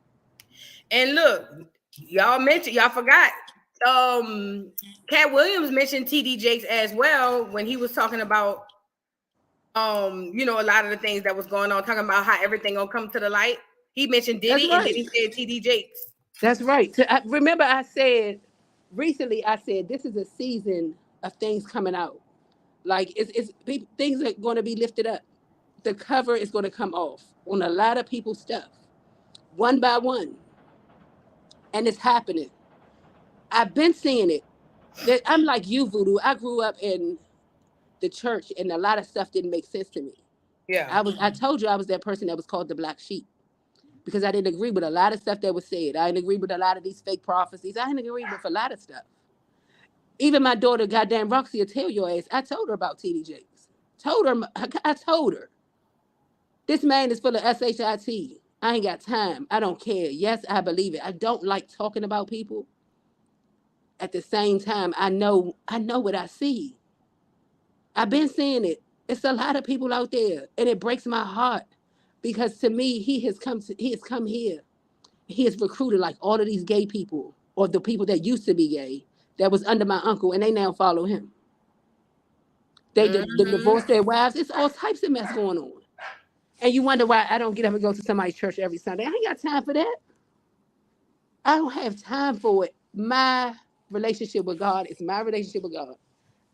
And look, y'all forgot. Cat Williams mentioned TD Jakes as well when he was talking about a lot of the things that was going on, talking about how everything gonna come to the light. He mentioned Diddy, and then he said TD Jakes. That's right. So remember I said recently, this is a season of things coming out. Like things are going to be lifted up. The cover is going to come off on a lot of people's stuff, one by one, and it's happening. I've been seeing it. I'm like you, Voodoo. I grew up in the church, and a lot of stuff didn't make sense to me. Yeah. I told you I was that person that was called the black sheep, because I didn't agree with a lot of stuff that was said. I didn't agree with a lot of these fake prophecies. I didn't agree with a lot of stuff. Even my daughter, goddamn Roxy, will tell your ass. I told her about TD Jakes. I told her. This man is full of SHIT. I ain't got time. I don't care. Yes, I believe it. I don't like talking about people. At the same time, I know what I see. I've been seeing it. It's a lot of people out there, and it breaks my heart, because to me, he has come here. He has recruited like all of these gay people, or the people that used to be gay, that was under my uncle, and they now follow him. They divorced their wives. It's all types of mess going on. And you wonder why I don't get up and go to somebody's church every Sunday. I ain't got time for that. I don't have time for it. My relationship with God is my relationship with God.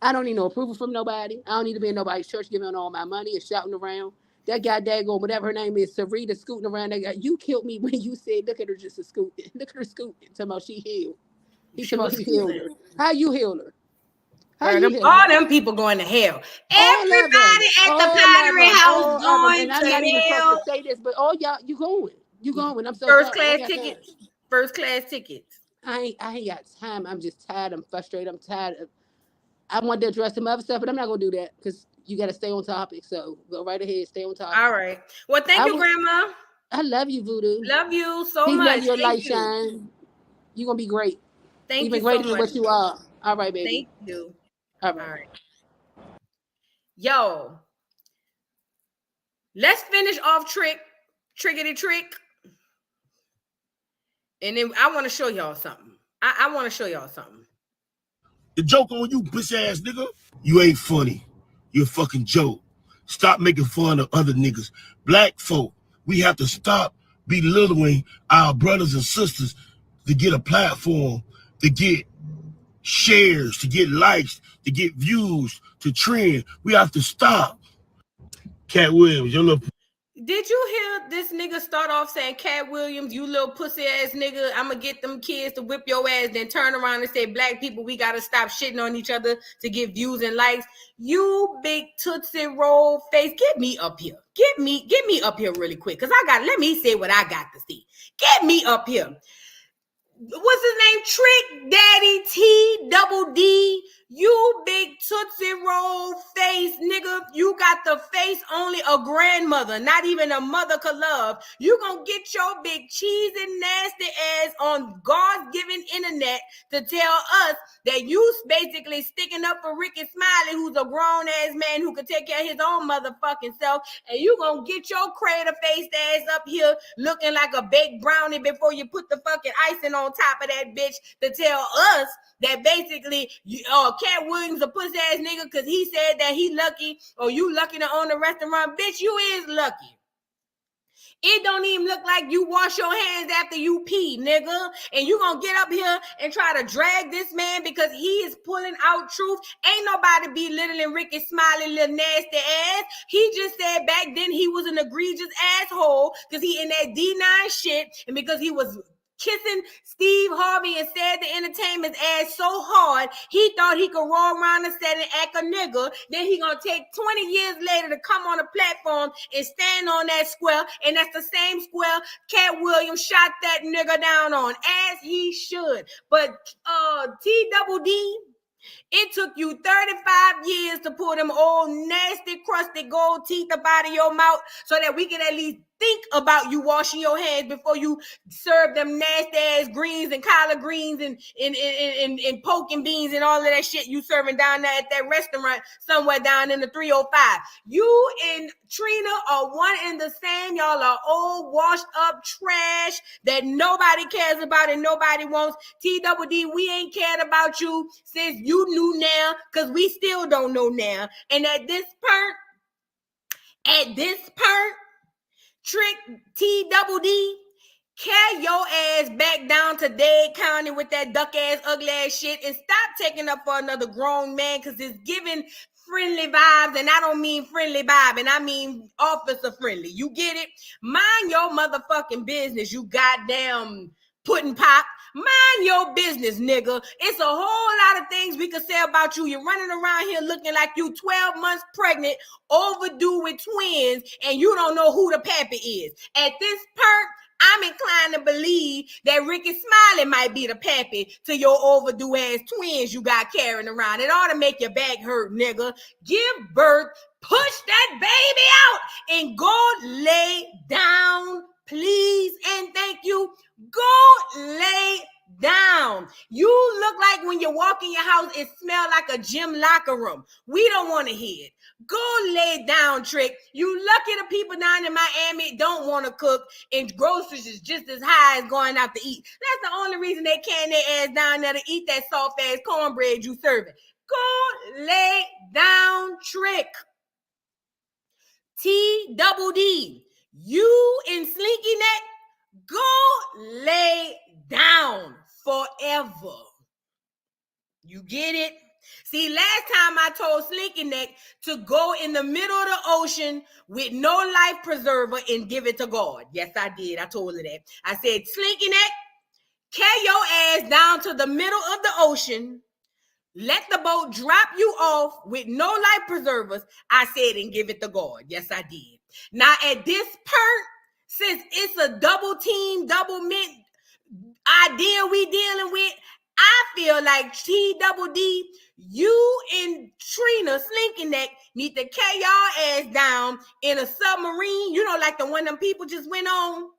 I don't need no approval from nobody. I don't need to be in nobody's church giving all my money and shouting around. That guy daggone, whatever her name is, Sarita, scooting around. That guy, you killed me when you said, look at her just a scooting. Look at her scooting. Talking about she healed. He healed her. How you healed her? All them people going to hell. Everybody at the Pottery House going and I'm to not even hell. supposed to say this, but all y'all, you going. I'm so First sorry. class tickets. First class tickets. I ain't got time. I'm just tired. I'm frustrated. I'm tired of. I wanted to address some other stuff, but I'm not gonna do that, because you got to stay on topic. So go right ahead, stay on topic. All right. Well, thank you, Grandma. I love you, Voodoo. Love you so Keep much. letting your light shine. You're gonna be great. Thank Even you greater so than much. what you are. All right, baby. Thank you. All right. Yo, Let's finish off Trickety Trick. And then I want to show y'all something. I want to show y'all something. The joke on you, bitch ass nigga. You ain't funny. You're a fucking joke. Stop making fun of other niggas. Black folk, we have to stop belittling our brothers and sisters to get a platform, to get shares, to get likes, to get views, to trend. We have to stop. Cat Williams, your little... Did you hear this nigga start off saying, Cat Williams, you little pussy ass nigga, I'm gonna get them kids to whip your ass, then turn around and say, black people, we gotta stop shitting on each other to get views and likes. You big Tootsie Roll face, get me up here. Get me up here really quick, because let me say what I got to see. Get me up here. What's his name? Trick Daddy T Double D. You big Tootsie Roll face, nigga. You got the face only a grandmother, not even a mother could love. You gonna get your big cheesy nasty ass on God's given internet to tell us that you basically sticking up for Ricky Smiley, who's a grown ass man who could take care of his own motherfucking self, and you gonna get your crater faced ass up here looking like a baked brownie before you put the fucking icing on top of that bitch to tell us that basically Cat Williams a pussy ass nigga because he said that he lucky or you lucky to own a restaurant. Bitch, you is lucky. It don't even look like you wash your hands after you pee, nigga. And you gonna get up here and try to drag this man because he is pulling out truth. Ain't nobody belittling Ricky Smiley, little nasty ass. He just said back then he was an egregious asshole because he in that D9 shit and because he was kissing Steve Harvey and said the entertainment's ass so hard, he thought he could roll around the set and act a nigga. Then he gonna take 20 years later to come on a platform and stand on that square, and that's the same square Cat Williams shot that nigga down on, as he should. But T Double D, it took you 35 years to pull them old nasty, crusty gold teeth up out of your mouth so that we can at least think about you washing your hands before you serve them nasty ass greens and collard greens and poking beans and all of that shit you serving down there at that restaurant somewhere down in the 305. You and Trina are one and the same. Y'all are old, washed up trash that nobody cares about and nobody wants. T Double D, we ain't cared about you since you knew now, because we still don't know now. And at this point, Trick T Double D, carry your ass back down to Dade County with that duck ass, ugly ass shit and stop taking up for another grown man because it's giving friendly vibes, and I don't mean friendly vibe, and I mean officer friendly. You get it? Mind your motherfucking business, you goddamn pudding pop. Mind your business, nigga. It's a whole lot of things we could say about you. You're running around here looking like you 12 months pregnant, overdue with twins, and you don't know who the pappy is. At this point, I'm inclined to believe that Ricky Smiley might be the pappy to your overdue ass twins you got carrying around. It ought to make your back hurt, nigga. Give birth, push that baby out, and go lay down, please, and thank you. Go lay down. You look like when you walk in your house, it smells like a gym locker room. We don't want to hear it. Go lay down, Trick. You lucky the people down in Miami don't want to cook, and groceries is just as high as going out to eat. That's the only reason they can their ass down there to eat that soft ass cornbread you serving. Go lay down, Trick. T Double D, you in Slinky Neck, go lay down forever. You get it? See, last time I told Slinky Neck to go in the middle of the ocean with no life preserver and give it to God. Yes, I did. I told her that. I said, Slinky Neck, carry your ass down to the middle of the ocean. Let the boat drop you off with no life preservers. I said, and give it to God. Yes, I did. Now, at this point, since it's a double team, double mint idea we dealing with, I feel like T Double D, you and Trina Slinky Neck need to carry y'all ass down in a submarine, you know, like the one them people just went on.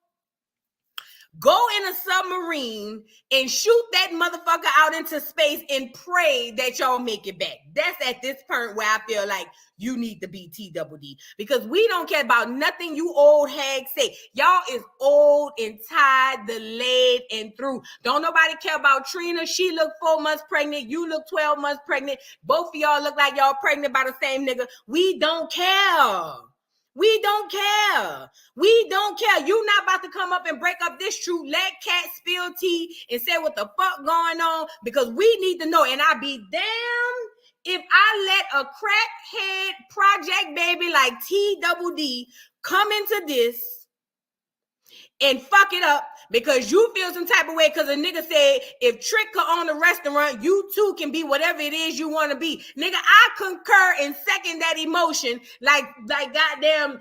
Go in a submarine and shoot that motherfucker out into space and pray that y'all make it back. That's at this point where I feel like you need to be TWD, because we don't care about nothing you old hags say. Y'all is old and tired, delayed, and through. Don't nobody care about Trina. She look 4 months pregnant. You look 12 months pregnant. Both of y'all look like y'all pregnant by the same nigga. We don't care. We don't care. We don't care. You not about to come up and break up this truth. Let Cat spill tea and say what the fuck going on, because we need to know. And I be damned if I let a crackhead project baby like TWD come into this and fuck it up because you feel some type of way because a nigga said if Trick could own a restaurant, you too can be whatever it is you want to be. Nigga, I concur and second that emotion like goddamn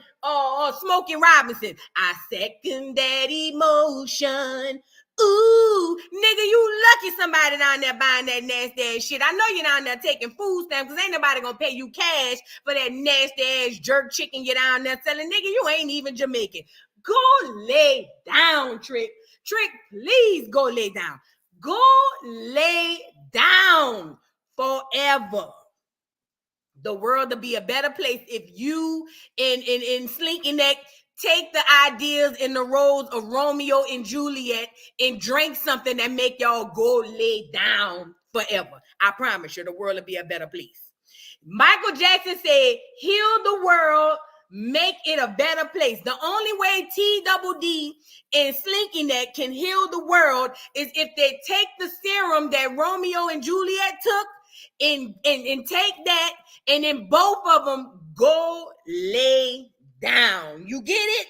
Smokey Robinson. I second that emotion. Ooh, nigga, you lucky somebody down there buying that nasty ass shit. I know you're down there taking food stamps because ain't nobody gonna pay you cash for that nasty ass jerk chicken you're down there selling. Nigga, you ain't even Jamaican. Go lay down, Trick. Trick, please go lay down. Go lay down forever. The world will be a better place if you in Slinky Neck take the ideas and the roles of Romeo and Juliet and drink something that make y'all go lay down forever. I promise you, the world will be a better place. Michael Jackson said, heal the world, make it a better place. The only way TWD and Slinky Neck can heal the world is if they take the serum that Romeo and Juliet took and take that, and then both of them go lay down. You get it?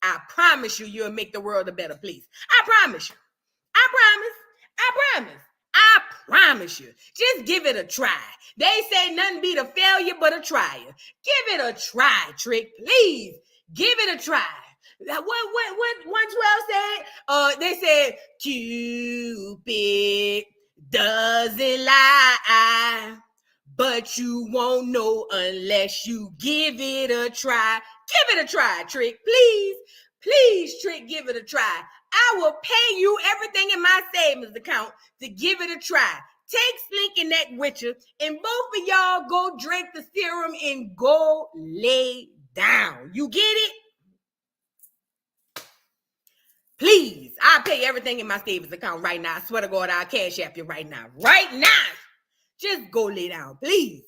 I promise you, you'll make the world a better place. I promise you. I promise. I promise. I promise you. Just give it a try. They say nothing beat a failure but a trial. Give it a try, Trick. Please give it a try. What 112 said? They said Cupid doesn't lie, but you won't know unless you give it a try. Give it a try, Trick. Please, Trick, give it a try. I will pay you everything in my savings account to give it a try. Take Slinky Neck with you, and both of y'all go drink the serum and go lay down. You get it? Please, I'll pay everything in my savings account right now. I swear to God, I'll cash app you right now. Right now. Just go lay down, please.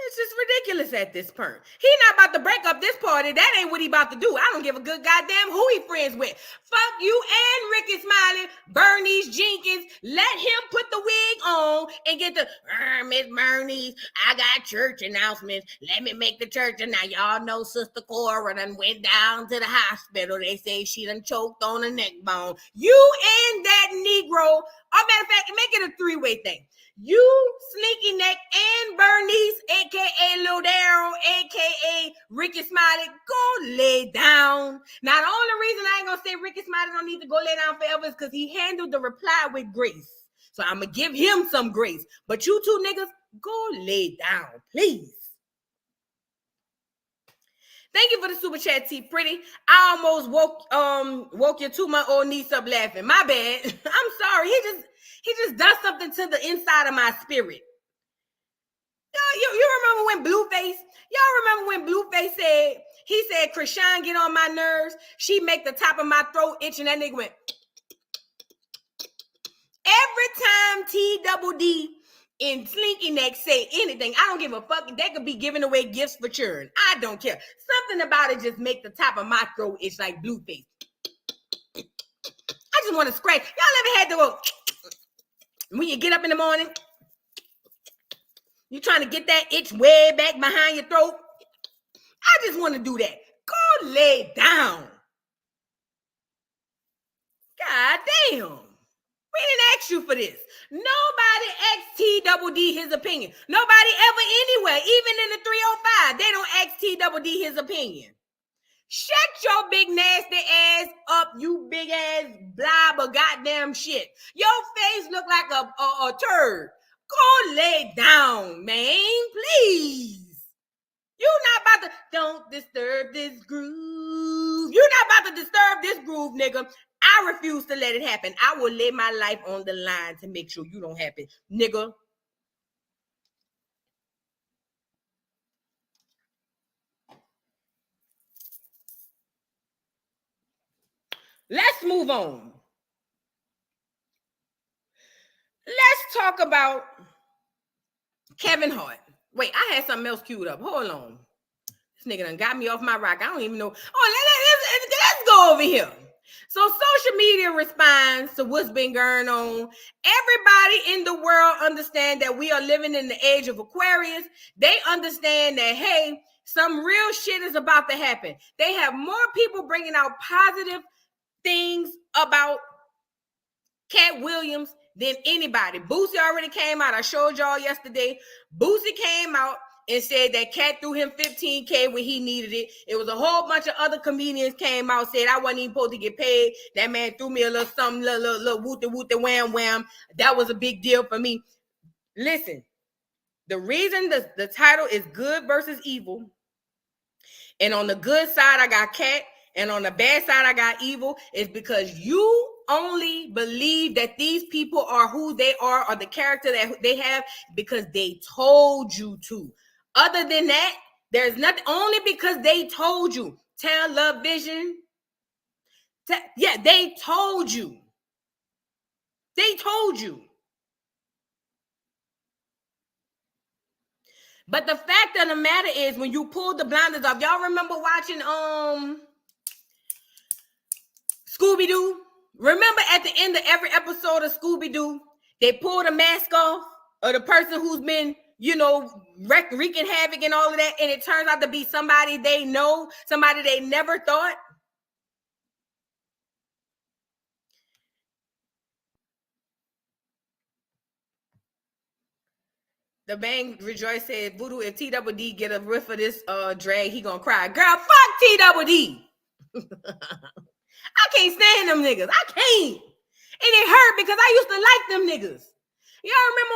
It's just ridiculous at this point. He not about to break up this party. That ain't what he about to do. I don't give a good goddamn who he friends with. Fuck you and Ricky Smiley, Bernice Jenkins. Let him put the wig on and get the, Miss Bernice, I got church announcements. Let me make the church. And now y'all know Sister Cora done went down to the hospital. They say she done choked on a neck bone. You and that Negro, matter of fact, make it a three-way thing. You, Slinky Neck, and Bernice, a.k.a. Lil Daryl, a.k.a. Ricky Smiley, go lay down. Now, the only reason I ain't going to say Ricky Smiley don't need to go lay down forever is because he handled the reply with grace. So I'm going to give him some grace. But you two niggas, go lay down, please. Thank you for the super chat, T Pretty. I almost woke your 2-month-old niece up laughing. My bad. I'm sorry. He just does something to the inside of my spirit. You remember when Blueface? Y'all remember when Blueface said, he said, Krishan get on my nerves. She make the top of my throat itch, and that nigga went. Every time TWD and Slinky Neck say anything, I don't give a fuck. They could be giving away gifts for children. I don't care. Something about it just make the top of my throat itch like Blueface. I just want to scratch. Y'all ever had to go when you get up in the morning? You trying to get that itch way back behind your throat? I just want to do that. Go lay down. God damn. We didn't ask you for this. Nobody asked TWD his opinion. Nobody ever anywhere, even in the 305, they don't ask TWD his opinion. Shut your big nasty ass up, you big ass blob of goddamn shit. Your face look like a turd. Go lay down, man, please. You not about to, don't disturb this groove. You not about to disturb this groove, nigga. I refuse to let it happen. I will lay my life on the line to make sure you don't happen, nigga. Let's move on. Let's talk about Kevin Hart. Wait, I had something else queued up. Hold on. This nigga done got me off my rock. I don't even know. Oh, let's go over here. So social media responds to what's been going on. Everybody in the world understand that we are living in the age of Aquarius. They understand that, hey, some real shit is about to happen. They have more people bringing out positive things about Cat Williams than anybody. Boosie already came out. I showed y'all yesterday. Boosie came out and said that Cat threw him $15K when he needed it. It was a whole bunch of other comedians came out, said I wasn't even supposed to get paid. That man threw me a little something, little wooty wham wham. That was a big deal for me. Listen, the reason the title is Good versus Evil, and on the good side I got Cat, and on the bad side I got Evil, is because you only believe that these people are who they are or the character that they have because they told you to. Other than that, there's nothing. Only because they told you. Tell Love Vision. Yeah, they told you. They told you. But the fact of the matter is, when you pull the blinders off, y'all remember watching Scooby-Doo? Remember at the end of every episode of Scooby-Doo, they pull the mask off of the person who's been, you know, wreaking havoc and all of that, and it turns out to be somebody they know, somebody they never thought. The Bang Rejoice said, Voodoo, if TWD get a whiff of this drag, he gonna cry. Girl, fuck TWD. I can't stand them niggas. I can't. And it hurt because I used to like them niggas. Y'all remember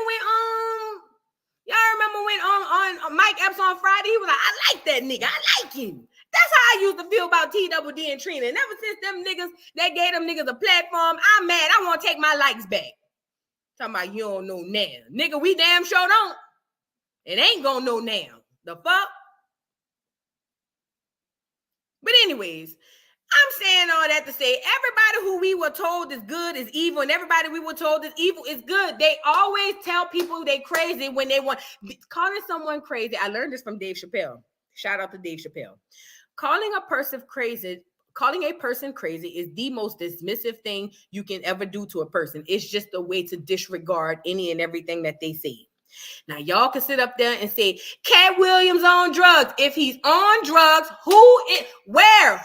when on Mike Epps on Friday, he was like, I like that nigga. I like him. That's how I used to feel about TWD and Trina. And ever since them niggas, they gave them niggas a platform, I'm mad. I want to take my likes back. Talking about you don't know now. Nigga, we damn sure don't. It ain't gonna know now. The fuck? But anyways, I'm saying all that to say everybody who we were told is good is evil, and everybody we were told is evil is good. They always tell people they crazy when they want. Calling someone crazy, I learned this from Dave Chappelle. Shout out to Dave Chappelle. Calling a person crazy is the most dismissive thing you can ever do to a person. It's just a way to disregard any and everything that they say. Now, y'all can sit up there and say, Cat Williams on drugs. If he's on drugs, where's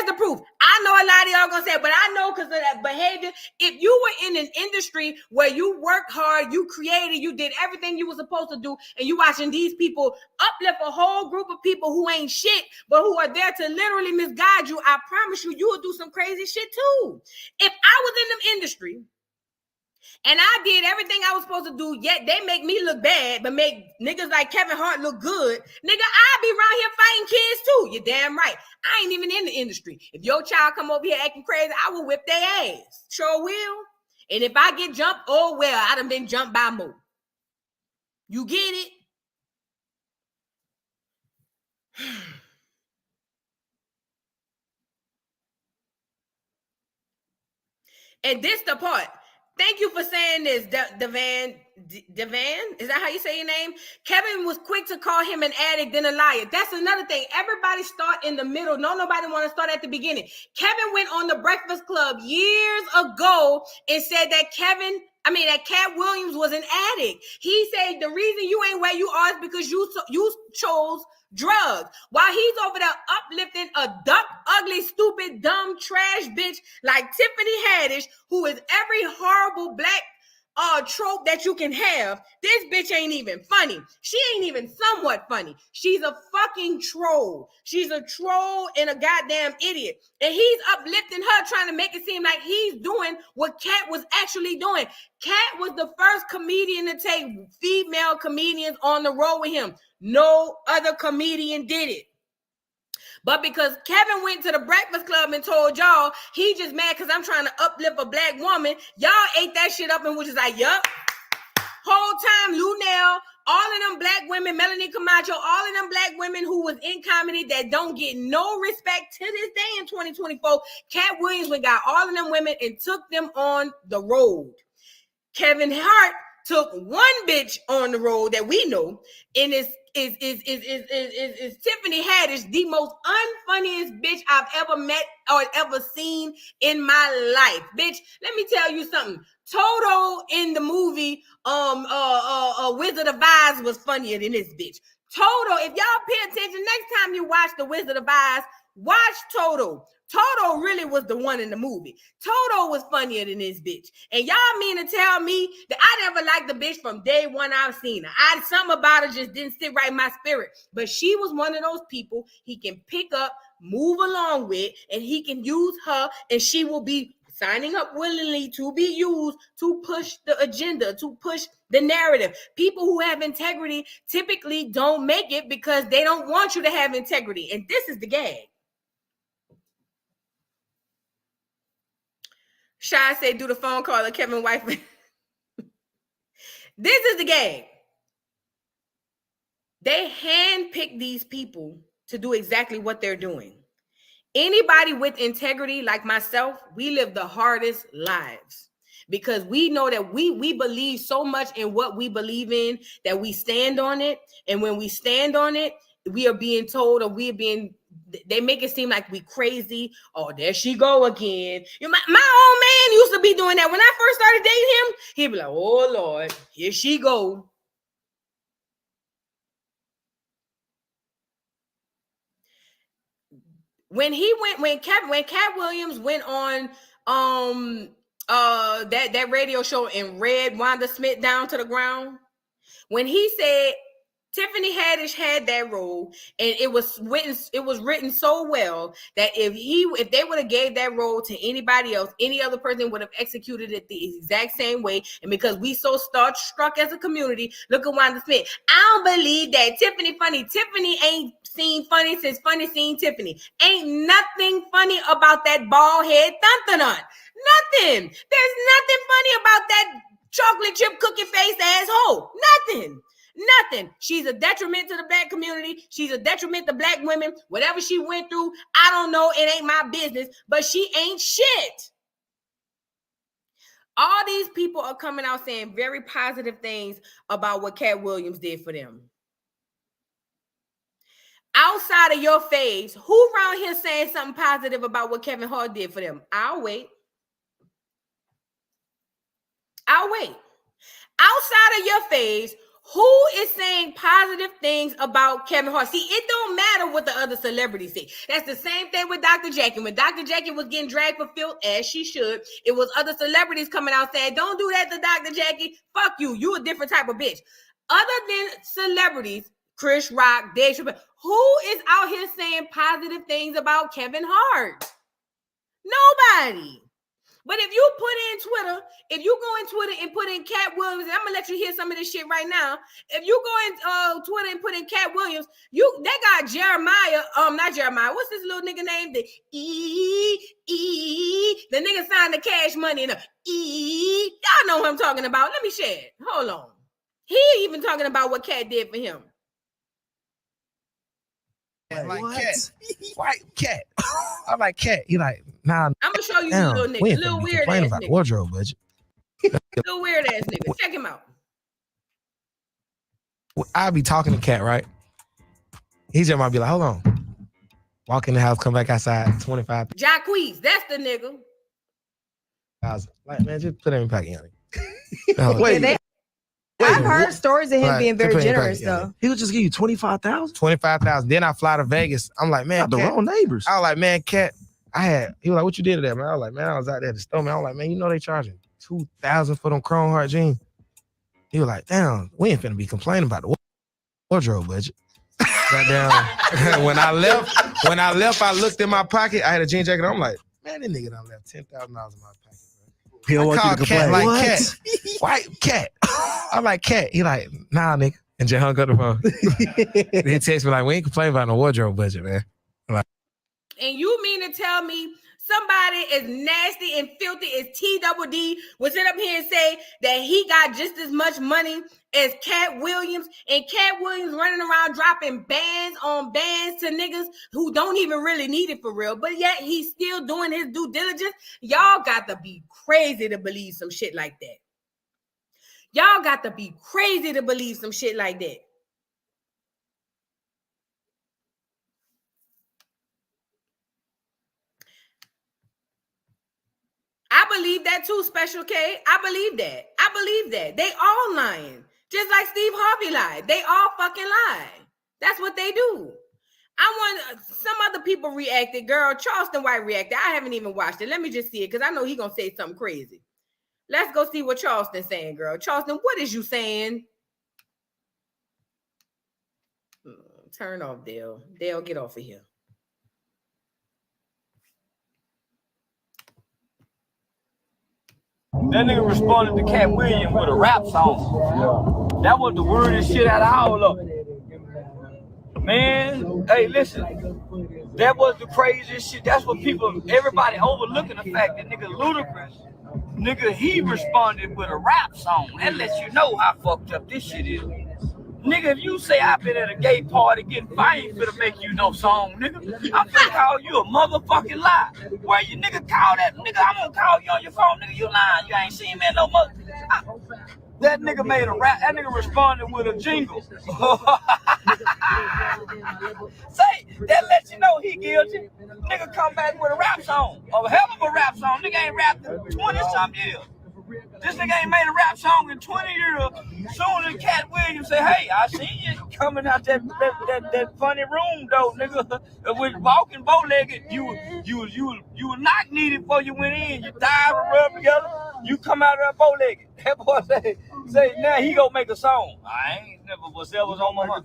the proof? I know a lot of y'all gonna say, but I know because of that behavior. If you were in an industry where you worked hard, you created, you did everything you were supposed to do, and you watching these people uplift a whole group of people who ain't shit, but who are there to literally misguide you, I promise you, you will do some crazy shit too. If I was in the industry, and I did everything I was supposed to do, yet they make me look bad, but make niggas like Kevin Hart look good. Nigga, I be around here fighting kids too. You're damn right. I ain't even in the industry. If your child come over here acting crazy, I will whip their ass. Sure will. And if I get jumped, oh well, I done been jumped by more. You get it? And this the part. Thank you for saying this, Devan. Is that how you say your name? Kevin was quick to call him an addict, then a liar. That's another thing. Everybody start in the middle. No, nobody want to start at the beginning. Kevin went on the Breakfast Club years ago and said that Cat Williams was an addict. He said the reason you ain't where you are is because you chose drugs. While he's over there uplifting a duck, ugly, stupid, dumb, trash bitch like Tiffany Haddish, who is every horrible black trope that you can have. This bitch ain't even funny. She ain't even somewhat funny. She's a fucking troll. She's a troll and a goddamn idiot. And he's uplifting her, trying to make it seem like he's doing what Cat was actually doing. Cat was the first comedian to take female comedians on the road with him. No other comedian did it. But because Kevin went to the Breakfast Club and told y'all he just mad because I'm trying to uplift a black woman, y'all ate that shit up and was just like, yup. Whole time, Lunel, all of them black women, Melanie Camacho, all of them black women who was in comedy that don't get no respect to this day in 2024, Cat Williams got all of them women and took them on the road. Kevin Hart took one bitch on the road that we know, and is Tiffany Haddish, the most unfunniest bitch I've ever met or ever seen in my life. Bitch, let me tell you something. Toto in the movie Wizard of Oz was funnier than this bitch. Toto, if y'all pay attention, next time you watch the Wizard of Oz, watch Toto. Toto really was the one in the movie. Toto was funnier than this bitch. And y'all mean to tell me that I never liked the bitch from day one I've seen her. Something about her just didn't sit right in my spirit. But she was one of those people he can pick up, move along with, and he can use her, and she will be signing up willingly to be used to push the agenda, to push the narrative. People who have integrity typically don't make it because they don't want you to have integrity. And this is the gag. Shy said, do the phone call of Kevin wife. This is the game. They handpick these people to do exactly what they're doing. Anybody with integrity like myself, we live the hardest lives because we know that we believe so much in what we believe in that we stand on it. And when we stand on it, we are being told or they make it seem like we crazy. Oh, there she go again. My old man used to be doing that. When I first started dating him, he'd be like, oh Lord, here she go. When Cat Williams went on that radio show and read Wanda Smith down to the ground, when he said Tiffany Haddish had that role, and it was written so well that if they would have gave that role to anybody else, any other person would have executed it the exact same way. And because we so starstruck as a community, look at Wanda Smith. I don't believe that Tiffany funny. Tiffany ain't seen funny since Funny seen Tiffany. Ain't nothing funny about that bald head thun. Nothing. There's nothing funny about that chocolate chip cookie face asshole. Nothing. She's a detriment to the black community. She's a detriment to black women. Whatever she went through, I don't know. It ain't my business, but she ain't shit. All these people are coming out saying very positive things about what Cat Williams did for them. Outside of your face, who around here saying something positive about what Kevin Hart did for them? I'll wait. Outside of your face, who is saying positive things about Kevin Hart? See, it don't matter what the other celebrities say. That's the same thing with Dr. Jackie. When Dr. Jackie was getting dragged for filth, as she should, it was other celebrities coming out saying, don't do that to Dr. Jackie. Fuck you. You a different type of bitch. Other than celebrities, Chris Rock, Dave Chappelle, who is out here saying positive things about Kevin Hart? Nobody. But if you go in Twitter and put in Cat Williams, and I'm gonna let you hear some of this shit right now. If you go in Twitter and put in Cat Williams, they got Jeremiah, not Jeremiah, what's this little nigga name? The nigga signed the Cash Money and y'all know what I'm talking about. Let me share it. Hold on. He even talking about what Cat did for him. Like Cat. White Cat. I'm like Cat. He like, nah. I'm gonna show you the little nigga. Little weird ass nigga. Wardrobe budget. Little weird ass nigga. Check him out. I'll be talking to Cat, right? He just might be like, hold on. Walk in the house, come back outside, 25. Jacquees, that's the nigga. I was like, man, just put him in pack, Yanni. I've heard stories of him being very generous, though. He would just give you $25,000. $25,000. Then I fly to Vegas. I'm like, man, the wrong neighbors. I was like, man, Cat. He was like, what you did to that, man? I was like, man, I was out there at the store, man. I was like, man, you know they charging $2,000 for them Chrome Heart jeans. He was like, damn, we ain't finna be complaining about the wardrobe budget. Goddamn. When I left, I looked in my pocket. I had a jean jacket. I'm like, man, this nigga done left $10,000 in my pocket. He don't want you to complain. Like what? Cat. White Cat. I'm like, Cat. He like, nah, nigga. And just hung up the phone. Then he texted me like, we ain't complaining about no wardrobe budget, man. I'm like, and you mean to tell me somebody as nasty and filthy as T-Double-D would sit up here and say that he got just as much money as Cat Williams, and Cat Williams running around dropping bands on bands to niggas who don't even really need it for real, but yet he's still doing his due diligence? Y'all got to be crazy to believe some shit like that. Y'all got to be crazy to believe some shit like that. I believe that too, Special K. I believe that. They all lying. Just like Steve Harvey lied. They all fucking lie. That's what they do. I want some other people reacted. Girl, Charleston White reacted. I haven't even watched it. Let me just see it because I know he's going to say something crazy. Let's go see what Charleston's saying, girl. Charleston, what is you saying? Turn off, Dale. Dale, get off of here. That nigga responded to Cat Williams with a rap song. That was the weirdest shit out of all of it. Man, hey, listen. That was the craziest shit. That's what everybody overlooking the fact that nigga Ludacris, nigga, he responded with a rap song. That lets you know how fucked up this shit is. Nigga, if you say I've been at a gay party getting fired, finna make you no song, nigga. I'm finna call you a motherfucking lie. Where you nigga call that? Nigga, I'm gonna call you on your phone, nigga. You lying. You ain't seen me in no mother. That nigga made a rap. That nigga responded with a jingle. Say, that lets you know he guilty. Nigga come back with a rap song. A hell of a rap song. Nigga ain't rapped in 20-something years. This nigga ain't made a rap song in 20 years. Soon as Cat Williams say, hey, I seen you coming out that funny room though, nigga. With walking bow-legged, you were not needed before you went in. You dive and rub together. You come out of that bow-legged. That boy say now he gonna make a song. I ain't never was ever on my mind.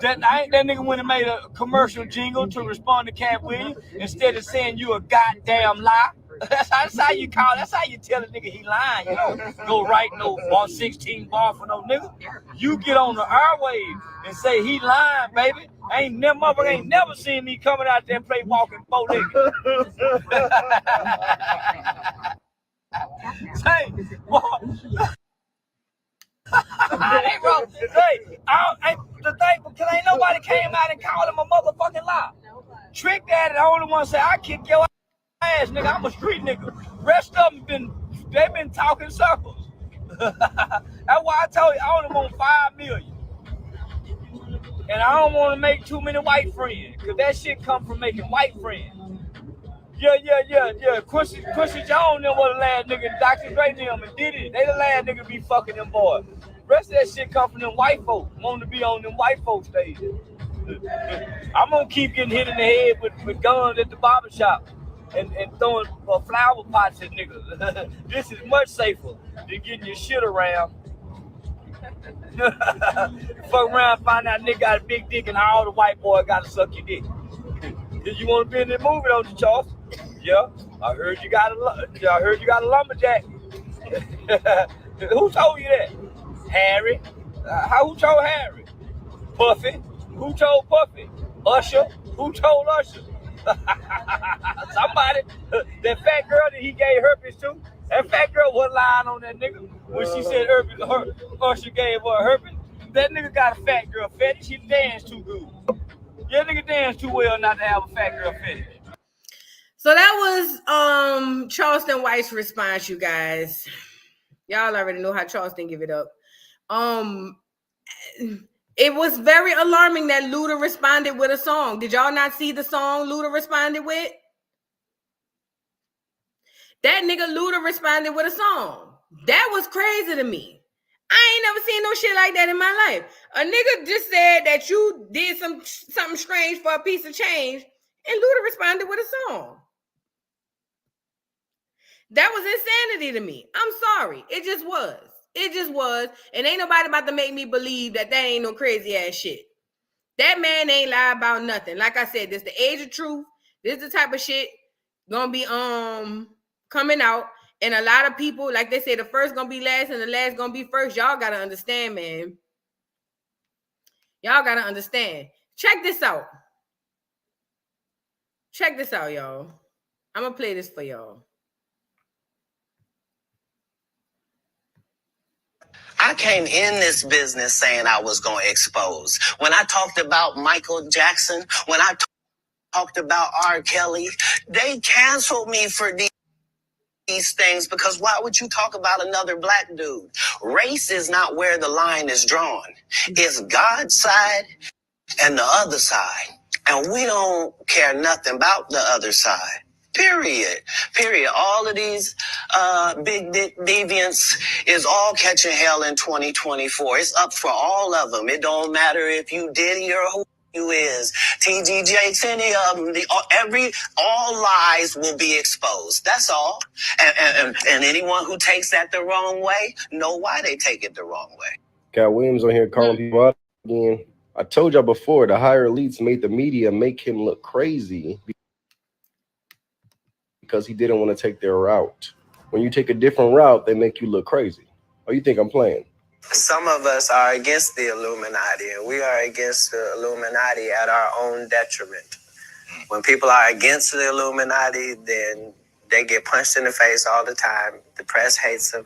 That nigga went and made a commercial jingle to respond to Cat Williams instead of saying you a goddamn lie. That's how you call. That's how you tell a nigga he lying. You don't go write no 116 bar for no nigga. You get on the airwaves and say he lying, baby. Ain't never seen me coming out there and play walking bow legged. Say, boy. Hey, bro. Hey, the thing because ain't nobody came out and called him a motherfucking lie. Trick Daddy, the only one say I kick your ass, nigga. I'm a street nigga. Rest of them they've been talking circles. That's why I told you I only want 5 million. And I don't want to make too many white friends, cause that shit come from making white friends. Yeah. Quincy Jones them was the last nigga, Dr. Dre them and did it. They the last nigga be fucking them boys. Rest of that shit come from them white folks, wanting to be on them white folks stages. I'm gonna keep getting hit in the head with guns at the barbershop. And throwing flower pots at niggas. This is much safer than getting your shit around. Fuck around, find out nigga got a big dick and all the white boys gotta suck your dick. You wanna be in this movie, don't you, Charles? Yeah, I heard you got a lumberjack. Who told you that? Harry. Who told Harry? Puffy. Who told Puffy? Usher. Who told Usher? Somebody, that fat girl that he gave herpes to, that fat girl was lying on that nigga when she said Usher gave her herpes. That nigga got a fat girl fetish. He danced too good. Yeah, nigga danced too well not to have a fat girl fetish. So that was Charleston White's response, you guys. Y'all already know how Charleston give it up. It was very alarming that Luda responded with a song. Did y'all not see the song Luda responded with? That nigga Luda responded with a song. That was crazy to me. I ain't never seen no shit like that in my life. A nigga just said that you did something strange for a piece of change, and Luda responded with a song. That was insanity to me. I'm sorry. It just was. It just was. And ain't nobody about to make me believe that ain't no crazy ass shit. That man ain't lie about nothing. Like I said, this the age of truth. This is the type of shit gonna be coming out. And a lot of people, like they say, the first gonna be last and the last gonna be first. Y'all gotta understand, man. Y'all gotta understand. Check this out. Check this out, y'all. I'm gonna play this for y'all. I came in this business saying I was going to expose. When I talked about Michael Jackson, when I talked about R. Kelly, they canceled me for these things because why would you talk about another black dude? Race is not where the line is drawn. It's God's side and the other side. And we don't care nothing about the other side. Period. All of these big deviants is all catching hell in 2024. It's up for all of them. It don't matter if you Diddy or who you is. TG Jakes, any of them. All lies will be exposed. That's all. And anyone who takes that the wrong way, know why they take it the wrong way. Cat Williams on here calling people out again. I told y'all before, the higher elites made the media make him look crazy because he didn't want to take their route. When you take a different route, they make you look crazy. Oh, you think I'm playing? Some of us are against the Illuminati, and we are against the Illuminati at our own detriment. When people are against the Illuminati, then they get punched in the face all the time. The press hates them,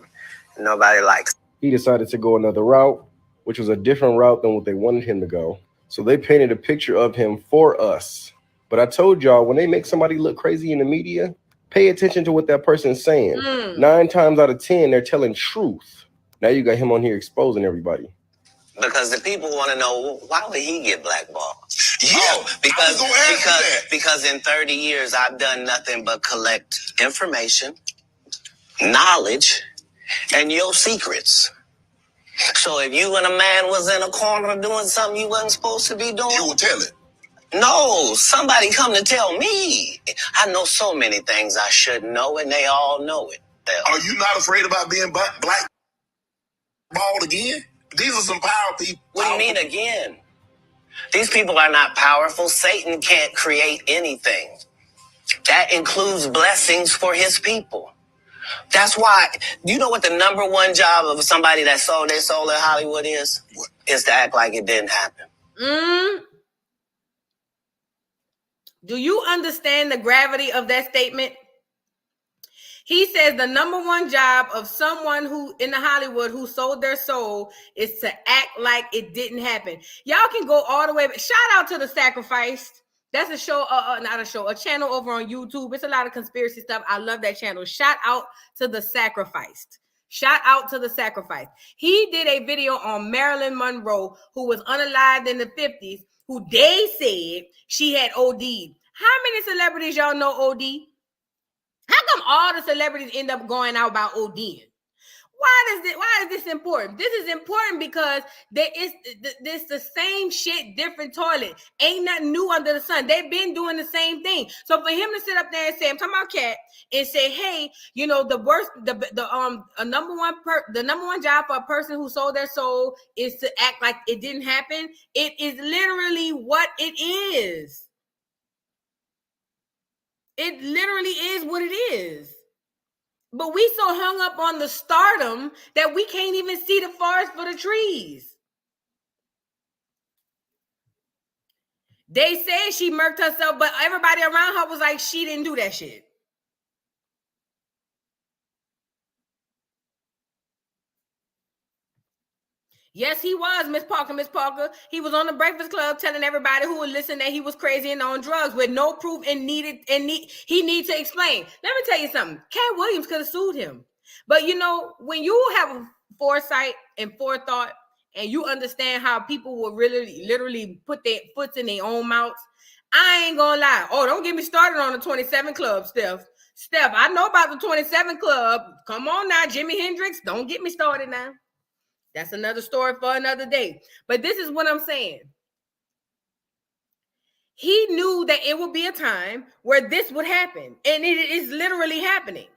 and nobody likes them. He decided to go another route, which was a different route than what they wanted him to go. So they painted a picture of him for us. But I told y'all, when they make somebody look crazy in the media, pay attention to what that person's saying. 9 times out of 10, they're telling truth. Now you got him on here exposing everybody. Because the people want to know, why would he get blackballed? Yeah, because in 30 years, I've done nothing but collect information, knowledge, and your secrets. So if you and a man was in a corner doing something you wasn't supposed to be doing, you would tell it. No, somebody come to tell me. I know so many things I shouldn't know, and they all know it. Are you not afraid about being blackballed again? These are some powerful people. What do you mean again? These people are not powerful. Satan can't create anything. That includes blessings for his people. That's why, you know what the number one job of somebody that sold their soul in Hollywood is? What? Is to act like it didn't happen. Do you understand the gravity of that statement? He says the number one job of someone who in the Hollywood who sold their soul is to act like it didn't happen. Y'all can go all the way. Shout out to The Sacrificed. That's a show, not a show, a channel over on YouTube. It's a lot of conspiracy stuff. I love that channel. Shout out to The Sacrificed. Shout out to The Sacrifice. He did a video on Marilyn Monroe, who was unalived in the 50s, who they said she had OD'd. How many celebrities y'all know OD? How come all the celebrities end up going out about ODing? Why is this important? This is important because this the same shit, different toilet. Ain't nothing new under the sun. They've been doing the same thing. So for him to sit up there and say, I'm talking about Cat, and say, hey, you know, the number one job for a person who sold their soul is to act like it didn't happen. It is literally what it is. It literally is what it is. But we so hung up on the stardom that we can't even see the forest for the trees. They said she murked herself, but everybody around her was like, she didn't do that shit. Yes, he was, Miss Parker. He was on the Breakfast Club telling everybody who would listen that he was crazy and on drugs with no proof and he needs to explain. Let me tell you something. Cat Williams could have sued him. But you know, when you have foresight and forethought and you understand how people will really literally put their foot in their own mouths, I ain't gonna lie. Oh, don't get me started on the 27 Club, Steph. I know about the 27 Club. Come on now, Jimi Hendrix. Don't get me started now. That's another story for another day. But this is what I'm saying. He knew that it would be a time where this would happen. And it is literally happening.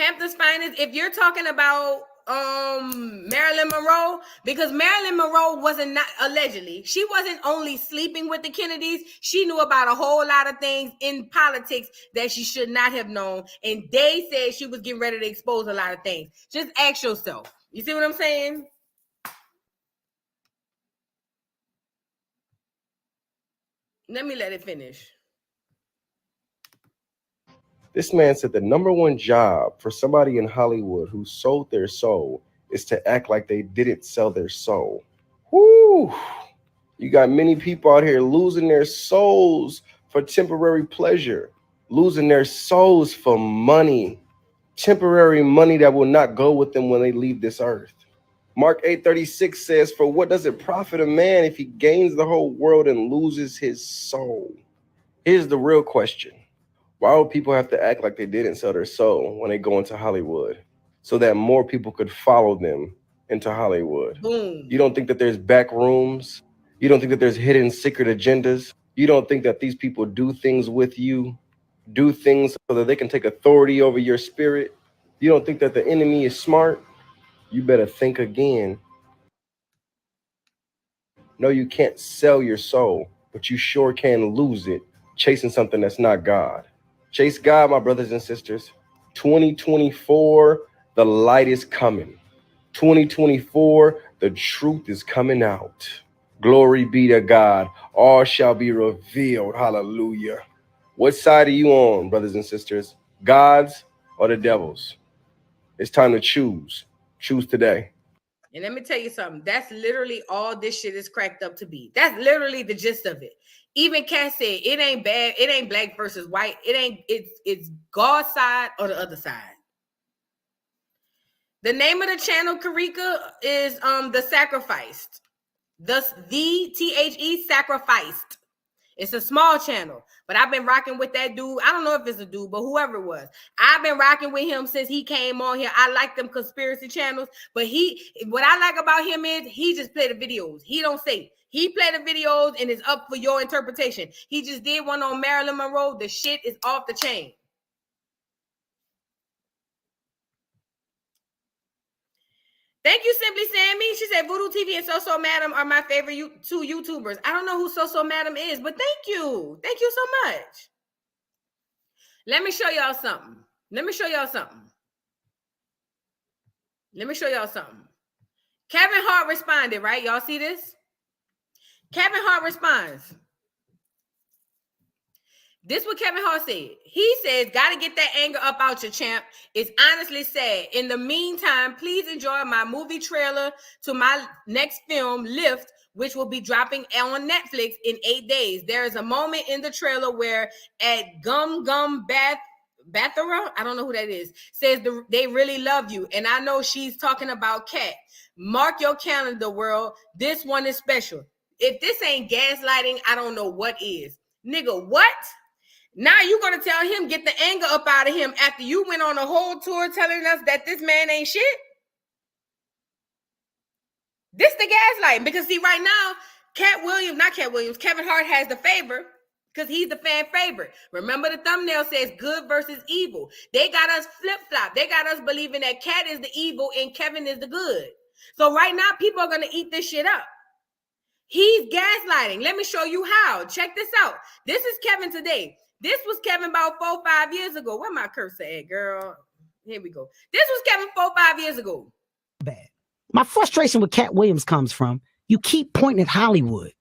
Hampton's Finest. If you're talking about Marilyn Monroe, because Marilyn Monroe wasn't not allegedly, she wasn't only sleeping with the Kennedys, she knew about a whole lot of things in politics that she should not have known, and they said she was getting ready to expose a lot of things. Just ask yourself. You see what I'm saying? Let me let it finish. This man said the number one job for somebody in Hollywood who sold their soul is to act like they didn't sell their soul. Whoo! You got many people out here losing their souls for temporary pleasure, losing their souls for money, temporary money that will not go with them when they leave this earth. Mark 8:36 says, "For what does it profit a man if he gains the whole world and loses his soul?" Here's the real question. Why would people have to act like they didn't sell their soul when they go into Hollywood so that more people could follow them into Hollywood? Boom. You don't think that there's back rooms? You don't think that there's hidden secret agendas? You don't think that these people do things with you, do things so that they can take authority over your spirit? You don't think that the enemy is smart? You better think again. No, you can't sell your soul, but you sure can lose it chasing something that's not God. Chase God, my brothers and sisters. 2024, the light is coming. 2024, the truth is coming out. Glory be to God. All shall be revealed. Hallelujah. What side are you on, brothers and sisters? God's or the devil's? It's time to choose. Choose today. And let me tell you something. That's literally all this shit is cracked up to be. That's literally the gist of it. Even Cat said it ain't bad. It ain't black versus white. It's God's side or the other side. The name of the channel, Karika, is The Sacrificed. The THE Sacrificed. It's a small channel, but I've been rocking with that dude. I don't know if it's a dude, but whoever it was, I've been rocking with him since he came on here. I like them conspiracy channels, but what I like about him is he just play the videos. He don't say. He play the videos and it's up for your interpretation. He just did one on Marilyn Monroe. The shit is off the chain. Thank you, Simply Sammy. She said Voodoo TV and So Madam are my favorite two YouTubers. I don't know who So Madam is, but thank you. Thank you so much. Let me show y'all something. Kevin Hart responded, right? Y'all see this? Kevin Hart responds. This is what Kevin Hart said. He says, gotta get that anger up out your champ. It's honestly sad. In the meantime, please enjoy my movie trailer to my next film, Lift, which will be dropping on Netflix in 8 days. There is a moment in the trailer where at Gum Bathera, I don't know who that is, says they really love you. And I know she's talking about Kat. Mark your calendar, world. This one is special. If this ain't gaslighting, I don't know what is. Nigga, what? Now you're going to tell him, get the anger up out of him after you went on a whole tour telling us that this man ain't shit? This the gaslighting. Because see, right now, Kevin Hart has the favor because he's the fan favorite. Remember the thumbnail says good versus evil. They got us flip-flop. They got us believing that Kat is the evil and Kevin is the good. So right now, people are going to eat this shit up. He's gaslighting. Let me show you how. Check this out. This is Kevin today. This was Kevin about 4-5 years ago. Where my cursor at, girl? Here we go. This was Kevin 4-5 years ago. Bad. My frustration with Cat Williams comes from you keep pointing at Hollywood.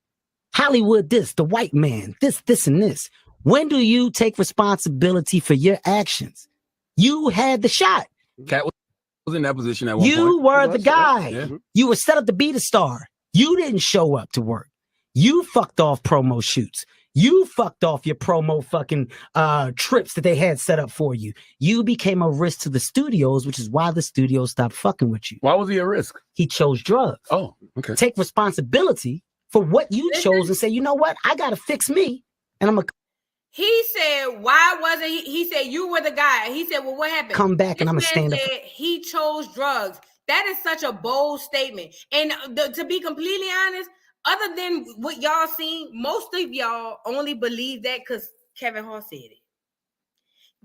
Hollywood this, the white man, this, and this. When do you take responsibility for your actions? You had the shot. Cat was in that position at one point. You were the guy. Yeah. You were set up to be the star. You didn't show up to work. You fucked off promo shoots. You fucked off your promo fucking trips that they had set up for you. You became a risk to the studios, which is why the studios stopped fucking with you. Why was he a risk? He chose drugs. Oh, okay. Take responsibility for what you chose and say, you know what? I got to fix me. And I'm going to He said, why wasn't he? He said, you were the guy. He said, well, what happened? come back and I'm going to stand up. He chose drugs. That is such a bold statement. And to be completely honest, other than what y'all seen, most of y'all only believe that because Kevin Hart said it.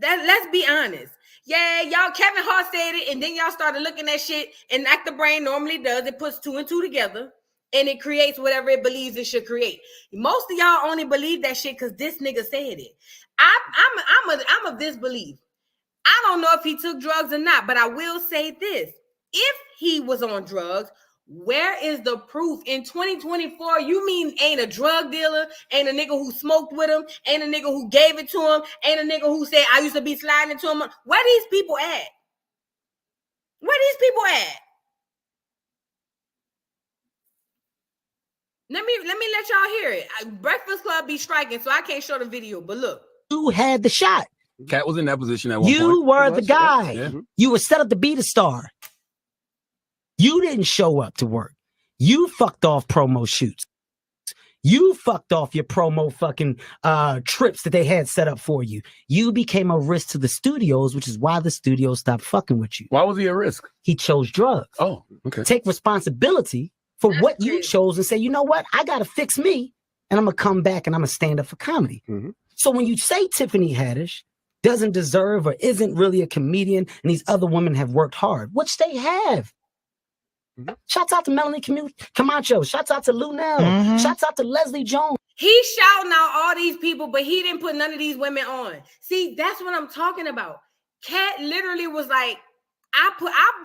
Let's be honest. Yeah, y'all, Kevin Hart said it, and then y'all started looking at shit, and like the brain normally does, it puts 2 and 2 together, and it creates whatever it believes it should create. Most of y'all only believe that shit because this nigga said it. I'm of this belief. I don't know if he took drugs or not, but I will say this. If he was on drugs, where is the proof? In 2024, you mean ain't a drug dealer, ain't a nigga who smoked with him, ain't a nigga who gave it to him, ain't a nigga who said, I used to be sliding to him. Where these people at? Where these people at? Let me let y'all hear it. Breakfast Club be striking, so I can't show the video, but look. You had the shot. Cat was in that position at one point. You were the guy. Yeah. You were set up to be the star. You didn't show up to work. You fucked off promo shoots. You fucked off your promo fucking trips that they had set up for you. You became a risk to the studios, which is why the studios stopped fucking with you. Why was he a risk? He chose drugs. Oh, okay. Take responsibility for what you chose and say, you know what? I got to fix me, and I'm going to come back and I'm going to stand up for comedy. Mm-hmm. So when you say Tiffany Haddish doesn't deserve or isn't really a comedian and these other women have worked hard, which they have. Mm-hmm. Shouts out to Melanie Camacho. Shouts out to Lunel. Mm-hmm. Shouts out to Leslie Jones. He's shouting out all these people, but he didn't put none of these women on. See, that's what I'm talking about. Cat literally was like, I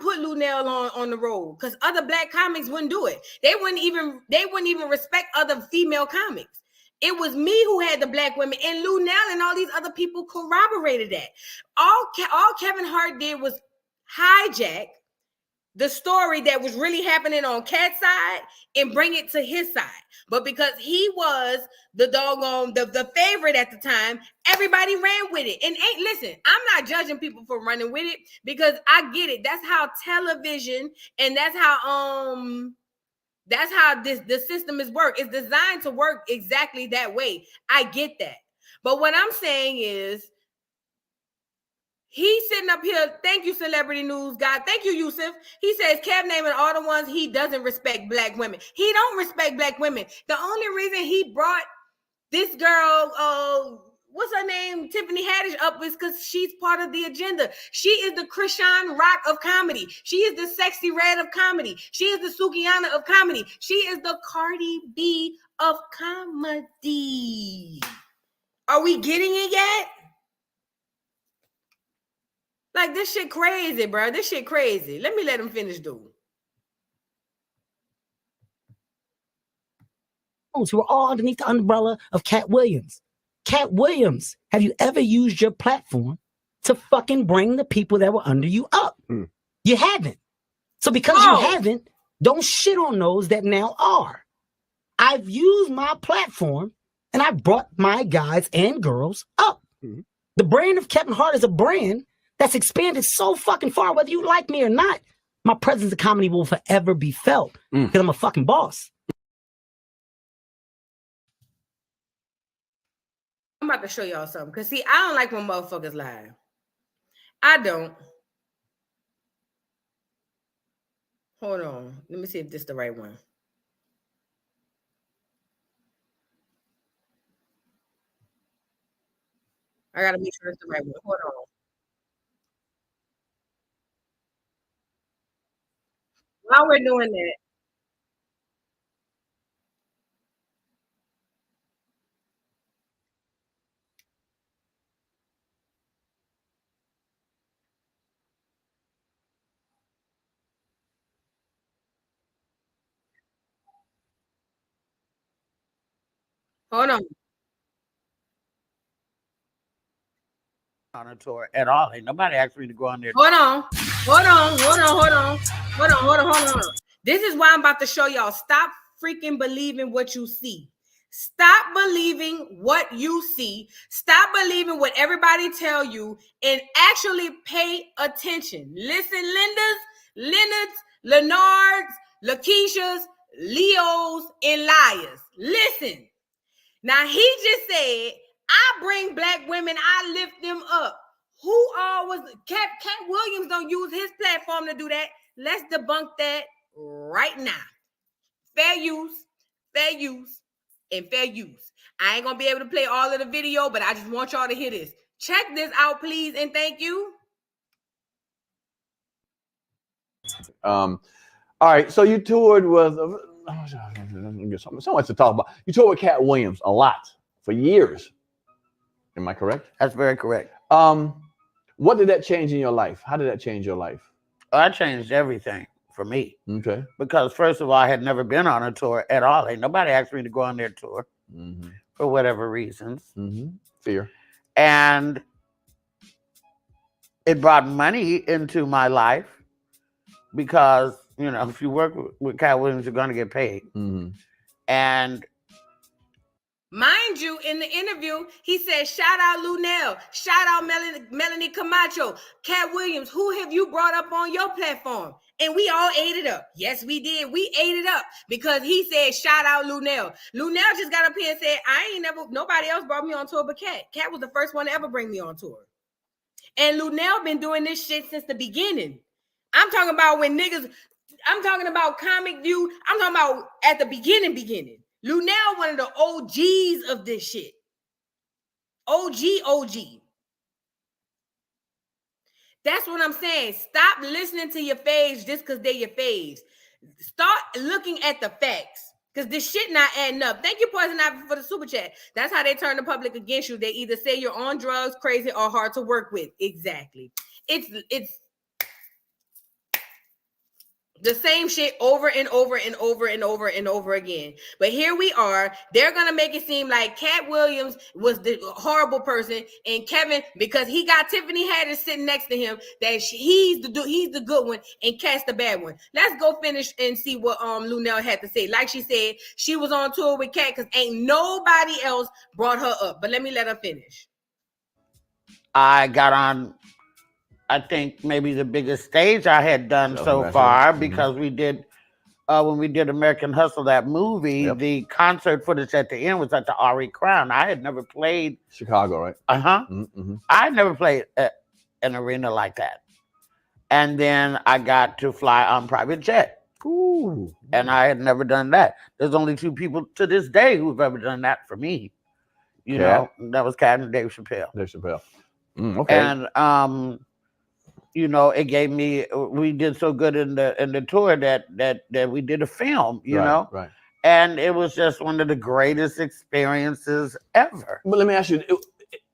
put Lunel on the road because other black comics wouldn't do it. They wouldn't even respect other female comics. It was me who had the black women, and Lunel and all these other people corroborated that. All Kevin Hart did was hijack the story that was really happening on Cat's side and bring it to his side. But because he was the doggone, the favorite at the time, everybody ran with it. And listen, I'm not judging people for running with it because I get it. That's how television and that's how the system is work. It's designed to work exactly that way. I get that. But what I'm saying is, he's sitting up here. Thank you, Celebrity News guy. Thank you, Yusuf. He says Kev naming all the ones he doesn't respect black women. He don't respect black women. The only reason he brought this girl, what's her name, Tiffany Haddish up is because she's part of the agenda. She is the Krishan Rock of comedy. She is the Sexy Red of comedy. She is the Sukihana of comedy. She is the Cardi B of comedy. Are we getting it yet? Like, this shit crazy, bro. This shit crazy. Let me let him finish, dude. Who are all underneath the umbrella of Cat Williams. Cat Williams, have you ever used your platform to fucking bring the people that were under you up? You haven't. So because you haven't, don't shit on those that now are. I've used my platform and I brought my guys and girls up. The brand of Kevin Hart is a brand that's expanded so fucking far, whether you like me or not. My presence in comedy will forever be felt because I'm a fucking boss. I'm about to show y'all something. Because, see, I don't like when motherfuckers lie. I don't. Hold on. Let me see if this is the right one. I got to make sure it's the right one. Hold on. While we're doing that, hold on. On a tour at all. Ain't nobody asked me to go on there. Hold on. This is why I'm about to show y'all. Stop freaking believing what you see. Stop believing what you see. Stop believing what everybody tell you and actually pay attention. Listen, Leonards, Lenards, Lakeishas, Leos, and liars. Listen. Now, he just said, I bring black women, I lift them up. Who all was Cat Williams don't use his platform to do that? Let's debunk that right now. Fair use, and fair use. I ain't gonna be able to play all of the video, but I just want y'all to hear this. Check this out, please, and thank you. All right, so you toured with so much to talk about. You toured with Cat Williams a lot for years. Am I correct? That's very correct. What did that change in your life? How did that change your life? I changed everything for me. Okay. Because first of all, I had never been on a tour at all. Ain't nobody asked me to go on their tour for whatever reasons. Fear. And it brought money into my life because, you know, if you work with Cat Williams, you're going to get paid. And mind you, in the interview, he said, shout out Lunel, shout out Melanie Camacho, Cat Williams, who have you brought up on your platform? And we all ate it up. Yes, we did. We ate it up because he said, shout out Lunel. Lunel just got up here and said, nobody else brought me on tour but Cat. Cat was the first one to ever bring me on tour. And Lunel been doing this shit since the beginning. I'm talking about I'm talking about Comic View. I'm talking about at the beginning. Lunel, one of the OGs of this shit. OG. That's what I'm saying. Stop listening to your faves just because they're your faves. Start looking at the facts because this shit not adding up. Thank you, Poison Ivy, for the super chat. That's how they turn the public against you. They either say you're on drugs, crazy, or hard to work with. Exactly. It's the same shit over and over again. But here we are. They're gonna make it seem like Cat Williams was the horrible person, and Kevin, because he got Tiffany Haddish sitting next to him, that he's the good one, and Cat's the bad one. Let's go finish and see what Lunel had to say. Like she said, she was on tour with Cat because ain't nobody else brought her up. But let her finish. I got on, I think, maybe the biggest stage I had done so far because we did, when we did American Hustle, that movie, the concert footage at the end was at the RE Crown. I had never played. Chicago, right? I had never played an arena like that. And then I got to fly on private jet. Ooh. And I had never done that. There's only two people to this day who've ever done that for me. You know, that was Cat and Dave Chappelle. Okay. And, you know, it gave me, we did so good in the tour that we did a film, you know? Right. And it was just one of the greatest experiences ever. But let me ask you,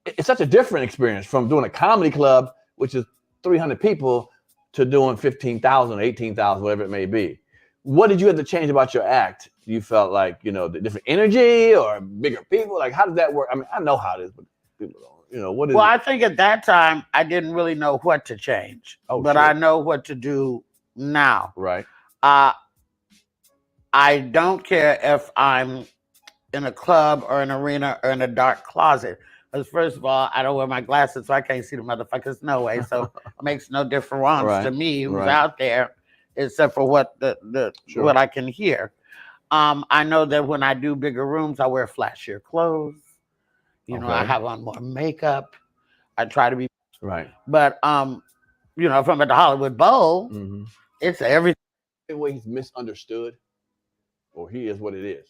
it's such a different experience from doing a comedy club, which is 300 people, to doing 15,000, 18,000, whatever it may be. What did you have to change about your act? You felt like, you know, the different energy or bigger people? Like, how did that work? I mean, I know how it is, but people don't. You know, what is I think at that time, I didn't really know what to change, but I know what to do now. Right. I don't care if I'm in a club or an arena or in a dark closet. Because first of all, I don't wear my glasses, so I can't see the motherfuckers no way. So it makes no difference to me who's out there, except for what what I can hear. I know that when I do bigger rooms, I wear flashier clothes. You know, I have on more makeup. I try to be right. But you know, if I'm at the Hollywood Bowl, it's everything. The way he's misunderstood, or he is what it is.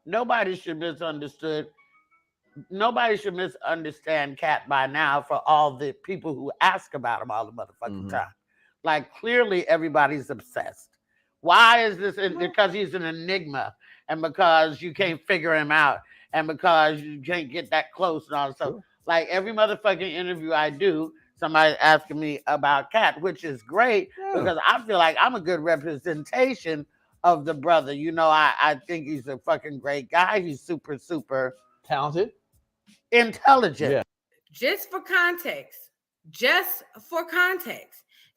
Nobody should misunderstood. Nobody should misunderstand Cat by now for all the people who ask about him all the motherfucking time. Like, clearly everybody's obsessed. Why is this? Because he's an enigma, and because you can't figure him out, and because you can't get that close and all that stuff. Like, every motherfucking interview I do, somebody's asking me about Cat, which is great because I feel like I'm a good representation of the brother. You know, I think he's a fucking great guy. He's super, super talented, intelligent. Yeah. Just for context.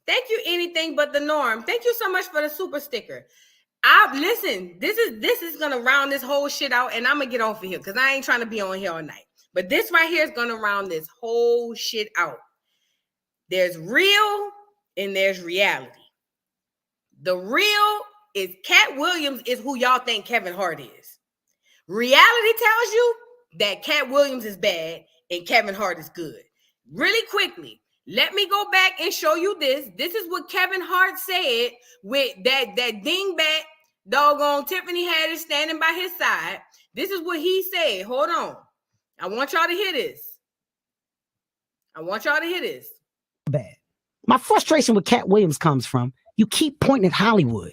Thank you, Anything But the Norm. Thank you so much for the super sticker. Listen, this is gonna round this whole shit out, and I'm gonna get off of here because I ain't trying to be on here all night. But this right here is gonna round this whole shit out. There's real and there's reality. The real is Cat Williams is who y'all think Kevin Hart is. Reality tells you that Cat Williams is bad and Kevin Hart is good. Really quickly, let me go back and show you this. This is what Kevin Hart said with that dingbat doggone Tiffany Haddish standing by his side. This is what he said. Hold on. I want y'all to hear this. I want y'all to hear this. Bad. My frustration with Cat Williams comes from you keep pointing at Hollywood.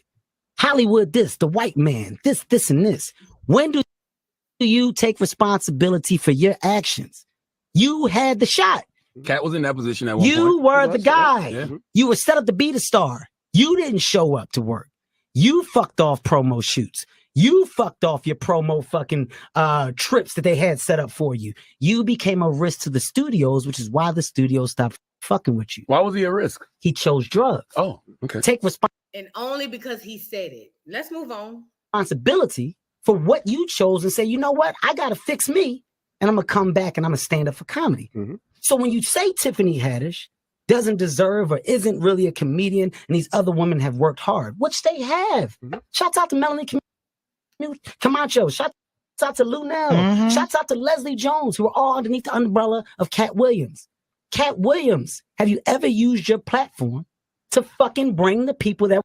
Hollywood this, the white man, this, and this. When do you take responsibility for your actions? You had the shot. Cat was in that position at one point. You were the guy. Yeah. You were set up to be the star. You didn't show up to work. You fucked off promo shoots. You fucked off your promo fucking trips that they had set up for you. You became a risk to the studios, which is why the studios stopped fucking with you. Why was he a risk? He chose drugs. Oh, okay. Take And only because he said it. Let's move on. responsibility for what you chose and say, you know what? I got to fix me and I'm going to come back and I'm going to stand up for comedy. Mm-hmm. So when you say Tiffany Haddish doesn't deserve or isn't really a comedian and these other women have worked hard, which they have. Mm-hmm. Shouts out to Melanie Camacho. Shouts out to Lou Nell. Mm-hmm. Shouts out to Leslie Jones, who are all underneath the umbrella of Cat Williams. Cat Williams, have you ever used your platform to fucking bring the people that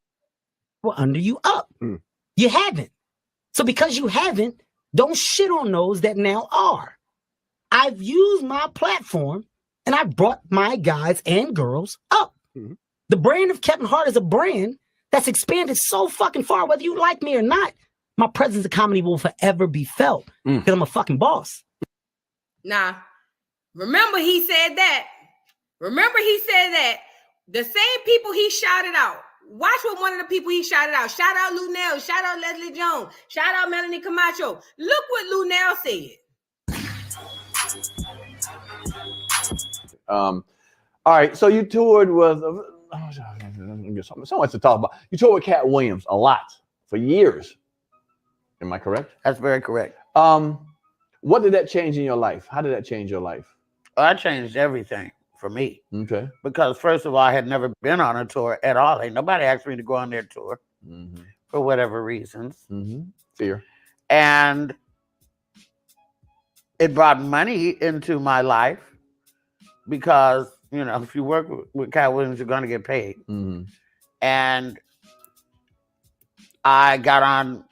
were under you up? Mm. You haven't. So because you haven't, don't shit on those that now are. I've used my platform and I brought my guys and girls up. Mm-hmm. The brand of Kevin Hart is a brand that's expanded so fucking far, whether you like me or not. My presence in comedy will forever be felt because I'm a fucking boss. Nah, remember he said that. Remember he said that. The same people he shouted out. Watch what one of the people he shouted out. Shout out Lou Nell. Shout out Leslie Jones. Shout out Melanie Camacho. Look what Lou Nell said. All right, so you toured with so much to talk about. You toured with Cat Williams a lot for years. Am I correct? That's very correct. What did that change in your life? How did that change your life? I changed everything for me. Okay. Because first of all, I had never been on a tour at all. Ain't nobody asked me to go on their tour for whatever reasons. Fear. And it brought money into my life because, you know, if you work with Cat Williams, you're going to get paid. And I got on,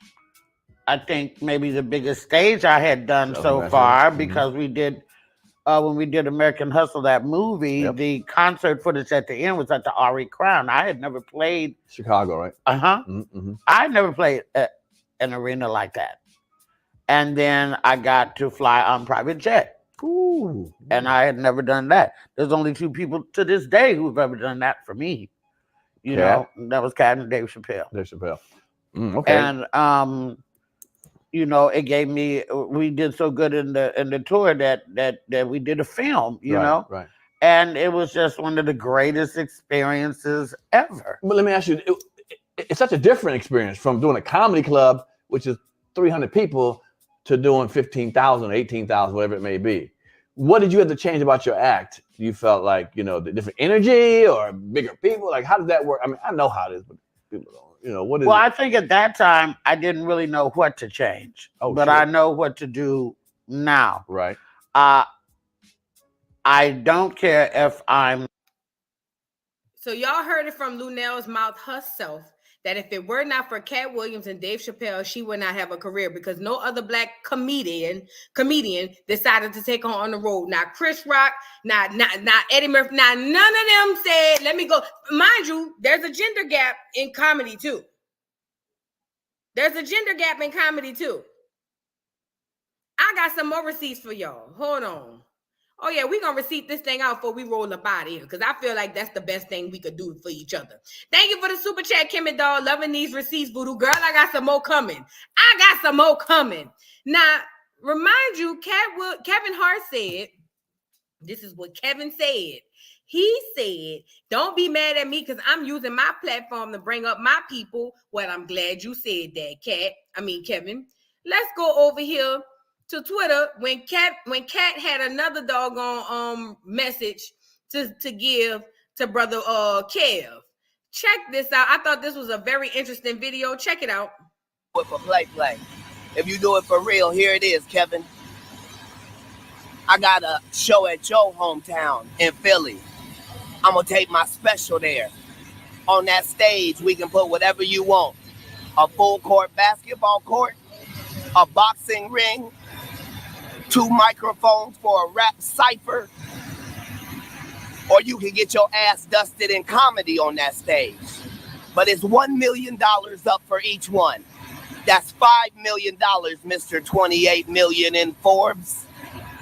I think, maybe the biggest stage I had done so far because we did, when we did American Hustle, that movie, the concert footage at the end was at the Ari Crown. I had never played. Chicago, right? I had never played at an arena like that. And then I got to fly on private jet. Ooh. And I had never done that. There's only two people to this day who've ever done that for me. You know, that was Cat and Dave Chappelle. Dave Chappelle. Okay. And you know, it gave me. We did so good in the tour that we did a film. You know, right. And it was just one of the greatest experiences ever. But let me ask you, it's such a different experience from doing a comedy club, which is 300 people, to doing 15,000, 18,000, whatever it may be. What did you have to change about your act? You felt like, you know, the different energy or bigger people? Like, how did that work? I mean, I know how it is, but people don't. You know, what is Well, I think at that time, I didn't really know what to change. But I know what to do now. Right. I don't care if I'm. So y'all heard it from Lou Nell's mouth herself that if it were not for Cat Williams and Dave Chappelle, she would not have a career because no other black comedian decided to take her on the road. Not Chris Rock, not Eddie Murphy, none of them said, let me go. Mind you, there's a gender gap in comedy too. There's a gender gap in comedy too. I got some more receipts for y'all. Hold on. Oh, yeah, we're going to receipt this thing out before we roll up out of here because I feel like that's the best thing we could do for each other. Thank you for the super chat, Kimmy Doll. Loving these receipts, Voodoo. Girl, I got some more coming. Now, remind you, Kevin Hart said, this is what Kevin said. He said, don't be mad at me because I'm using my platform to bring up my people. Well, I'm glad you said that, Kevin. Let's go over here to Twitter when Cat had another doggone message to give to brother Kev. Check this out. I thought this was a very interesting video. Check it out. For play. If you do it for real, here it is, Kevin. I got a show at your hometown in Philly. I'm gonna take my special there. On that stage, we can put whatever you want. A full court basketball court, a boxing ring, 2 microphones for a rap cipher, or you can get your ass dusted in comedy on that stage. But it's $1 million up for each one. That's $5 million, Mr. 28 million in Forbes.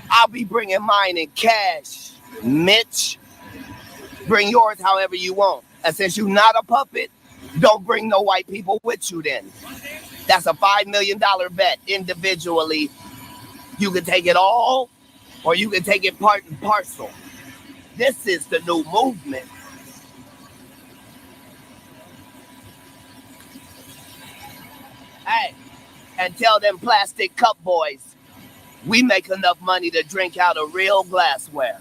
I'll be bringing mine in cash, Mitch. Bring yours however you want. And since you're not a puppet, don't bring no white people with you then. That's a $5 million bet individually. You can take it all, or you can take it part and parcel. This is the new movement. Hey, and tell them plastic cup boys, we make enough money to drink out of real glassware.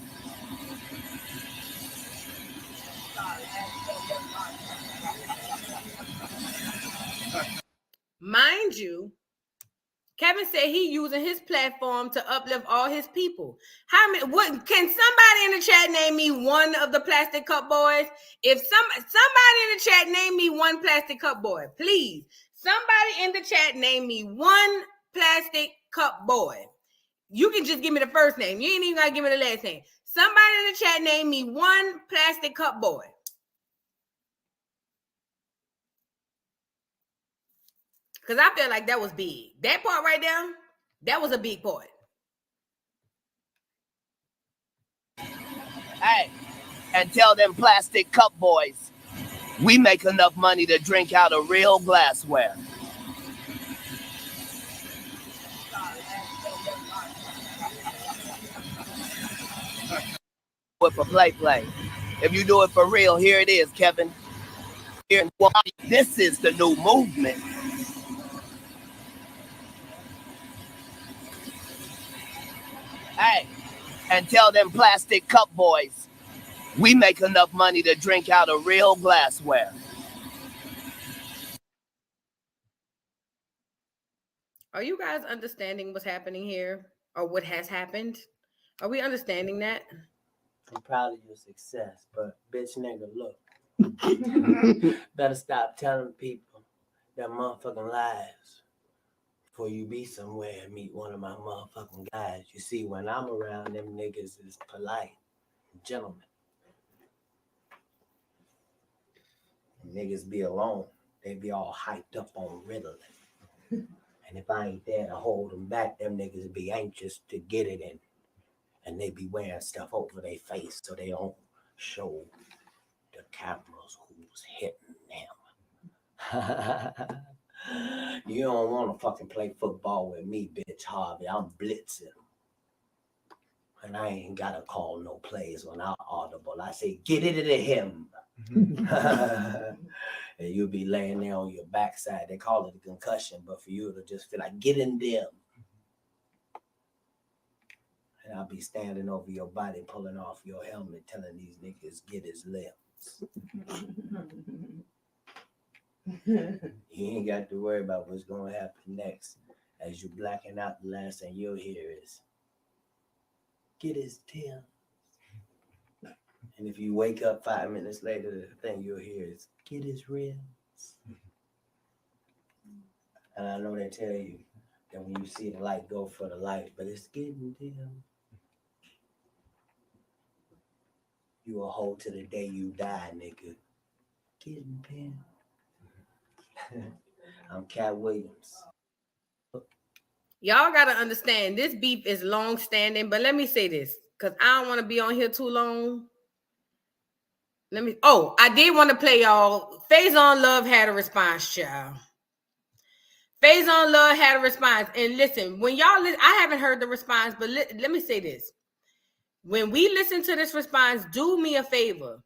Mind you, Kevin said he using his platform to uplift all his people. How many? What can somebody in the chat name me one of the plastic cup boys? If somebody in the chat name me one plastic cup boy, please. Somebody in the chat name me one plastic cup boy. You can just give me the first name. You ain't even gotta give me the last name. Somebody in the chat name me one plastic cup boy. Because I feel like that was big. That part right there, that was a big part. Hey, and tell them plastic cup boys, we make enough money to drink out of real glassware. It for play. If you do it for real, here it is, Kevin. Here, this is the new movement. Hey, and tell them plastic cup boys, we make enough money to drink out of real glassware. Are you guys understanding what's happening here or what has happened? Are we understanding that? I'm proud of your success, but bitch nigga, look. Better stop telling people their motherfucking lies before you be somewhere and meet one of my motherfucking guys. You see, when I'm around, them niggas is polite, gentlemen. And niggas be alone. They be all hyped up on Ritalin. And if I ain't there to hold them back, them niggas be anxious to get it in. And they be wearing stuff over their face so they don't show the cameras who's hitting them. You don't want to fucking play football with me, bitch, Harvey. I'm blitzing. And I ain't got to call no plays when I'm audible. I say, get it to him. And you'll be laying there on your backside. They call it a concussion, but for you to just feel like, get in them. And I'll be standing over your body, pulling off your helmet, telling these niggas, get his lips. You ain't got to worry about what's going to happen next. As you blacking out, the last thing you'll hear is, get his Tim. And if you wake up 5 minutes later, the thing you'll hear is, get his ribs. And I know they tell you that when you see the light, go for the light, but it's getting dim. You will hold to the day you die, nigga. Getting dim. I'm Cat Williams. Y'all got to understand, this beef is long standing, but let me say this, because I don't want to be on here too long. I did want to play y'all. Faison Love had a response, child. Faison Love had a response. And listen, when y'all listen, I haven't heard the response, but let me say this. When we listen to this response, do me a favor.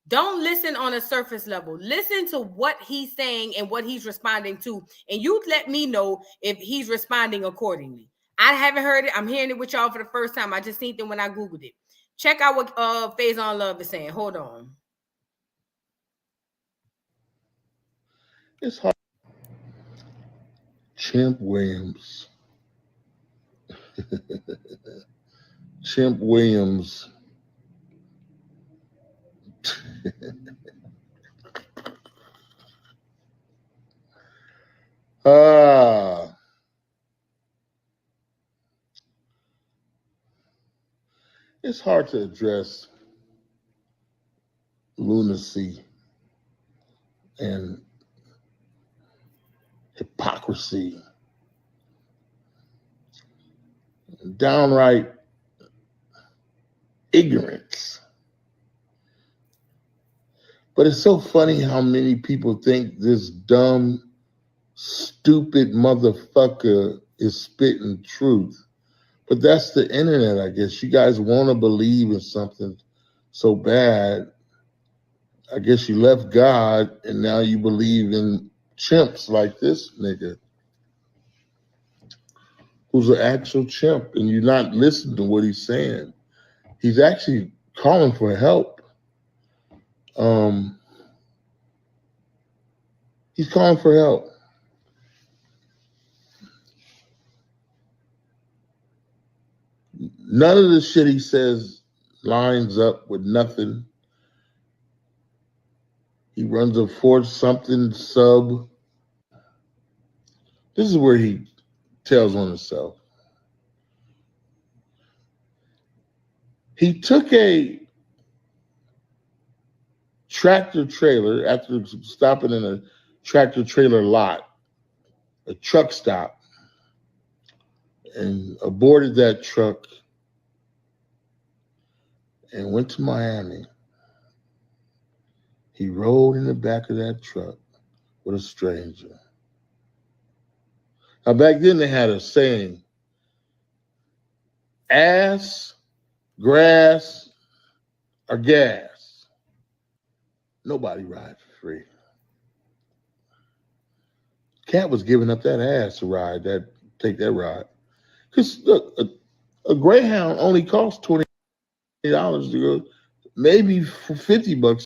Don't listen on a surface level. Listen to what he's saying and what he's responding to. And you let me know if he's responding accordingly. I haven't heard it. I'm hearing it with y'all for the first time. I just seen it when I Googled it. Check out what Faison Love is saying. Hold on. It's hard. Chimp Williams. Chimp Williams. It's hard to address lunacy and hypocrisy, and downright ignorance. But it's so funny how many people think this dumb, stupid motherfucker is spitting truth. But that's the internet, I guess. You guys want to believe in something so bad. I guess you left God and now you believe in chimps like this nigga who's an actual chimp, and you're not listening to what he's saying. He's actually calling for help. He's calling for help. None of the shit he says lines up with nothing. He runs a Fort something sub. This is where he tells on himself. He took a tractor trailer after stopping in a tractor trailer lot, a truck stop, and aborted that truck and went to Miami. He rode in the back of that truck with a stranger. Now, back then they had a saying, ass, grass, or gas. Nobody rides for free. Cat was giving up that ass to take that ride. Because look, a Greyhound only costs $20 to go, maybe for $50.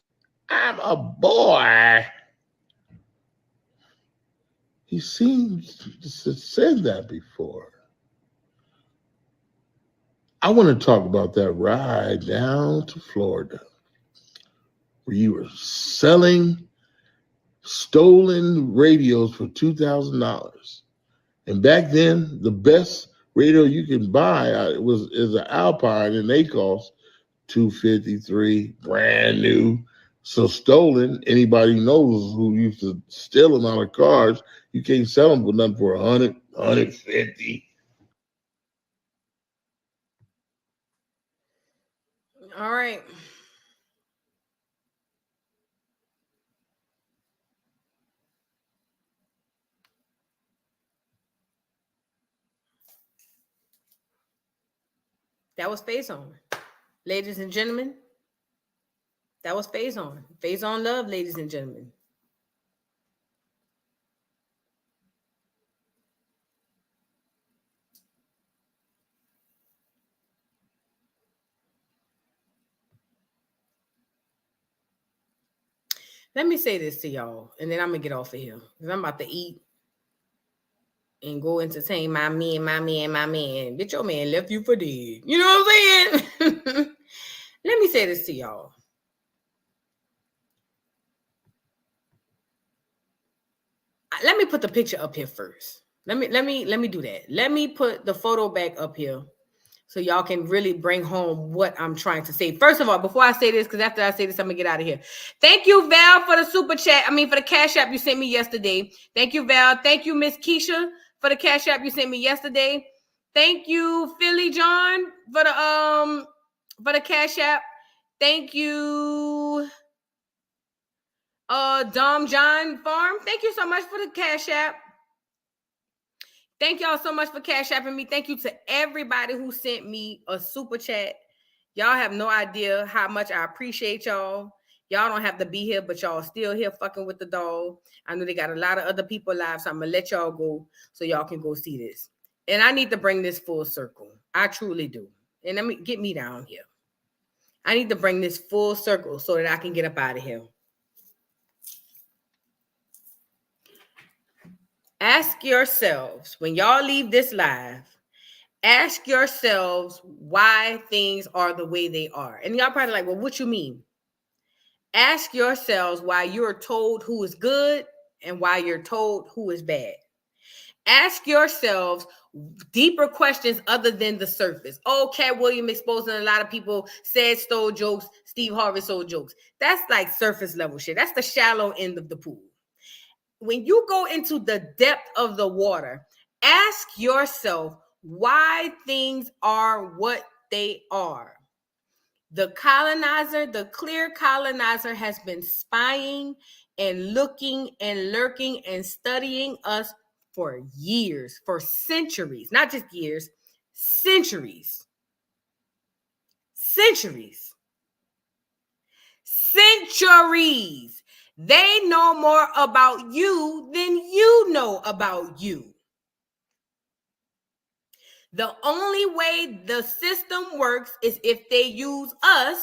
I'm a boy. He seems to have said that before. I want to talk about that ride down to Florida where you were selling stolen radios for $2,000. And back then, the best radio you can buy is an Alpine, and they cost $253, brand new. So stolen, anybody knows who used to steal them out of cars, you can't sell them for nothing for $100, $150. All right. That was Phase On. Ladies and gentlemen, that was Phase On. Phase On love, ladies and gentlemen. Let me say this to y'all, and then I'm going to get off of here. Because I'm about to eat and go entertain my man. Bitch, your man left you for dead. You know what I'm saying? Let me say this to y'all. Let me put the picture up here first. Let me do that. Let me put the photo back up here so y'all can really bring home what I'm trying to say. First of all, before I say this, because after I say this, I'm gonna get out of here. Thank you, Val, for the super chat. For the cash app you sent me yesterday. Thank you, Val. Thank you, Miss Keisha, for the cash app you sent me yesterday. Thank you, Philly John, for the cash app. Thank you, Dom John Farm. Thank you so much for the cash app. Thank y'all so much for cash apping me. Thank you to everybody who sent me a super chat. Y'all have no idea how much I appreciate y'all. Y'all don't have to be here, but y'all still here fucking with the dog. I know they got a lot of other people live, so I'm gonna let y'all go so y'all can go see this. And I need to bring this full circle. I truly do. And let me get me down here. I need to bring this full circle so that I can get up out of here. Ask yourselves, when y'all leave this live, ask yourselves why things are the way they are. And y'all probably like, well, what you mean? Ask yourselves why you're told who is good and why you're told who is bad. Ask yourselves deeper questions other than the surface. Oh, Cat Williams exposing a lot of people, said stole jokes, Steve Harvey stole jokes. That's like surface level shit. That's the shallow end of the pool. When you go into the depth of the water, ask yourself why things are what they are. The clear colonizer has been spying and looking and lurking and studying us for years, for centuries, not just years, centuries. Centuries. Centuries. They know more about you than you know about you. The only way the system works is if they use us.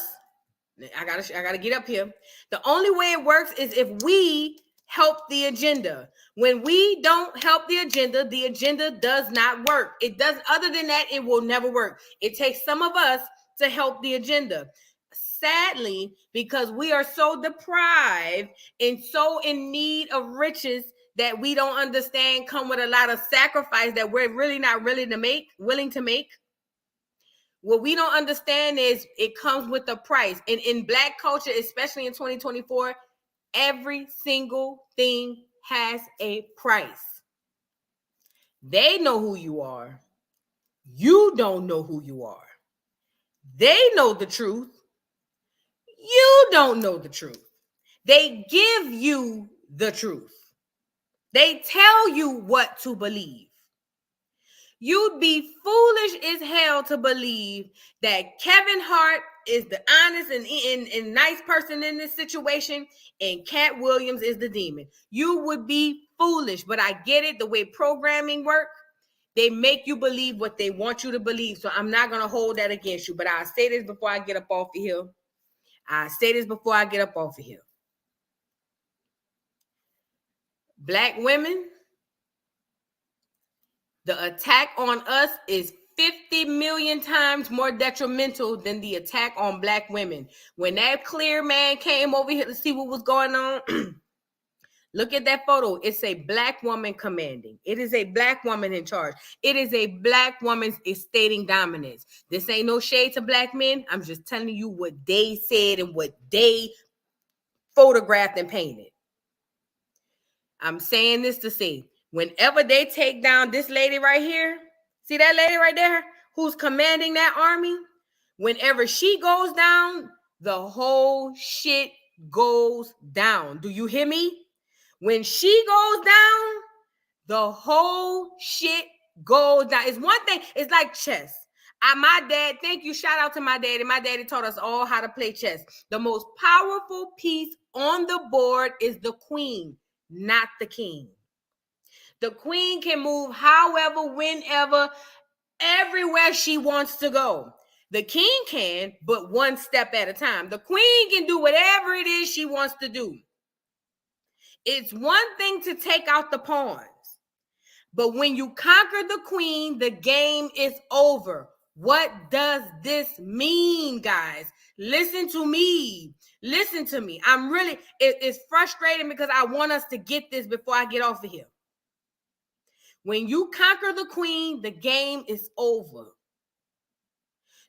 I gotta get up here. The only way it works is if we help the agenda. When we don't help the agenda does not work. It does. Other than that, it will never work. It takes some of us to help the agenda. Sadly, because we are so deprived and so in need of riches that we don't understand come with a lot of sacrifice that we're really not willing to make. What we don't understand is it comes with a price. And in Black culture, especially in 2024, every single thing has a price. They know who you are. You don't know who you are. They know the truth. You don't know the truth. They give you the truth. They tell you what to believe. You'd be foolish as hell to believe that Kevin Hart is the honest and nice person in this situation and Cat Williams is the demon. You would be foolish, but I get it. The way programming works, they make you believe what they want you to believe. So I'm not going to hold that against you, but I'll say this before I get up off of here. Black women, the attack on us is 50 million times more detrimental than the attack on Black women. When that clear man came over here to see what was going on, look at that photo. It's a Black woman commanding. It is a Black woman in charge. It is a Black woman stating dominance. This ain't no shade to Black men. I'm just telling you what they said and what they photographed and painted. I'm saying this to say, whenever they take down this lady right here, see that lady right there who's commanding that army? Whenever she goes down, the whole shit goes down. Do you hear me? When she goes down, the whole shit goes down. It's one thing. It's like chess. My dad, thank you. Shout out to my daddy. My daddy taught us all how to play chess. The most powerful piece on the board is the queen, not the king. The queen can move however, whenever, everywhere she wants to go. The king can, but one step at a time. The queen can do whatever it is she wants to do. It's one thing to take out the pawns, but when you conquer the queen, the game is over. What does this mean, guys? Listen to me. Listen to me. It's frustrating because I want us to get this before I get off of here. When you conquer the queen, the game is over.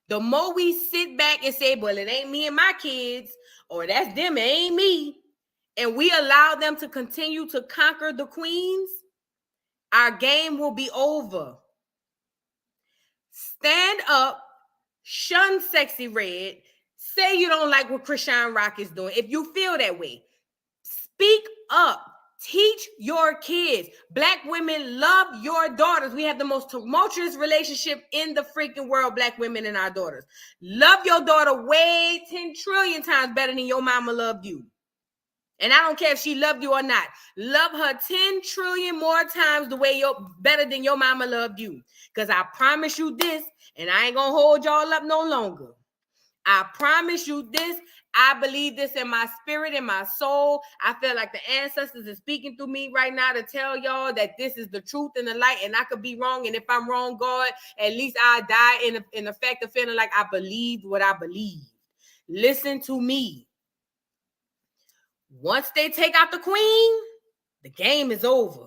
The more we sit back and say, well, it ain't me and my kids, or that's them, it ain't me, and we allow them to continue to conquer the queens, our game will be over. Stand up, shun Sexy Red, say you don't like what Krishan Rock is doing. If you feel that way, speak up. Teach your kids. Black women love your daughters. We have the most tumultuous relationship in the freaking world, Black women and our daughters. Love your daughter way 10 trillion times better than your mama loved you. And I don't care if she loved you or not. Love her 10 trillion more times better than your mama loved you. Because I promise you this, and I ain't going to hold y'all up no longer. I promise you this. I believe this in my spirit, in my soul. I feel like the ancestors are speaking through me right now to tell y'all that this is the truth and the light, and I could be wrong. And if I'm wrong, God, at least I die in the fact of feeling like I believed what I believed. Listen to me. Once they take out the queen, the game is over.